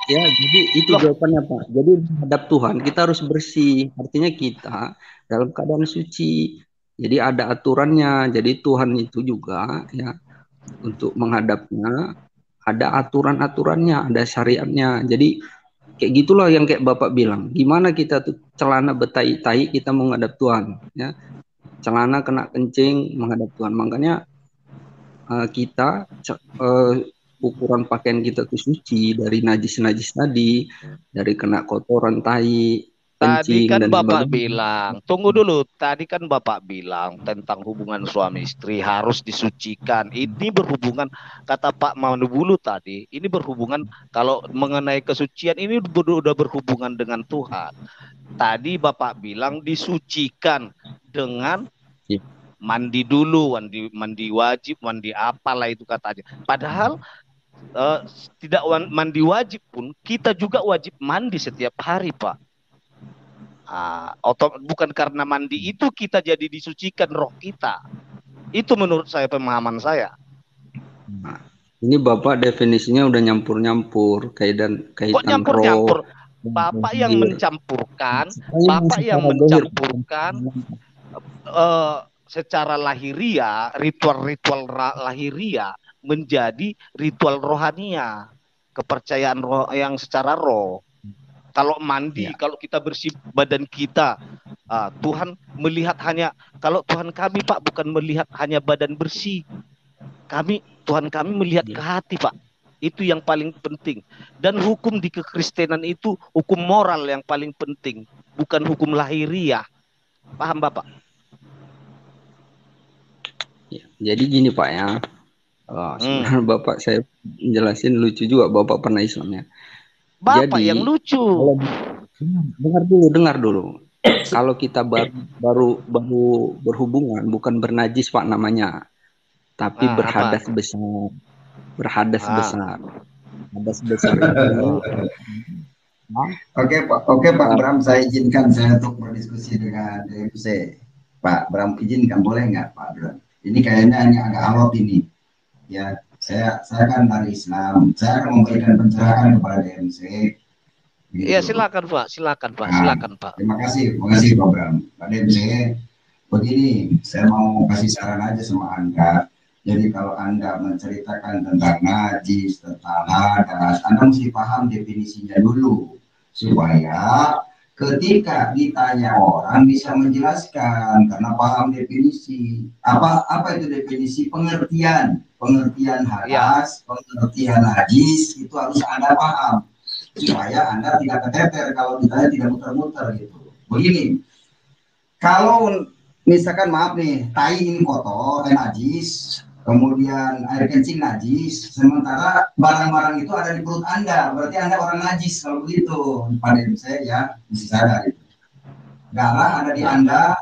Ya, jadi itu jawabannya, Pak. Jadi menghadap Tuhan kita harus bersih. Artinya kita dalam keadaan suci. Jadi ada aturannya. Jadi Tuhan itu juga ya untuk menghadapnya ada aturan-aturannya, ada syariatnya. Jadi kayak gitulah yang kayak Bapak bilang. Gimana kita tuh celana betai-tai kita menghadap Tuhan, ya. Celana kena kencing menghadap Tuhan. Makanya kita ukuran pakaian kita tuh suci dari najis-najis tadi, dari kena kotoran tai, tadi kan dan Bapak bilang, tunggu dulu, tadi kan Bapak bilang tentang hubungan suami istri harus disucikan. Ini berhubungan, kata Pak Manubulu tadi, ini berhubungan kalau mengenai kesucian ini sudah berhubungan dengan Tuhan. Tadi Bapak bilang disucikan dengan mandi dulu, mandi wajib, mandi apalah itu katanya. Padahal tidak mandi wajib pun kita juga wajib mandi setiap hari, Pak. Bukan karena mandi itu kita jadi disucikan roh kita. Itu menurut saya, pemahaman saya. Nah, ini Bapak definisinya udah nyampur-nyampur kaitan nyampur-nyampur. Bapak yang mencampurkan, secara lahiria, ritual-ritual lahiria menjadi ritual rohania, kepercayaan roh yang secara roh. Kalau mandi, kalau kita bersih badan kita, Tuhan melihat hanya, kalau Tuhan kami Pak bukan melihat hanya badan bersih, Tuhan kami melihat ke hati, Pak. Itu yang paling penting. Dan hukum di kekristenan itu hukum moral yang paling penting, bukan hukum lahiriah. Paham Bapak? Jadi gini Pak ya, sebenarnya Bapak saya jelasin lucu juga, Bapak pernah Islamnya. Bapak jadi, yang lucu. Dengar dulu. Kalau kita baru berhubungan, bukan bernajis Pak namanya, tapi berhadas besar. Berhadas besar. Hadas besar itu. Oke Pak Bram, saya izinkan saya untuk berdiskusi dengan DMC. Pak Bram izinkan, boleh nggak Pak Bram? Ini kayaknya agak alot ini. Ya, saya kan dari Islam, saya akan memberikan pencerahan kepada DMC. Gitu. Iya, silakan Pak, silakan Pak, silakan Pak. Terima kasih Pak Bram. Pak DMC, begini, saya mau kasih saran aja sama Anda. Jadi kalau Anda menceritakan tentang najis, tentang hadas, Anda mesti paham definisinya dulu, supaya ketika ditanya orang bisa menjelaskan karena paham definisi. Apa itu definisi? Pengertian hadas, pengertian najis itu harus Anda paham supaya Anda tidak keteter kalau ditanya tidak muter-muter gitu. Begini, kalau misalkan maaf nih, tai ini kotor, najis, kemudian air kencing najis, sementara barang-barang itu ada di perut Anda, berarti Anda orang najis kalau begitu. Pada saya ya, mesti sadar itu. Darah ada di Anda,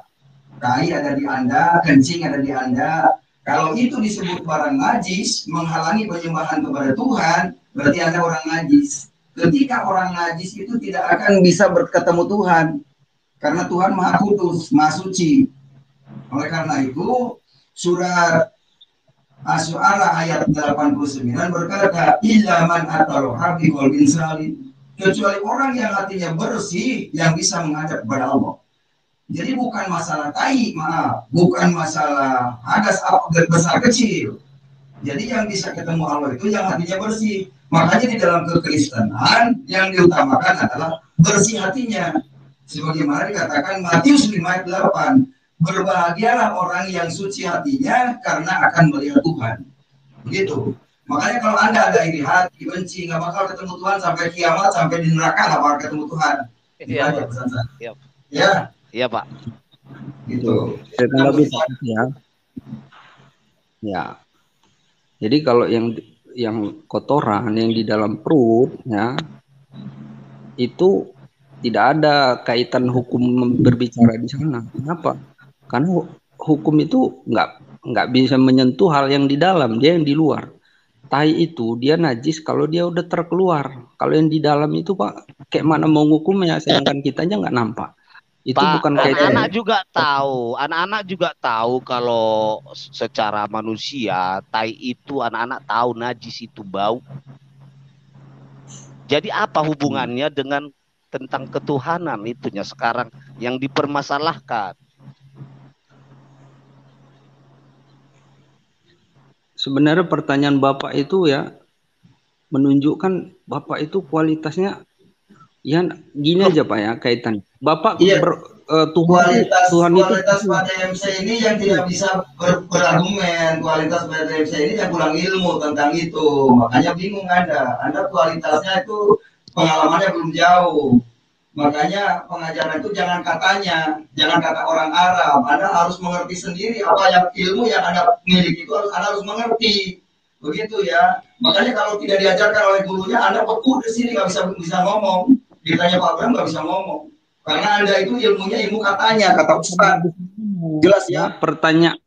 tai ada di Anda, kencing ada di Anda. Kalau itu disebut barang najis, menghalangi penyembahan kepada Tuhan, berarti Anda orang najis. Ketika orang najis itu tidak akan bisa bertemu Tuhan, karena Tuhan Maha Kudus, Maha Suci. Oleh karena itu, surat Asy-Syu'ara ayat 89 berkata, "Illa man atallaha biqalbin salim." Kecuali orang yang hatinya bersih yang bisa menghadap kepada Allah. Jadi bukan masalah tai, maaf, bukan masalah hadas besar kecil. Jadi yang bisa ketemu Allah itu yang hatinya bersih. Makanya di dalam kekristenan yang diutamakan adalah bersih hatinya. Sebagaimana dikatakan Matius 5 ayat 8. Berbahagialah orang yang suci hatinya karena akan melihat Tuhan. Begitu. Makanya kalau Anda ada iri hati, benci, nggak bakal ketemu Tuhan sampai kiamat, sampai di neraka nggak bakal ketemu Tuhan. Iya, aja pesan saya. Iya. Ya. Iya, Pak. Gitu. Ya. Jadi kalau yang kotoran yang di dalam perut ya itu tidak ada kaitan hukum berbicara di sana. Kenapa? Karena hukum itu nggak bisa menyentuh hal yang di dalam, dia yang di luar. Tai itu dia najis kalau dia udah terkeluar. Kalau yang di dalam itu Pak, kayak mana mau ngukumnya? Sedangkan kita aja nggak nampak. Itu Pak, bukan kaitan. Anak-anak juga tahu kalau secara manusia tai itu anak-anak tahu najis itu bau. Jadi apa hubungannya dengan tentang ketuhanan itunya sekarang yang dipermasalahkan? Sebenarnya pertanyaan Bapak itu ya menunjukkan Bapak itu kualitasnya ya gini aja Pak ya kaitan. Bapak Tuhan kualitas pada MC ini yang tidak bisa berargumen, kualitas pada MC ini yang kurang ilmu tentang itu, makanya bingung Anda kualitasnya itu pengalamannya belum jauh, makanya pengajaran itu jangan kata orang Arab, Anda harus mengerti sendiri apa yang ilmu yang Anda miliki itu Anda harus mengerti, begitu ya. Makanya kalau tidak diajarkan oleh gurunya Anda beku di sini nggak bisa ngomong, ditanya Pak Bram nggak bisa ngomong. Karena Anda itu ilmunya ilmu kata Ustaz. Jelas ya? Pertanyaan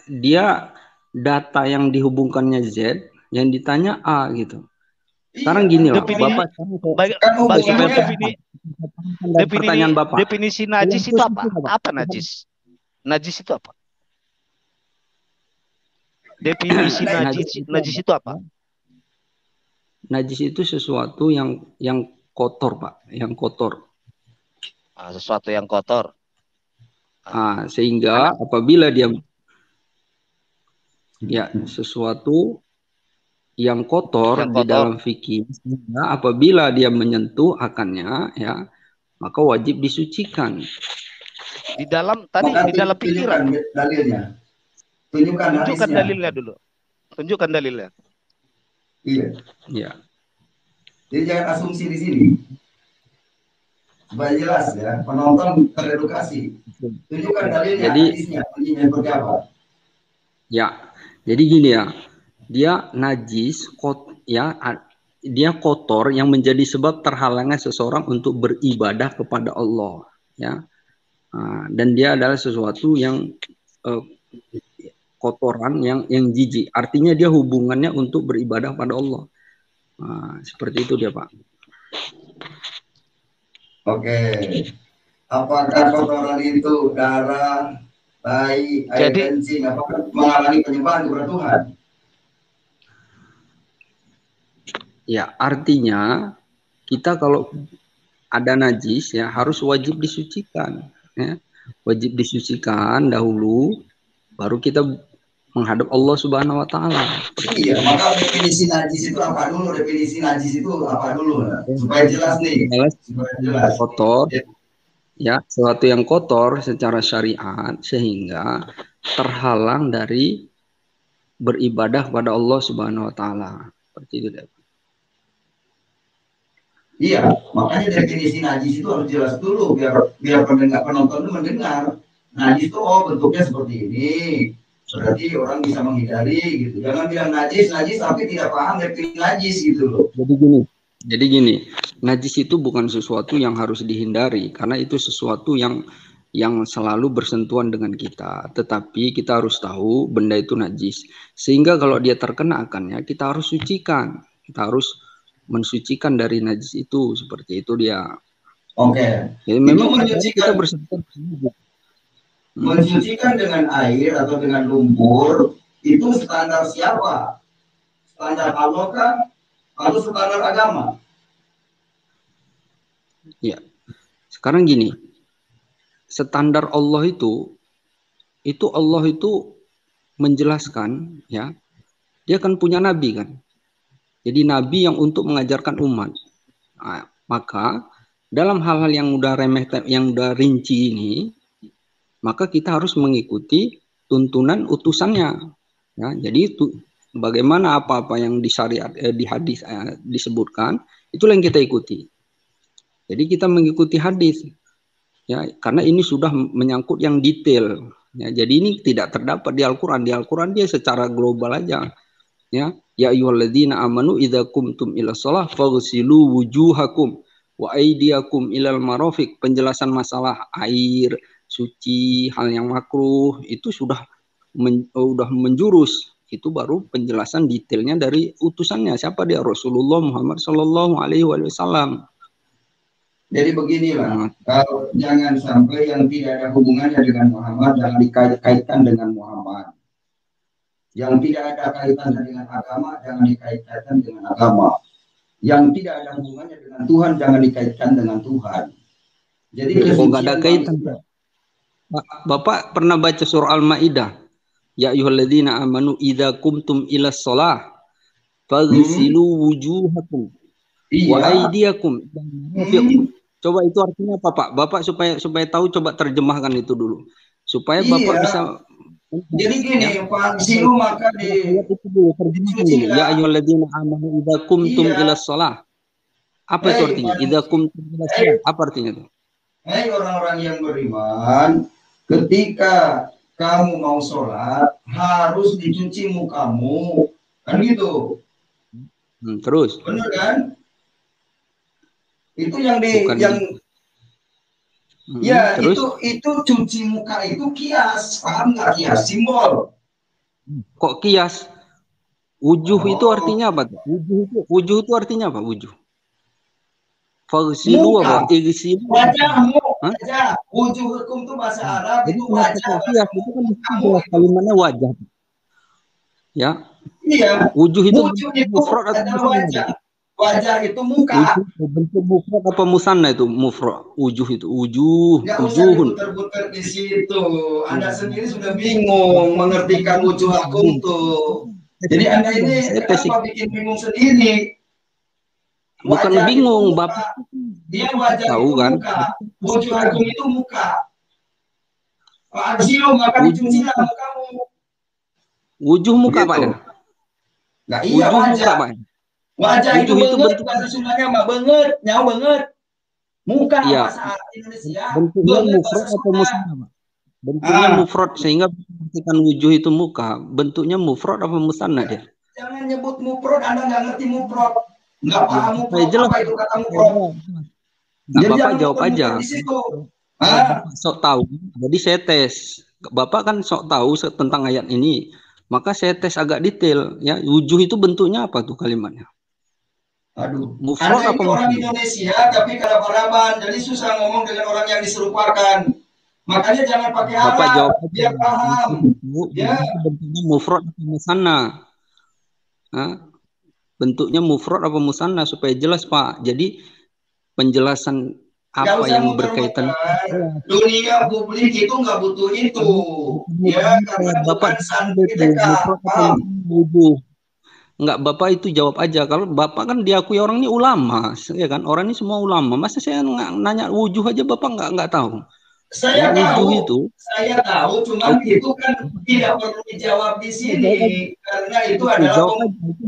dia data yang dihubungkannya Z, yang ditanya A gitu. Sekarang gini Pak, Bapak pertanyaan Bapak. Definisi najis itu apa? Apa najis? Najis itu apa? Definisi najis itu apa? Najis itu sesuatu yang kotor Pak, yang kotor. Sesuatu yang kotor. Sehingga apabila dia sesuatu yang kotor di dalam fikih, apabila dia menyentuh akannya ya maka wajib disucikan. Di dalam pikiran. Dalilnya. Tunjukkan dalilnya dulu. Tunjukkan dalilnya. Iya. Iya. Jadi jangan asumsi di sini. Supaya jelas ya, penonton teredukasi. Tunjukkan dalilnya, hadisnya, seperti apa? Ya, jadi gini ya, dia najis, dia kotor yang menjadi sebab terhalangnya seseorang untuk beribadah kepada Allah, ya. Dan dia adalah sesuatu yang kotoran yang jijik. Artinya dia hubungannya untuk beribadah pada Allah. Seperti itu dia Pak. Oke, apakah kotoran itu darah, tai, air kencing, apakah menghalangi penyembahan kepada Tuhan? Ya, artinya kita kalau ada najis ya harus wajib disucikan, ya. Wajib disucikan dahulu, baru kita menghadap Allah Subhanahu wa taala. Iya, maka definisi najis itu apa dulu? Definisi najis itu apa dulu? Supaya jelas nih. Supaya jelas. Kotor. Ya, sesuatu yang kotor secara syariat sehingga terhalang dari beribadah kepada Allah Subhanahu wa taala. Seperti itu. Iya, makanya definisi najis itu harus jelas dulu biar penonton itu mendengar. Najis itu bentuknya seperti ini. Berarti orang bisa menghindari gitu. Jangan bilang najis tapi tidak paham definisi najis gitu loh. Jadi gini, najis itu bukan sesuatu yang harus dihindari karena itu sesuatu yang selalu bersentuhan dengan kita. Tetapi kita harus tahu benda itu najis. Sehingga kalau dia terkena akannya, kita harus sucikan. Kita harus mensucikan dari najis itu, seperti itu dia. Oke. Jadi memang kita bersentuhan. Mensucikan dengan air atau dengan lumpur itu standar siapa? Standar Allah kah? Atau standar agama? Ya. Sekarang gini. Standar Allah itu Allah itu menjelaskan, ya. Dia kan punya nabi kan. Jadi nabi yang untuk mengajarkan umat. Nah, maka dalam hal-hal yang udah remeh, yang udah rinci ini, maka kita harus mengikuti tuntunan utusannya. Ya, jadi itu bagaimana apa-apa yang di syariat di hadis disebutkan, itulah yang kita ikuti. Jadi kita mengikuti hadis. Ya, karena ini sudah menyangkut yang detail. Ya, jadi ini tidak terdapat di Al-Qur'an. Di Al-Qur'an dia secara global aja. Ya ayyuhalladzina amanu idza qumtum ila shalah faghsilu wujuhakum wa aydiyakum ilal marafiq. Penjelasan masalah air, suci, hal yang makruh itu sudah menjurus. Itu baru penjelasan detailnya dari utusannya. Siapa dia? Rasulullah Muhammad sallallahu alaihi wasallam. Jadi beginilah, kalau jangan sampai yang tidak ada hubungannya dengan Muhammad jangan dikaitkan dengan Muhammad. Yang tidak ada kaitannya dengan agama jangan dikaitkan dengan agama. Yang tidak ada hubungannya dengan Tuhan jangan dikaitkan dengan Tuhan. Jadi nggak ada kaitan. Bapak pernah baca surah Al-Maidah? Ya ayyuhalladzina amanu idza qumtum ilas shalah faghsilu wujuhakum wa aydiyakum. Coba itu artinya apa, Pak? Bapak supaya tahu, coba terjemahkan itu dulu. Supaya Bapak bisa. Jadi gini, faghsilu maka ya ayyuhalladzina amanu idza qumtum ilas shalah. Apa itu artinya? Idza qumtum ilas shalah. Apa artinya itu? Hai orang-orang yang beriman, ketika kamu mau sholat harus dicuci mukamu, kan gitu. Terus? Benar kan? Itu yang ya terus? itu cuci muka itu kias, paham nggak kias? Simbol. Kok kias? Wujuh itu artinya apa? Wujuh itu artinya apa? Wujuh. Faghsilu apa? Igsilu. Wajahmu. Wajah. Wujuh hukum itu bahasa Arab. Jadi itu wajah. Kias itu kan kalimatnya wajah. Ya. Iya. Wujuh itu mufrad atau wajah. Wajah itu muka. Bentuk mufrad apa musanna itu mufrad? Wujuh itu wujuh. Nggak usah putar-putar di situ. Anda sendiri sudah bingung mengertikan wujuh hukum tuh. Jadi Anda ini kenapa bikin bingung sendiri? Bukan wajah bingung, Bapak. Dia wajah tahu itu kan? Muka. Wujuh hukum itu muka. Pak Arsilo maka dicucilah mukamu. Wujuh muka, Pak. Nggak iya wajah. Wajah itu banget, bahasa Sundanya mah banget, nyawa banget. Muka ya. Bahasa Indonesia. Bentuknya mufrad atau musanna, Pak? Bentuknya mufrad sehingga artikan wujuh itu muka. Bentuknya mufrad apa musanna dia? Jangan nyebut mufrad, Anda nggak ngerti mufrad. Nggak paham mufrad, apa itu kata mufrad. Nah, Bapak jawab aja. Sok tahu. Jadi saya tes. Bapak kan sok tahu tentang ayat ini. Maka saya tes agak detail. Ya, wujuh itu bentuknya apa tuh kalimatnya? Aduh, mufrad Anda itu orang Indonesia tapi Arab-Araban, jadi susah ngomong dengan orang yang diserupakan. Makanya jangan pakai Arab, biar paham. Ya. Bentuknya mufrad atau musanna. bentuknya mufrad apa musanna supaya jelas Pak. Jadi penjelasan apa yang berkaitan dunia publik itu nggak butuh itu ya, karena Bapak nggak, Bapak itu jawab aja. Kalau Bapak kan diakui orang ini ulama ya kan, orang ini semua ulama, masa saya nanya wujuh aja Bapak nggak tahu? Saya tahu, cuman itu kan tidak perlu dijawab di sini karena itu adalah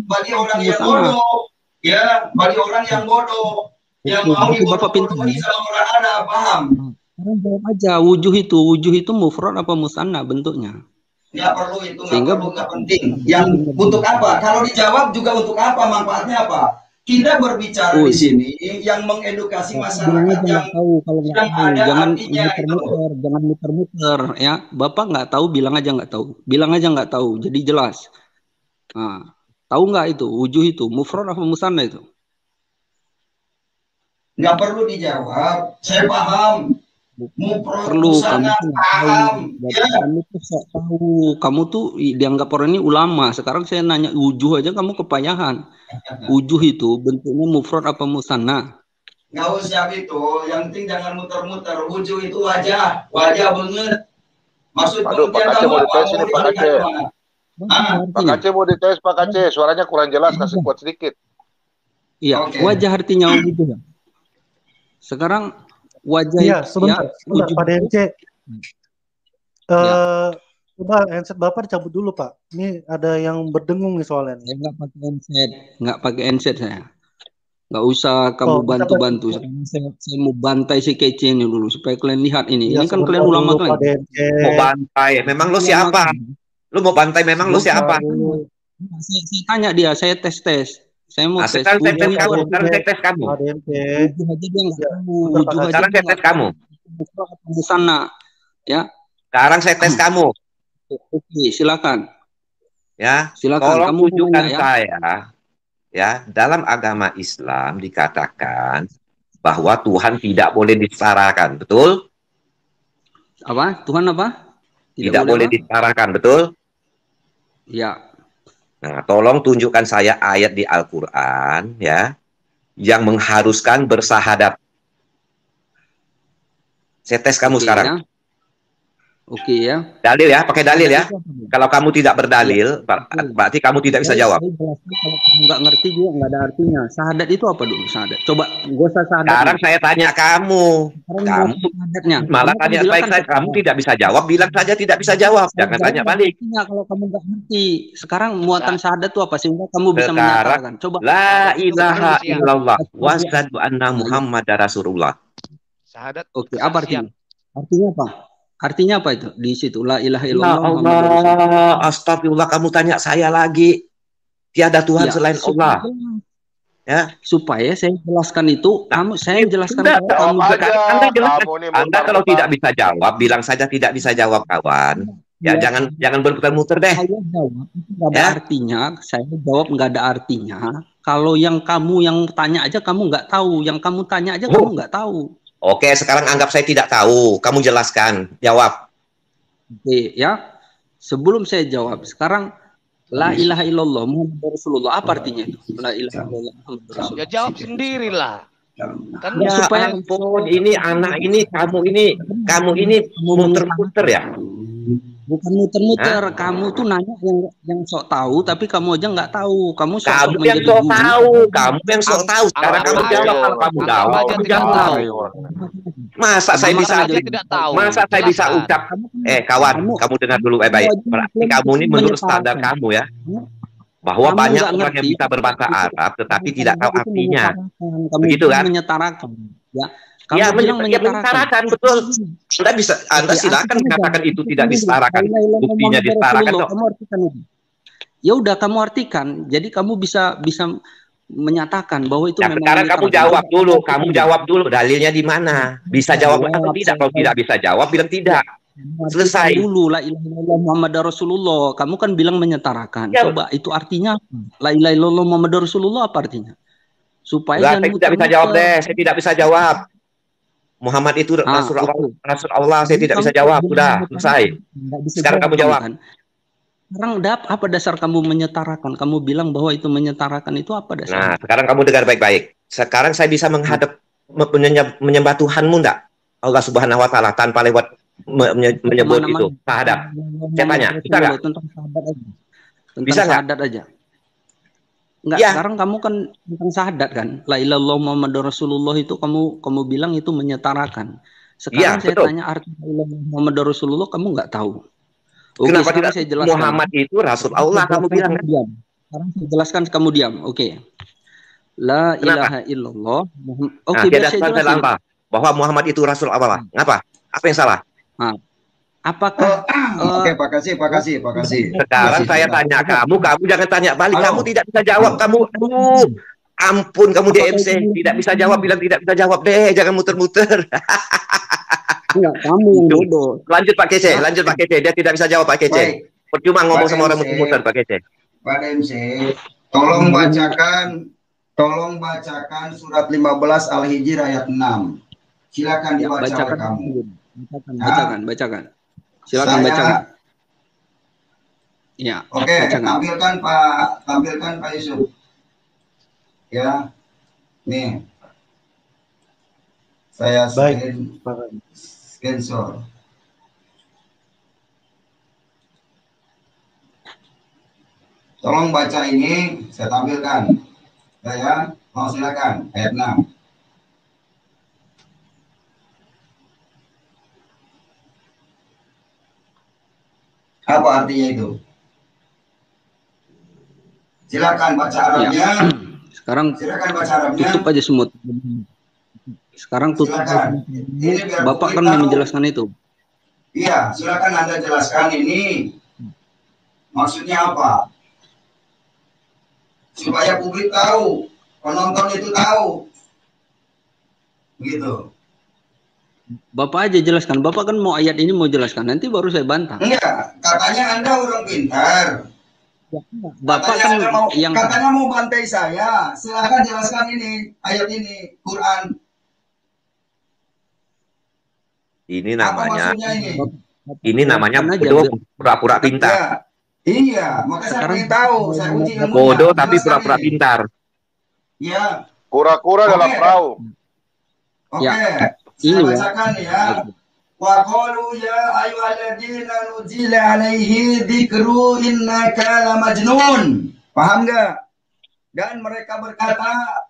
bagi orang yang bodoh ya, bagi orang yang bodoh yang mau dibodoh-bodohi sama orang Arab, paham? Jawab aja, wujuh itu mufrad apa musanna bentuknya? Nggak perlu itu, nggak penting. Yang untuk apa? Kalau dijawab juga untuk apa? Manfaatnya apa? Kita berbicara di sini yang mengedukasi masyarakat yang tahu, kalau nggak tahu, jangan muter-muter ya. Bapak nggak tahu, bilang aja nggak tahu. Bilang aja nggak tahu, jadi jelas. Nah, tahu nggak itu wujuh itu mufrad apa musanna itu? Nggak perlu dijawab, saya paham. Perlu, kamu paham. Kamu tuh tahu, kamu tuh dianggap orang ini ulama. Sekarang saya nanya wujuh aja kamu kepayahan. Wujuh itu bentuknya mufrad apa musanna? Nggak usah itu, yang penting jangan muter-muter. Wujuh itu wajah banget. Maksud Pak Aceh mau dites ini, Pak Aceh. Pak Aceh mau dites, Pak Aceh. Suaranya kurang jelas, kasih kuat sedikit. Iya, wajah artinya wujuh. Sekarang wajah sebentar, Pak DMC. Coba handset Bapak dicabut dulu, Pak. Ini ada yang berdengung nih soalnya. Saya nggak pakai handset saya. Nggak usah kamu bantu-bantu. Saya mau bantai si kece ini dulu supaya kalian lihat ini. Ini kan kalian ulama kan. Mau bantai, memang lo siapa? Lu mau bantai, memang lo siapa? Saya tanya dia, saya tes. Saya mau tes. Sekarang saya tes kamu. Sekarang saya tes kamu. Di sana, ya. Sekarang saya tes kamu. Oke, silakan. Ya, silakan. Tolong Kamu tunjukkan saya. Ya, dalam agama Islam dikatakan bahwa Tuhan tidak boleh disetarakan, betul? Apa? Tuhan apa? Tidak boleh disetarakan, betul? Ya. Nah, tolong tunjukkan saya ayat di Al-Quran ya yang mengharuskan bersahadat. Saya tes kamu sekarang. Ya. Oke ya. Dalil ya, pakai dalil ya. Kalau kamu tidak berdalil, berarti kamu tidak bisa jawab. Kalau kamu nggak ngerti juga nggak ada artinya. Sahadat itu apa dulu? Sahadat. Coba gue sahadat. Sekarang saya tanya kamu. Kamu malah tanya saya, kamu tidak bisa jawab. Bilang saja tidak bisa jawab. Jangan tanya balik. Kalau kamu nggak ngerti. Sekarang muatan sahadat itu apa sehingga kamu bisa menyatakan? Coba. La ilaha illallah wa asyhadu anna Muhammadar Rasulullah. Sahadat. Oke, apa artinya? Artinya apa? Artinya apa itu? Di situ la ilaha illallah. Allah, astagfirullah, kamu tanya saya lagi. Tiada Tuhan selain Allah. Ya, supaya saya jelaskan itu, saya jelaskan kamu. Anda kalau tidak bisa jawab, bilang saja tidak bisa jawab, kawan. Ya, jangan berputar-muter deh. Saya jawab itu nggak ada artinya. Saya jawab nggak ada artinya. Kalau yang kamu yang tanya aja kamu nggak tahu, yang kamu tanya aja kamu nggak tahu. Oke, sekarang anggap saya tidak tahu. Kamu jelaskan, jawab. Oke, ya. Sebelum saya jawab, sekarang la ilaha illallah Muhammadur Rasulullah, apa artinya itu? La ilaha illallah Muhammadur Rasulullah. Ya jawab sendirilah. Kan ya, supaya ampun, ini anak ini, kamu ini muter-muter ya. Bukan muter-muter, kamu tuh nanya yang sok tahu, tapi kamu aja nggak tahu. Kamu yang sok tahu, kamu yang sok tahu. Sekarang kamu jawab, kalau kamu jawab. Masa saya bisa ucap? Kawan, kamu dengar dulu baik. Berarti kamu ini menurut standar kamu ya, bahwa banyak orang yang bisa berbahasa Arab, tetapi tidak tahu artinya. Begitu kan? Menyetarakan, ya. Ya, menyetarakan, betul. Anda silakan mengatakan itu tidak disetarakan. Buktinya disetarakan. Ya udah, kamu artikan. Jadi kamu bisa menyatakan bahwa itu memang. Sekarang kamu jawab dulu. Dalilnya di mana? Bisa jawab atau tidak? Kalau tidak bisa jawab, bilang tidak. Selesai. Dulu la ilaha illallah Muhammadar Rasulullah. Kamu kan bilang menyetarakan. Coba itu artinya la ilaha illallah Muhammadar Rasulullah apa artinya? Supaya saya tidak bisa jawab deh. Saya tidak bisa jawab. Muhammad itu Rasul Allah, saya tidak bisa jawab. Sudah selesai. Sekarang kamu jawab. sekarang apa dasar kamu menyetarakan? Kamu bilang bahwa itu menyetarakan, itu apa dasar? Nah, sekarang kamu dengar baik-baik. Sekarang saya bisa menghadap menyembah Tuhanmu enggak? Allah Subhanahu wa taala tanpa lewat menyebut itu syahadat. Saya tanya, bisa enggak? Tentang syahadat aja. Tentang Bisa syahadat aja. Enggak, ya. Sekarang kamu kan tentang syahadat kan? La ilaha illallah Muhammadur Rasulullah itu kamu bilang itu menyetarakan. Sekarang saya tanya arti la ilaha illallah Muhammadur Rasulullah, kamu enggak tahu. Oke, kenapa tidak saya jelaskan. Muhammad itu Rasul Allah, kamu bilang. Sekarang saya jelaskan, kamu diam. Oke. La ilaha illallah. Oke, biar saya jelasin. Bahwa Muhammad itu Rasul Allah. Ngapa? Apa yang salah? Apakah Oke, Pak Kasih. Sekarang saya tanya kamu jangan tanya balik. Kamu tidak bisa jawab. Kamu ampun, kamu DMC tidak bisa jawab, bilang tidak bisa jawab deh, jangan muter-muter. Enggak, kamu yang bodoh. Lanjut Pak Kece, dia tidak bisa jawab Pak Kece. Percuma ngomong sama orang muter-muter Pak Kece. Pak DMC, tolong bacakan surat 15 Al-Hijr ayat 6. Silakan dibaca oleh kamu. Bacakan. Silakan bacakan. Ya. Oke, tampilkan Pak Yusuf. Ya. Nih. Saya screenshot. Tolong baca ini, saya tampilkan. Saya mau silakan ayat 6. Apa artinya itu? Silakan baca Arabnya. Ya. Sekarang silakan baca Arabnya. Tutup aja semut. Sekarang tutup. Bapak kan yang menjelaskan itu. Iya, silakan Anda jelaskan ini. Maksudnya apa? Supaya publik tahu, penonton itu tahu. Begitu. Bapak aja jelaskan. Bapak kan mau ayat ini mau jelaskan. Nanti baru saya bantah. Enggak, katanya Anda orang pintar. Bapak katanya kan katanya mau bantai saya. Silakan jelaskan ini ayat ini Quran. Ini namanya ini namanya bodoh pura-pura pintar. Iya, maka saya ingin tahu. Saya uji ilmunya. Bodoh tapi pura-pura pintar. Iya. Kura-kura dalam perahu. Oke. Saya bacakan ya. Wa qalu ya ayyuhalladzina nuzila alaihi dzikru innaka lamajnun. Paham enggak? Dan mereka berkata,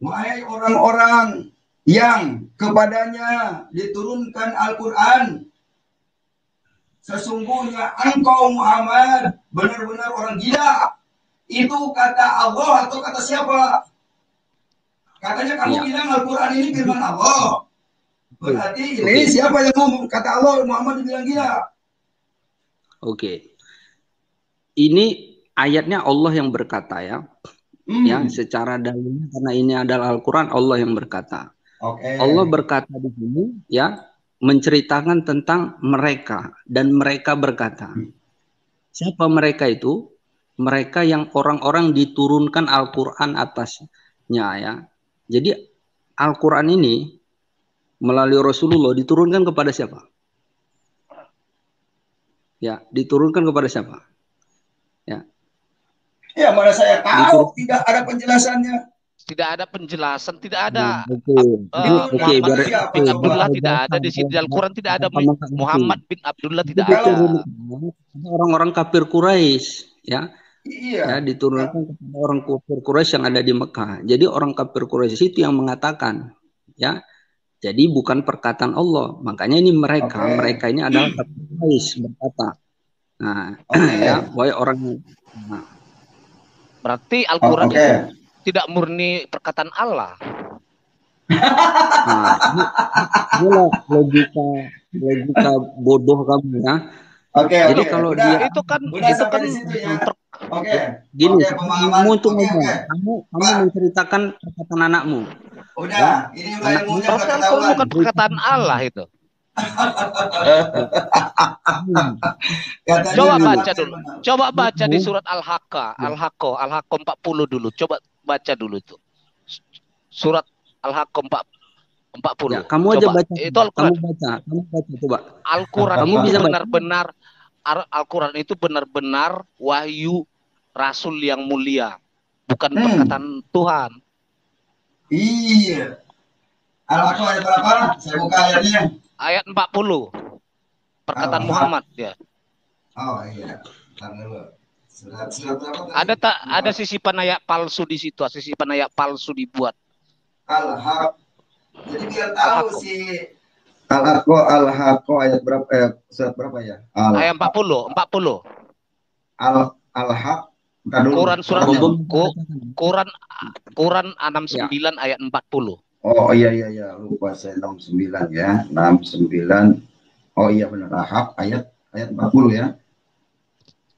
wahai orang-orang yang kepadanya diturunkan Al-Qur'an, sesungguhnya engkau Muhammad benar-benar orang gila. Itu kata Allah atau kata siapa? Katanya kamu bilang Al-Quran ini firman Allah. Berarti ini siapa yang ngomong? Kata Allah, Muhammad dibilang gila. Oke. Ini ayatnya Allah yang berkata ya. Ya, secara dalilnya karena ini adalah Al-Quran, Allah yang berkata. Allah berkata di sini ya, menceritakan tentang mereka, dan mereka berkata. Siapa mereka itu? Mereka yang orang-orang diturunkan Al-Quran atasnya ya. Jadi Al-Quran ini melalui Rasulullah diturunkan kepada siapa? Ya, diturunkan kepada siapa? Ya. Ya, mana saya tahu tidak ada penjelasannya. Tidak ada penjelasan, tidak ada. Bin Abdullah tidak ada di sini, di Al-Quran tidak ada Muhammad bin Abdullah, tidak ada. Orang-orang kafir Quraisy ya. Iya. Ya, diturunkan kepada orang kafir Quraisy yang ada di Mekah. Jadi orang kafir Quraisy itu yang mengatakan, ya. Jadi bukan perkataan Allah. Makanya ini mereka ini adalah kafir Quraisy berkata. Nah, ya, wahai orang. Nah. Berarti Al-Quran itu tidak murni perkataan Allah. Nah, inilah logika bodoh kamu ya. Jadi kalau dia itu kan gini, kamu menceritakan perkataan anakmu. Udah, ini udah ilmunya udah ketahuan. Bukan perkataan Allah itu. Coba baca dulu. Coba baca di surat Al-Haqqah 40 dulu. Coba baca dulu itu. Surat Al-Haqqah 40. Ya, kamu aja baca. Itu Al-Quran. Kamu baca coba. Al-Quran itu benar-benar Al-Quran itu benar-benar wahyu Rasul yang mulia, bukan perkataan Tuhan. Iya. Al-Haqqah ayat berapa? Saya buka ayatnya. Ayat 40. Perkataan Muhammad ya. Oh iya. Ada sisipan ayat palsu di situ, sisipan ayat palsu dibuat. Al-Haq. Jadi biar tahu si Al-Haqqah ayat berapa? Surat berapa ya? Ayat 40. Al-Haq. Quran surat Quran 69 ayat 40. Oh iya lupa saya 69 ya. 69. Oh iya benar, Al-Haq ayat 40 ya.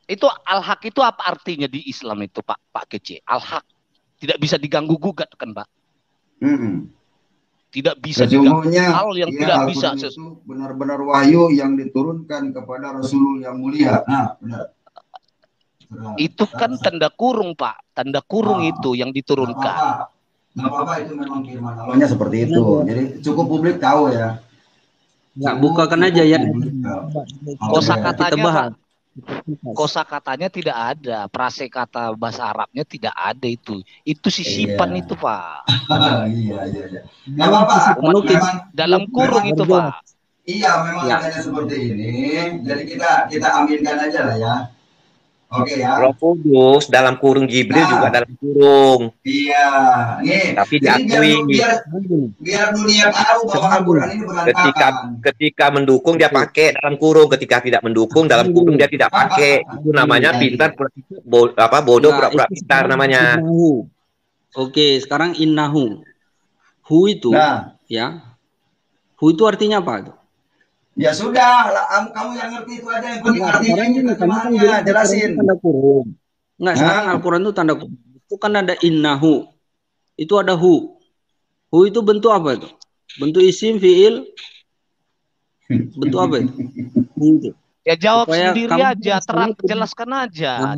Itu Al-Haq itu apa artinya di Islam itu, Pak Kece? Al-Haq tidak bisa diganggu gugat kan, Pak? Tidak bisa diganggu. Hal yang tidak bisa. Itu benar-benar wahyu yang diturunkan kepada Rasul yang mulia. Nah, benar. Itu kan tanda kurung, Pak. Tanda kurung itu yang diturunkan. Nggak apa-apa, itu memang firman Allahnya seperti itu. Jadi cukup publik tahu ya. Nggak, bukakan aja ya. Kosakatanya tidak ada, prasekata bahasa Arabnya tidak ada itu. Itu sisipan itu, Pak. Iya. Nggak apa-apa. Dalam kurung itu, Pak. Iya, memang adanya seperti ini. Jadi kita aminkan aja lah ya. Oke ya. Roh Kudus dalam kurung, Jibril juga dalam kurung. Iya, nih. Tapi diakui. Biar dunia tahu bahwa Al-Quran ini berantakan. Ketika mendukung dia pakai dalam kurung, ketika tidak mendukung dalam kurung dia tidak pakai. Itu namanya pintar, bodoh pura-pura pintar namanya. Oke, sekarang innahu. Hu itu, ya. Hu itu artinya apa? Ya sudah, kamu yang ngerti itu aja, yang penting artinya ini terjemahannya, jelasin. Tanda kurung. Enggak, sekarang Al-Quran itu tanda kurung. Itu kan ada innahu. Itu ada hu. Hu itu bentuk apa itu? Bentuk isim, fiil. Bentuk apa itu? Hu itu. Ya jawab sendiri aja, jelaskan aja,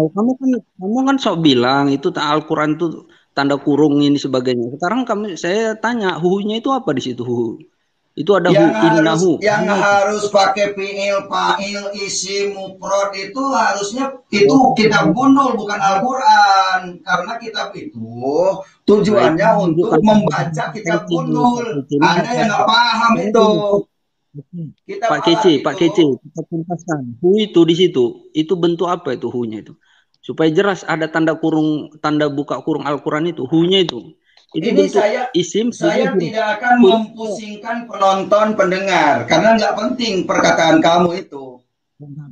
Kamu kan sok bilang itu Al-Quran itu tanda kurung ini sebagainya. Sekarang saya tanya, hu-nya itu apa di situ hu? Itu ada innahu. Yang harus pakai fiil, fa'il, isim, mufrad itu harusnya itu kitab gundul bukan Al-Quran. Karena kitab itu tujuannya untuk membaca kitab gundul. Anda yang nggak paham itu. Pak Kece, kita tuntaskan. Hu itu di situ, itu bentuk apa itu hu-nya itu? Supaya jelas ada tanda kurung, tanda buka kurung Al-Quran itu, hu-nya itu. Ini saya tidak akan mempusingkan penonton pendengar karena nggak penting perkataan kamu itu.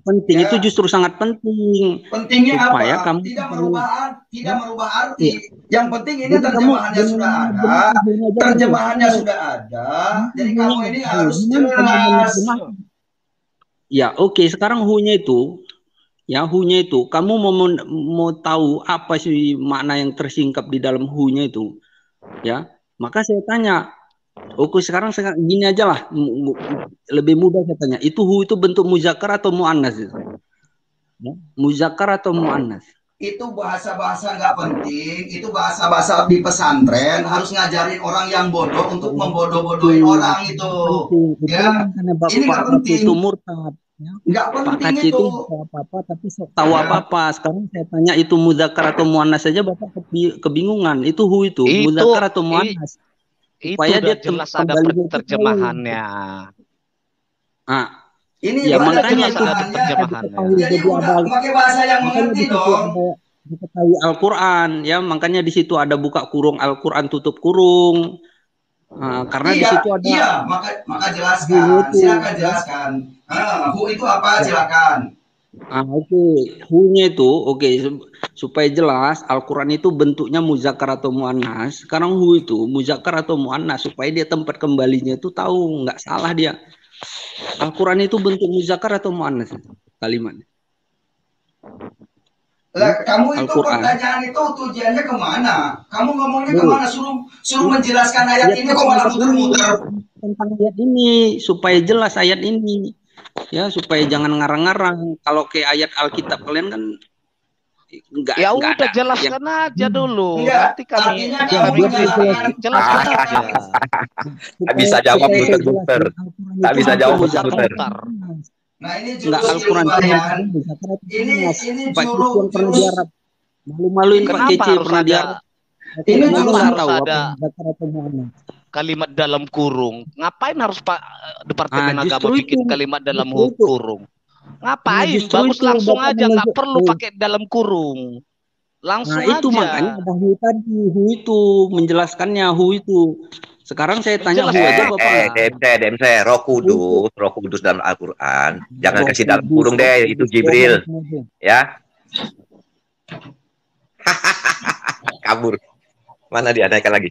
Penting itu justru sangat penting. Pentingnya apa? Kamu tidak merubah arti. Yang penting ini terjemahannya sudah ada. Jadi kamu ini harus jelas. Ya oke, sekarang hu-nya itu. Ya hu-nya itu, kamu mau tahu apa sih makna yang tersingkap di dalam hu-nya itu? Ya, maka saya tanya, oke sekarang gini aja lah, lebih mudah saya tanya, itu hu itu bentuk muzakkar atau muannas itu? Ya, muzakkar atau muannas? Itu bahasa-bahasa nggak penting, itu bahasa-bahasa di pesantren harus ngajarin orang yang bodoh untuk membodoh-bodohin orang itu. Ya, ini nggak penting. Itu murtad. Nggak penting itu. Apa-apa, tapi tahu apa-apa. Sekarang saya tanya itu muzakkar atau muannas saja Bapak kebingungan. Itu hu itu muzakkar atau muannas. Supaya dia jelas ada terjemahannya. Nah, ini ya makanya itu jadi pakai bahasa yang mengerti dong. Diketahui Al-Quran ya, makanya di situ ada buka kurung Al-Quran tutup kurung. Karena di situ ada maka jelaskan, silakan jelaskan. Hu itu apa? Silakan. Hu-nya itu supaya jelas Al-Quran itu bentuknya muzakkar atau muannas. Sekarang hu itu muzakkar atau muannas supaya dia tempat kembalinya itu tahu, nggak salah dia. Al-Quran itu bentuk muzakkar atau muannas itu kalimatnya. Lah, kamu itu pertanyaan itu tujuannya kemana? Kamu ngomongnya kemana? Suruh menjelaskan ayat ini kok malah muter-muter. Tentang ayat ini supaya jelas ayat ini, ya supaya jangan ngarang-ngarang. Kalau ke ayat Alkitab kalian kan enggak. Ya udah jelaskan aja dulu. Nanti kami jelaskan aja. Tak bisa jawab muter-muter. Tak bisa jawab muter-muter. Nah, ini nggak Al-Quran ini Pak Kecil pernah diarap. Malu-maluin Pak Kecil pernah diarap. Ini harus ada kalimat dalam kurung. Ngapain harus Pak Departemen Agama bikin kalimat dalam kurung? Ngapain? Bagus langsung aja, nggak perlu pakai dalam kurung. Langsung aja. Itu makanya ada hu tadi, hu itu menjelaskannya, hu itu. Sekarang saya tanya hu aja Bapak. DMC, Roh Kudus dalam Al-Quran. Jangan kasih dalam kurung deh, itu Jibril. Ya. Kabur. Mana dia? Naikkan lagi.